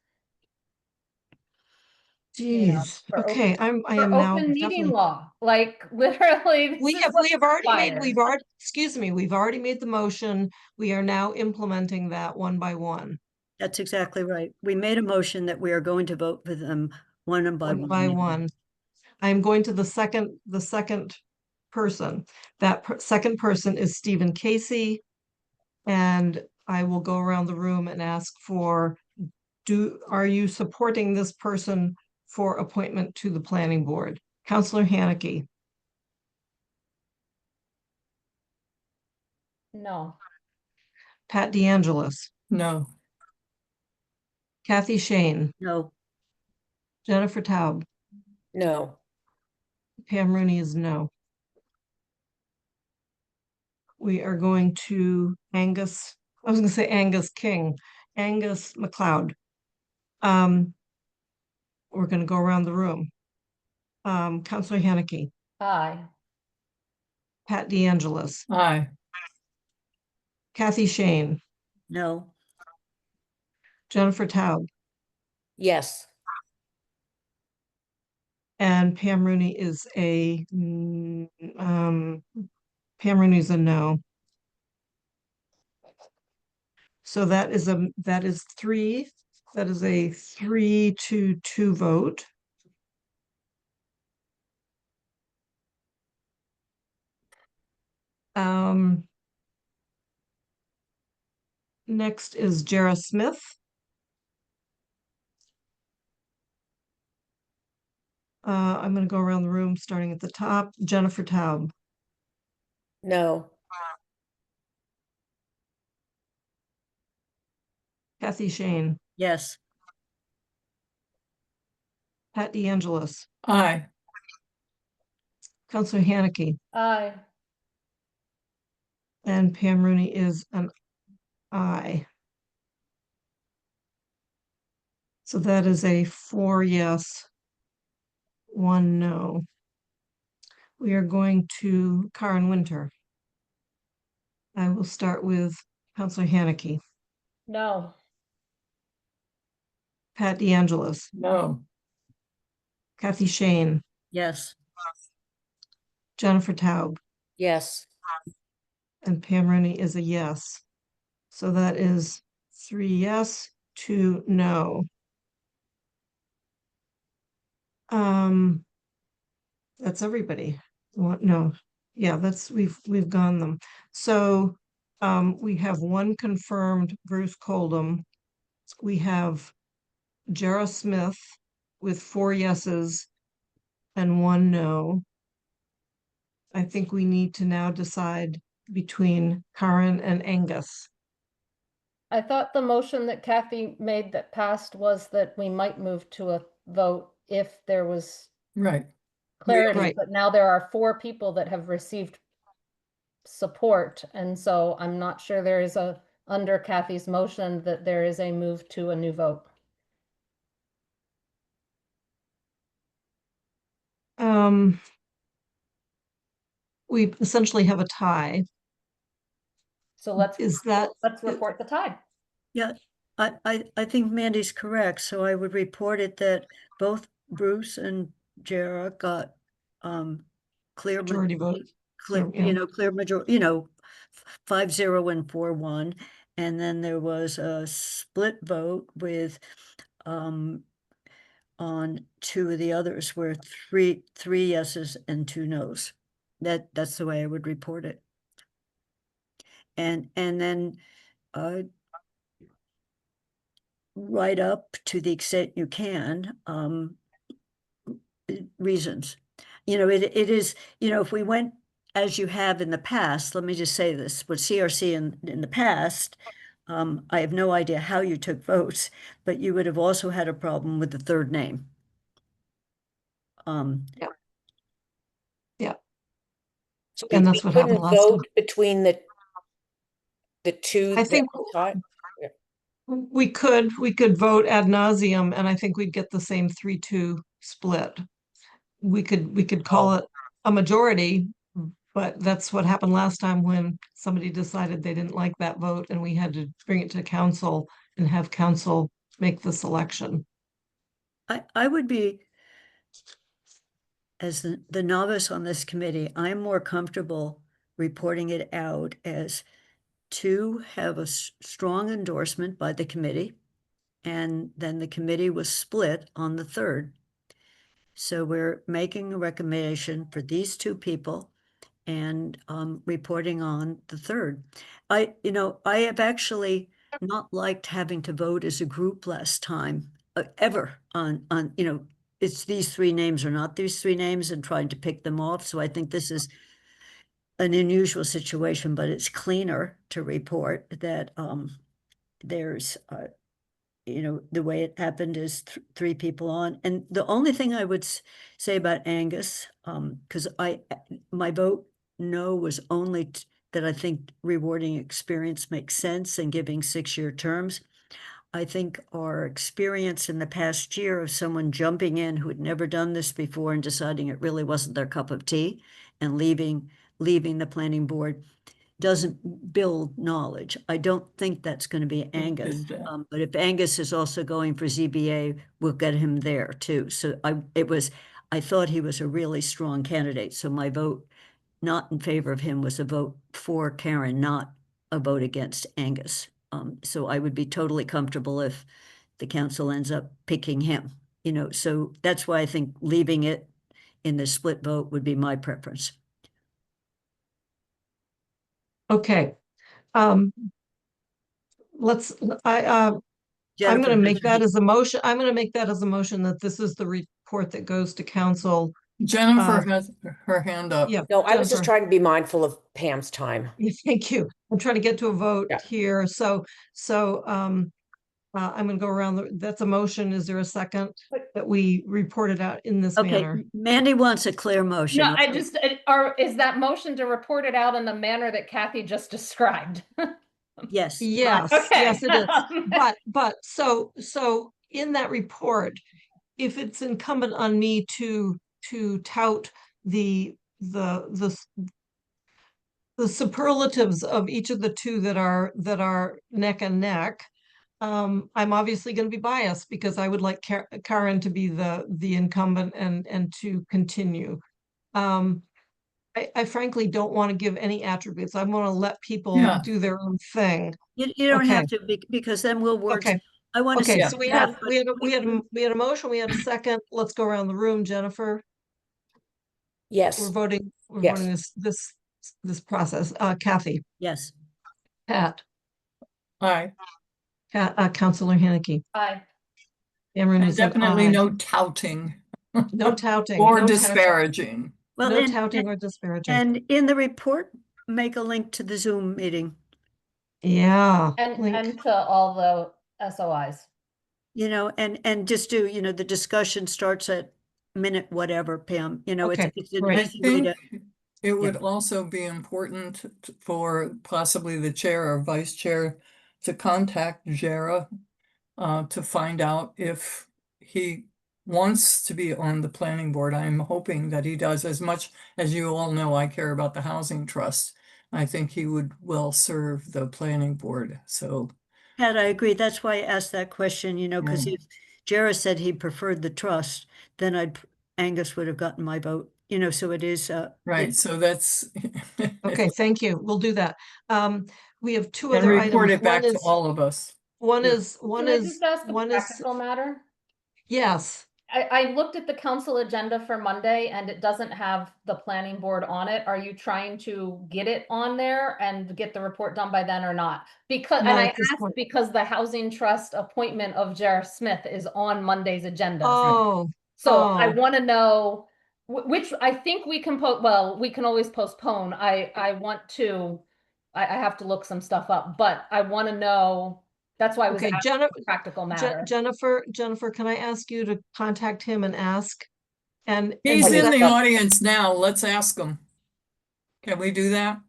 You know, geez, for okay, I For am now open meeting definitely. law, like literally. this We is have what's already required. excuse me, we've already made the motion. We are now implementing that one by one. That's exactly right. We made a motion that we are going to vote for them one by One by one. one. I'm going to the second person. That second person is Stephen Casey. And I will go around the room and ask for, are you supporting this person for appointment to the planning board? Counselor Haneke, No. Pat DeAngelis, No. Kathy Shane, No, Jennifer Taub, No. Pam Rooney is no. We are going to Angus, I was gonna say Angus King, Angus MacLeod. We're gonna go around the room. Counselor Haneke, Aye. Pat DeAngelis, Aye. Kathy Shane, no, Jennifer Taub, Yes. and Pam Rooney is Pam Rooney's a no. So that is a 3-2 vote. Next is Jara Smith. I'm going to go around the room, starting at the top. Jennifer Taub, No. Kathy Shane, Yes. Pat DeAngelis, Aye. Counselor Haneke, Aye. and Pam Rooney is an aye. So that is a 4 yes, 1 no. We are going to Karen Winter. I will start with Counselor Haneke, No. Pat DeAngelis, No. Kathy Shane, Yes. Jennifer Taub, Yes. and Pam Rooney is a yes. So that is 3 yes, 2 no. That's everybody. What? No. Yeah, we've gone them. So we have 1 confirmed Bruce Coldham. We have Jara Smith with 4 yeses and 1 no. I think we need to now decide between Karen and Angus. I thought the motion that Kathy made that passed was that we might move to a vote if there was Right. clarity, Right. but now there are 4 people that have received support, and so I'm not sure there is under Kathy's motion that there is a move to a new vote. We essentially have a tie. So let's That report the tie. Yeah, I think Mandy's correct. So I would report it that both Bruce and Jara got clear majority vote? clear, Yeah. clear majority, 5-0 and 4-1. And then there was a split vote with on 2 of the others where three yeses and 2 nos. That's the way I would report it. And then write up to the extent you can reasons. It is, if we went as you have in the past, let me just say this, with CRC in the past, I have no idea how you took votes, but you would have also had a problem with the third name. Yeah. So And we that's what happened couldn't last time. vote between the 2 I think that we could vote ad nauseum, and I think we'd get the same 3-2 split. We could call it a majority, but that's what happened last time when somebody decided they didn't like that vote, and we had to bring it to council and have council make the selection. I would be, as the novice on this committee, I'm more comfortable reporting it out as 2 have a strong endorsement by the committee, and then the committee was split on the 3rd. So we're making a recommendation for these 2 people and reporting on the 3rd. I have actually not liked having to vote as a group last time, ever on, it's these 3 names or not these 3 names and trying to pick them off. So I think this is an unusual situation, but it's cleaner to report that there's the way it happened is 3 people on. And the only thing I would say about Angus, because my vote no was only that I think rewarding experience makes sense and giving 6-year terms. I think our experience in the past year of someone jumping in who had never done this before and deciding it really wasn't their cup of tea and leaving the planning board doesn't build knowledge. I don't think that's going to be Angus. But if Angus is also going for ZBA, we'll get him there too. So I thought he was a really strong candidate. So my vote not in favor of him was a vote for Karen, not a vote against Angus. So I would be totally comfortable if the council ends up picking him, so that's why I think leaving it in the split vote would be my preference. Okay. I'm going to make that as a motion. I'm going to make that as a motion that this is the report that goes to council. Jennifer has her hand up. Yeah. No, I was just Jennifer. trying to be mindful of Pam's time. Thank you. I'm trying to get to a vote Yeah. here. So I'm going to go around. That's a motion. Is there a second that we report it out in this Okay, manner? Mandy wants a clear motion. No, I okay? just, is that motion to report it out in the manner that Kathy just described? Yes. Yes, Okay. yes, it is. But so in that report, if it's incumbent on me to tout the superlatives of each of the two that are neck and neck, I'm obviously going to be biased because I would like Karen to be the incumbent and to continue. I frankly don't want to give any attributes. I want to let people Yeah. do their own thing. You don't Okay. have to because then we'll work. Okay. I want to Okay, see. so we Pat, had but we had a motion, we had a second. Let's go around the room, Jennifer. Yes. We're voting Yes. this process. Kathy, Yes. Pat, Aye. Councilor Haneke. Aye. Cameron And is an definitely aye. no touting. No touting. Or no touting, disparaging. Well, No and, touting or disparaging. and in the report, make a link to the Zoom meeting. Yeah. And link. to all the SOIs. And just do, the discussion starts at minute whatever, Pam, Okay, it's an great. I easy way think to, it would also be important for possibly the chair or vice chair to contact Jara to find out if he wants to be on the planning board. I'm hoping that he does. As much as you all know, I care about the housing trust. I think he would well serve the planning board. So Pat, I agree. That's why I asked that question, because Yeah. if Jara said he preferred the trust, then Angus would have gotten my vote, so it is, right, so that's Okay, thank you. We'll do that. We have two and other report items. it back to all of us. One Yeah. is Can I just ask a one is practical matter? yes. I looked at the council agenda for Monday and it doesn't have the planning board on it. Are you trying to get it on there and get the report done by then or not? Because, Not and I at this asked point. because the housing trust appointment of Jar Smith is on Monday's agenda. Oh, So I oh. want to know which I think we can we can always postpone. I want to, I have to look some stuff up, but I want to know. That's why I was Okay, asking a practical matter. Jennifer, can I ask you to contact him and ask? And He's is in that- the audience now. Let's ask him. Can we do that?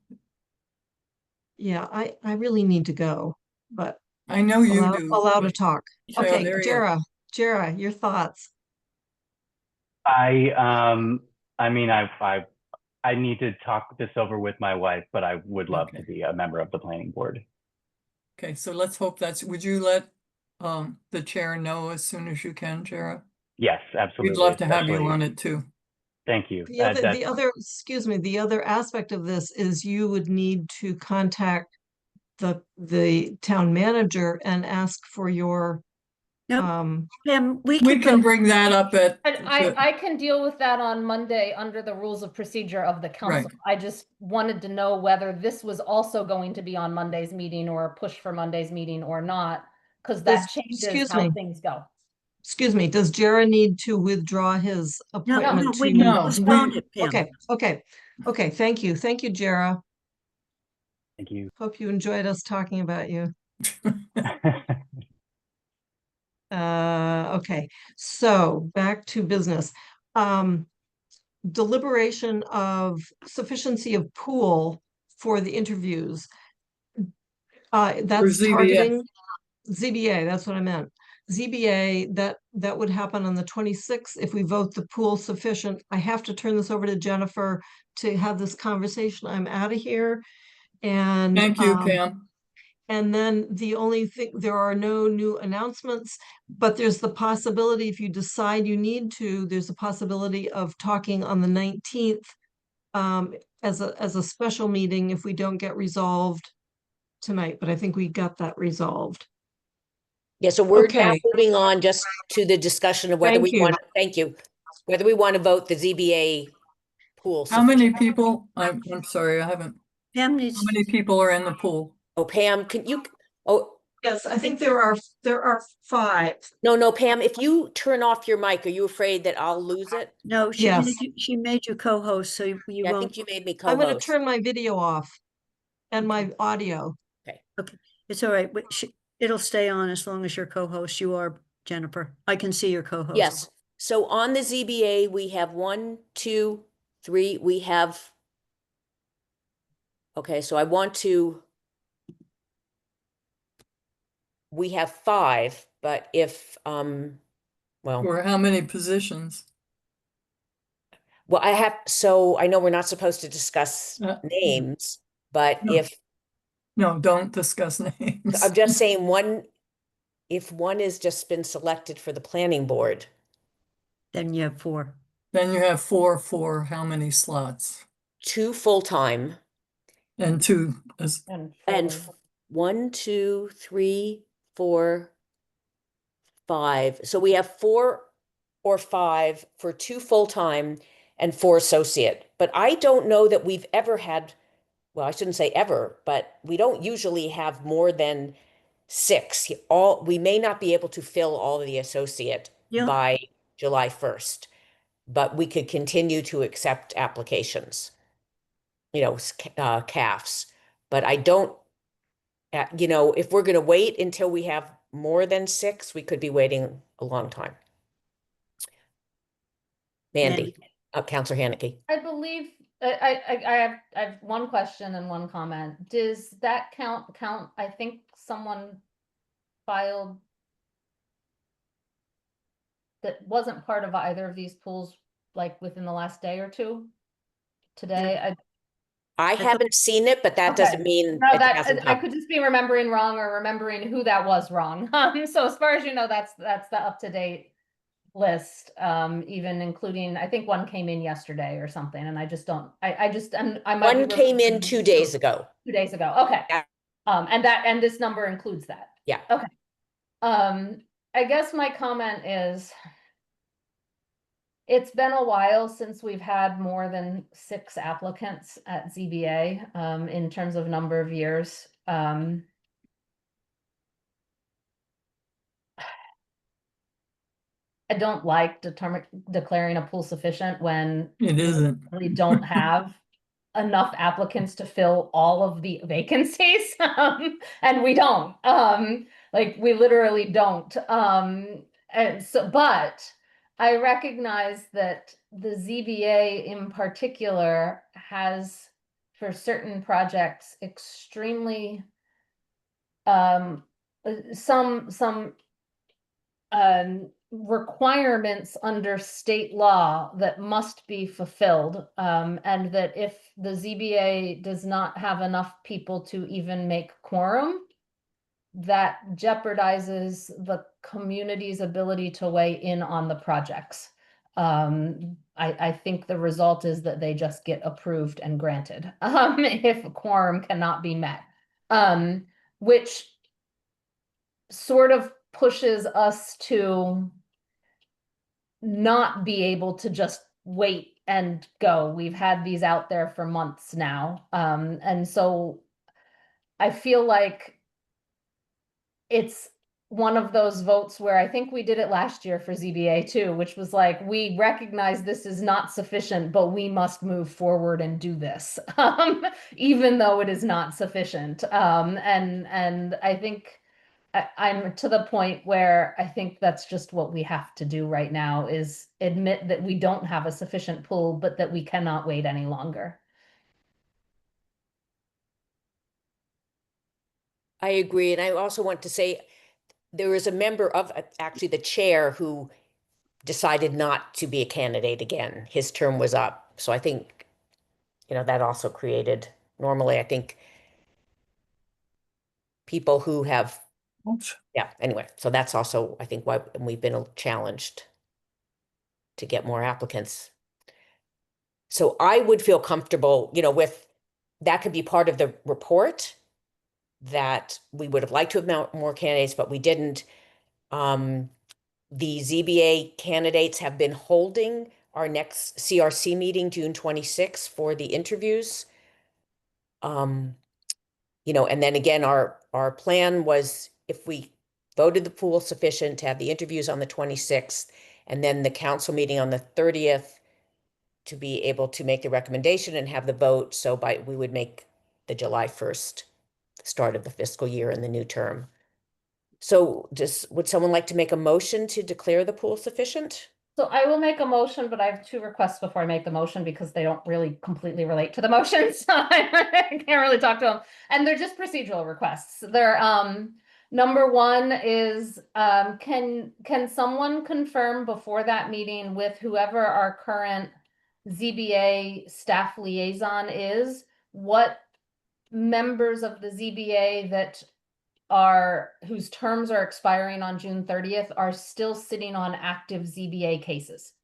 Yeah, I really need to go, but I know you do. allow to but- talk. So Okay, there you go. Jara, your thoughts? I mean, I need to talk this over with my wife, but I would love Okay. to be a member of the planning board. Okay, so let's hope would you let the chair know as soon as you can, Jara? Yes, absolutely. We'd love to have you especially- on it too. Thank you. The other aspect of this is you would need to contact the town manager and ask for your Nope. um Pam, We can can go. bring that up at. And I can deal with that on Monday under the rules of procedure of the council. Right. I just wanted to know whether this was also going to be on Monday's meeting or a push for Monday's meeting or not, because that changes excuse how me. things go. Excuse me, does Jara need to withdraw his No, appointment we to? can No, postpone it, Pam. Okay, thank you, Jara. Thank you. Hope you enjoyed us talking about you. Okay, so back to business. Deliberation of sufficiency of pool for the interviews. That's ZBA. targeting ZBA, that's what I meant. ZBA, that would happen on the 26th if we vote the pool sufficient. I have to turn this over to Jennifer to have this conversation. I'm out of here. And Thank you, Pam. and then the only thing, there are no new announcements, but there's the possibility, if you decide you need to, there's a possibility of talking on the 19th as a special meeting if we don't get resolved tonight, but I think we got that resolved. Yeah, so we're now Okay. moving on just to the discussion of whether Thank we you. want, thank you, whether we want to vote the ZBA pool. How many people? I'm sorry, I haven't. Pam How needs, many people are in the pool? Oh, Pam, can you, oh, Yes, I think there are 5. No, Pam, if you turn off your mic, are you afraid that I'll lose it? No, Yes. she made you co-host, so you Yeah, I think won't. you made me I'm going to co-host. turn my video off and my audio. Okay, it's all right. It'll stay on as long as you're co-host. You are, Jennifer. I can see your co-host. Yes. So on the ZBA, we have 1, 2, 3. We have. Okay, so we have 5, but if, well, Or how many positions? so I know we're not supposed to discuss names, but No. No, don't discuss names. I'm just saying if one is just been selected for the planning board, Then you have 4. Then you have 4 for how many slots? 2 full-time, And 2 as And 1, 2, 3, 4, 5. So we have 4 or 5 for 2 full-time and 4 associate. But I don't know that we've ever had, well, I shouldn't say ever, but we don't usually have more than 6. We may not be able to fill all of the associate Yeah. by July 1st, but we could continue to accept applications, CAFs. But I don't, if we're going to wait until we have more than 6, we could be waiting a long time. Mandy, Counselor Haneke. I believe, I have one question and one comment. Does that count? I think someone filed that wasn't part of either of these pools, like within the last day or two. Today, I haven't seen it, but that Okay. doesn't mean no, it that hasn't I come. could just be remembering wrong or remembering who that was wrong. So as far as you know, that's the up-to-date list, even including, I think one came in yesterday or something, and I just don't, I might One be came in remembering 2 days ago. 2 days ago. Okay. Yeah. And this number includes that. Yeah. Okay. I guess my comment is, it's been a while since we've had more than 6 applicants at ZBA, in terms of number of years. I don't like declaring a pool sufficient when it isn't. we don't have enough applicants to fill all of the vacancies. And we don't, like we literally don't. And so, but I recognize that the ZBA in particular has, for certain projects, extremely some requirements under state law that must be fulfilled, and that if the ZBA does not have enough people to even make quorum, that jeopardizes the community's ability to weigh in on the projects. I think the result is that they just get approved and granted, if a quorum cannot be met, which sort of pushes us to not be able to just wait and go. We've had these out there for months now. And so I feel like it's one of those votes where I think we did it last year for ZBA too, which was like, we recognize this is not sufficient, but we must move forward and do this, even though it is not sufficient. And I think I'm to the point where I think that's just what we have to do right now, is admit that we don't have a sufficient pool, but that we cannot wait any longer. I agree. And I also want to say there is a member of actually the chair who decided not to be a candidate again. His term was up. So I think, that also created, normally, I think people who have, Oops. yeah, anyway, so that's also, I think, why we've been challenged to get more applicants. So I would feel comfortable, with, that could be part of the report, that we would have liked to have more candidates, but we didn't. The ZBA candidates have been holding our next CRC meeting, June 26th, for the interviews. And then again, our plan was if we voted the pool sufficient to have the interviews on the 26th and then the council meeting on the 30th to be able to make the recommendation and have the vote. So we would make the July 1st start of the fiscal year in the new term. So would someone like to make a motion to declare the pool sufficient? So I will make a motion, but I have two requests before I make the motion because they don't really completely relate to the motion. So I can't really talk to them. And they're just procedural requests. They're, number one is, can someone confirm before that meeting with whoever our current ZBA staff liaison is, what members of the ZBA that whose terms are expiring on June 30th are still sitting on active ZBA cases,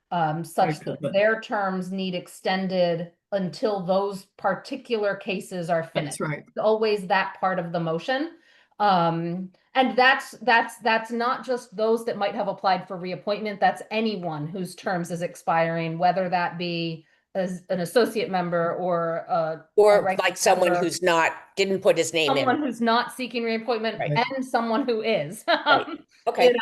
such that their terms need extended until those particular cases are finished. That's right. It's always that part of the motion. And that's not just those that might have applied for reappointment. That's anyone whose terms is expiring, whether that be as an associate member or a like someone member, who's didn't put his name someone in. who's not seeking reappointment, Right. and someone who is. Right. Okay.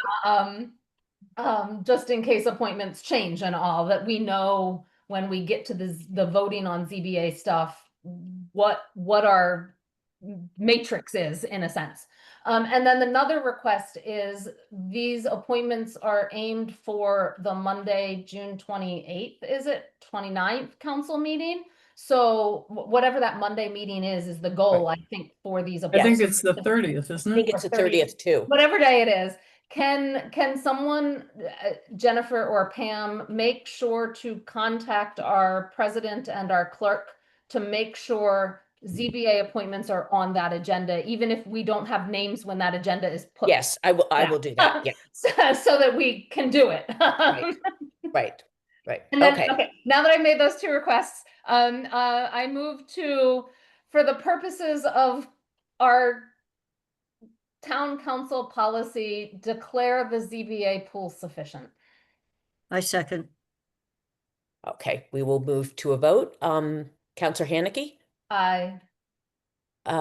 Just in case appointments change and all, that we know when we get to the voting on ZBA stuff, what our matrix is, in a sense. And then another request is these appointments are aimed for the Monday, June 28th, is it 29th council meeting? So whatever that Monday meeting is the goal, I think, for these I think appointments. it's the 30th, isn't I it? think it's the 30th too. Whatever day it is. Can someone, Jennifer or Pam, make sure to contact our president and our clerk to make sure ZBA appointments are on that agenda, even if we don't have names when that agenda is put. Yes, I will do that. Yeah. So that we can do it. Right. And then, Okay. now that I made those two requests, I move to, for the purposes of our town council policy, declare the ZBA pool sufficient. I second. Okay, we will move to a vote. Counselor Haneke? Aye.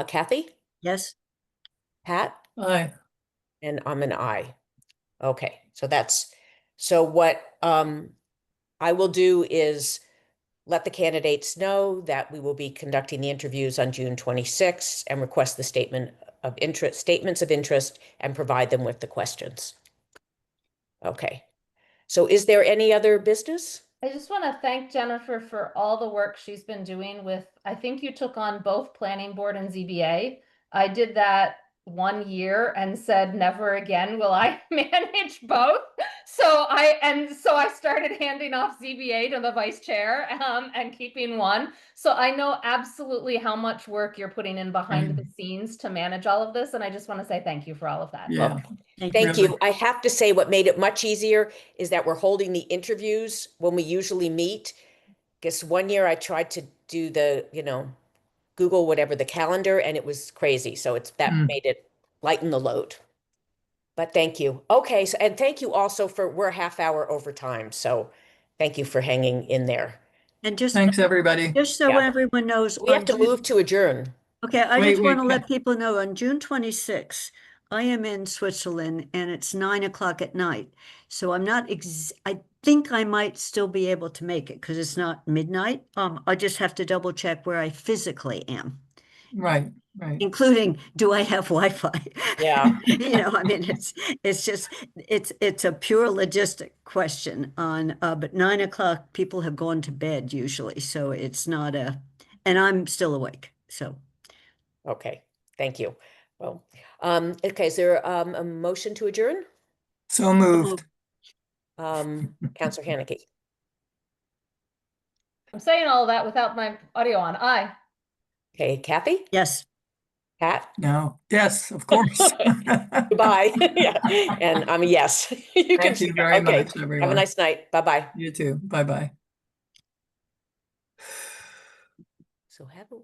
Kathy? Yes. Pat? Aye. And I'm an aye. Okay, so what I will do is let the candidates know that we will be conducting the interviews on June 26th and request the statements of interest and provide them with the questions. Okay, so is there any other business? I just want to thank Jennifer for all the work she's been doing with, I think you took on both planning board and ZBA. I did that 1 year and said, never again will I manage both. So I started handing off ZBA to the vice chair and keeping one. So I know absolutely how much work you're putting in behind the scenes to manage all of this. And I just want to say thank you for all of that. Yeah. Thank you. I have to say what made it much easier is that we're holding the interviews when we usually meet. Guess 1 year I tried to do the, Google whatever the calendar, and it was crazy. So made it lighten the load. But thank you. Okay, so and thank you also we're a half hour over time. So thank you for hanging in there. And just Thanks, everybody. just so everyone knows, We have to move to adjourn. Okay, I Wait, just want to wait, let people know on June 26th, I am in Switzerland and it's 9 o'clock at night. So I'm not, I think I might still be able to make it because it's not midnight. I just have to double check where I physically am. Right. Including, do I have Wi-Fi? Yeah. I mean, it's a pure logistic question on, but 9 o'clock, people have gone to bed usually. So it's not and I'm still awake, so. Okay, thank you. Well, okay, is there a motion to adjourn? So moved. Counselor Haneke. I'm saying all of that without my audio on. Aye. Okay, Kathy? Yes. Pat? No. Yes, of course. Goodbye. Yeah, and I'm a yes. Thank you very much, Have a everyone. nice night. Bye-bye. You too. Bye-bye. So have a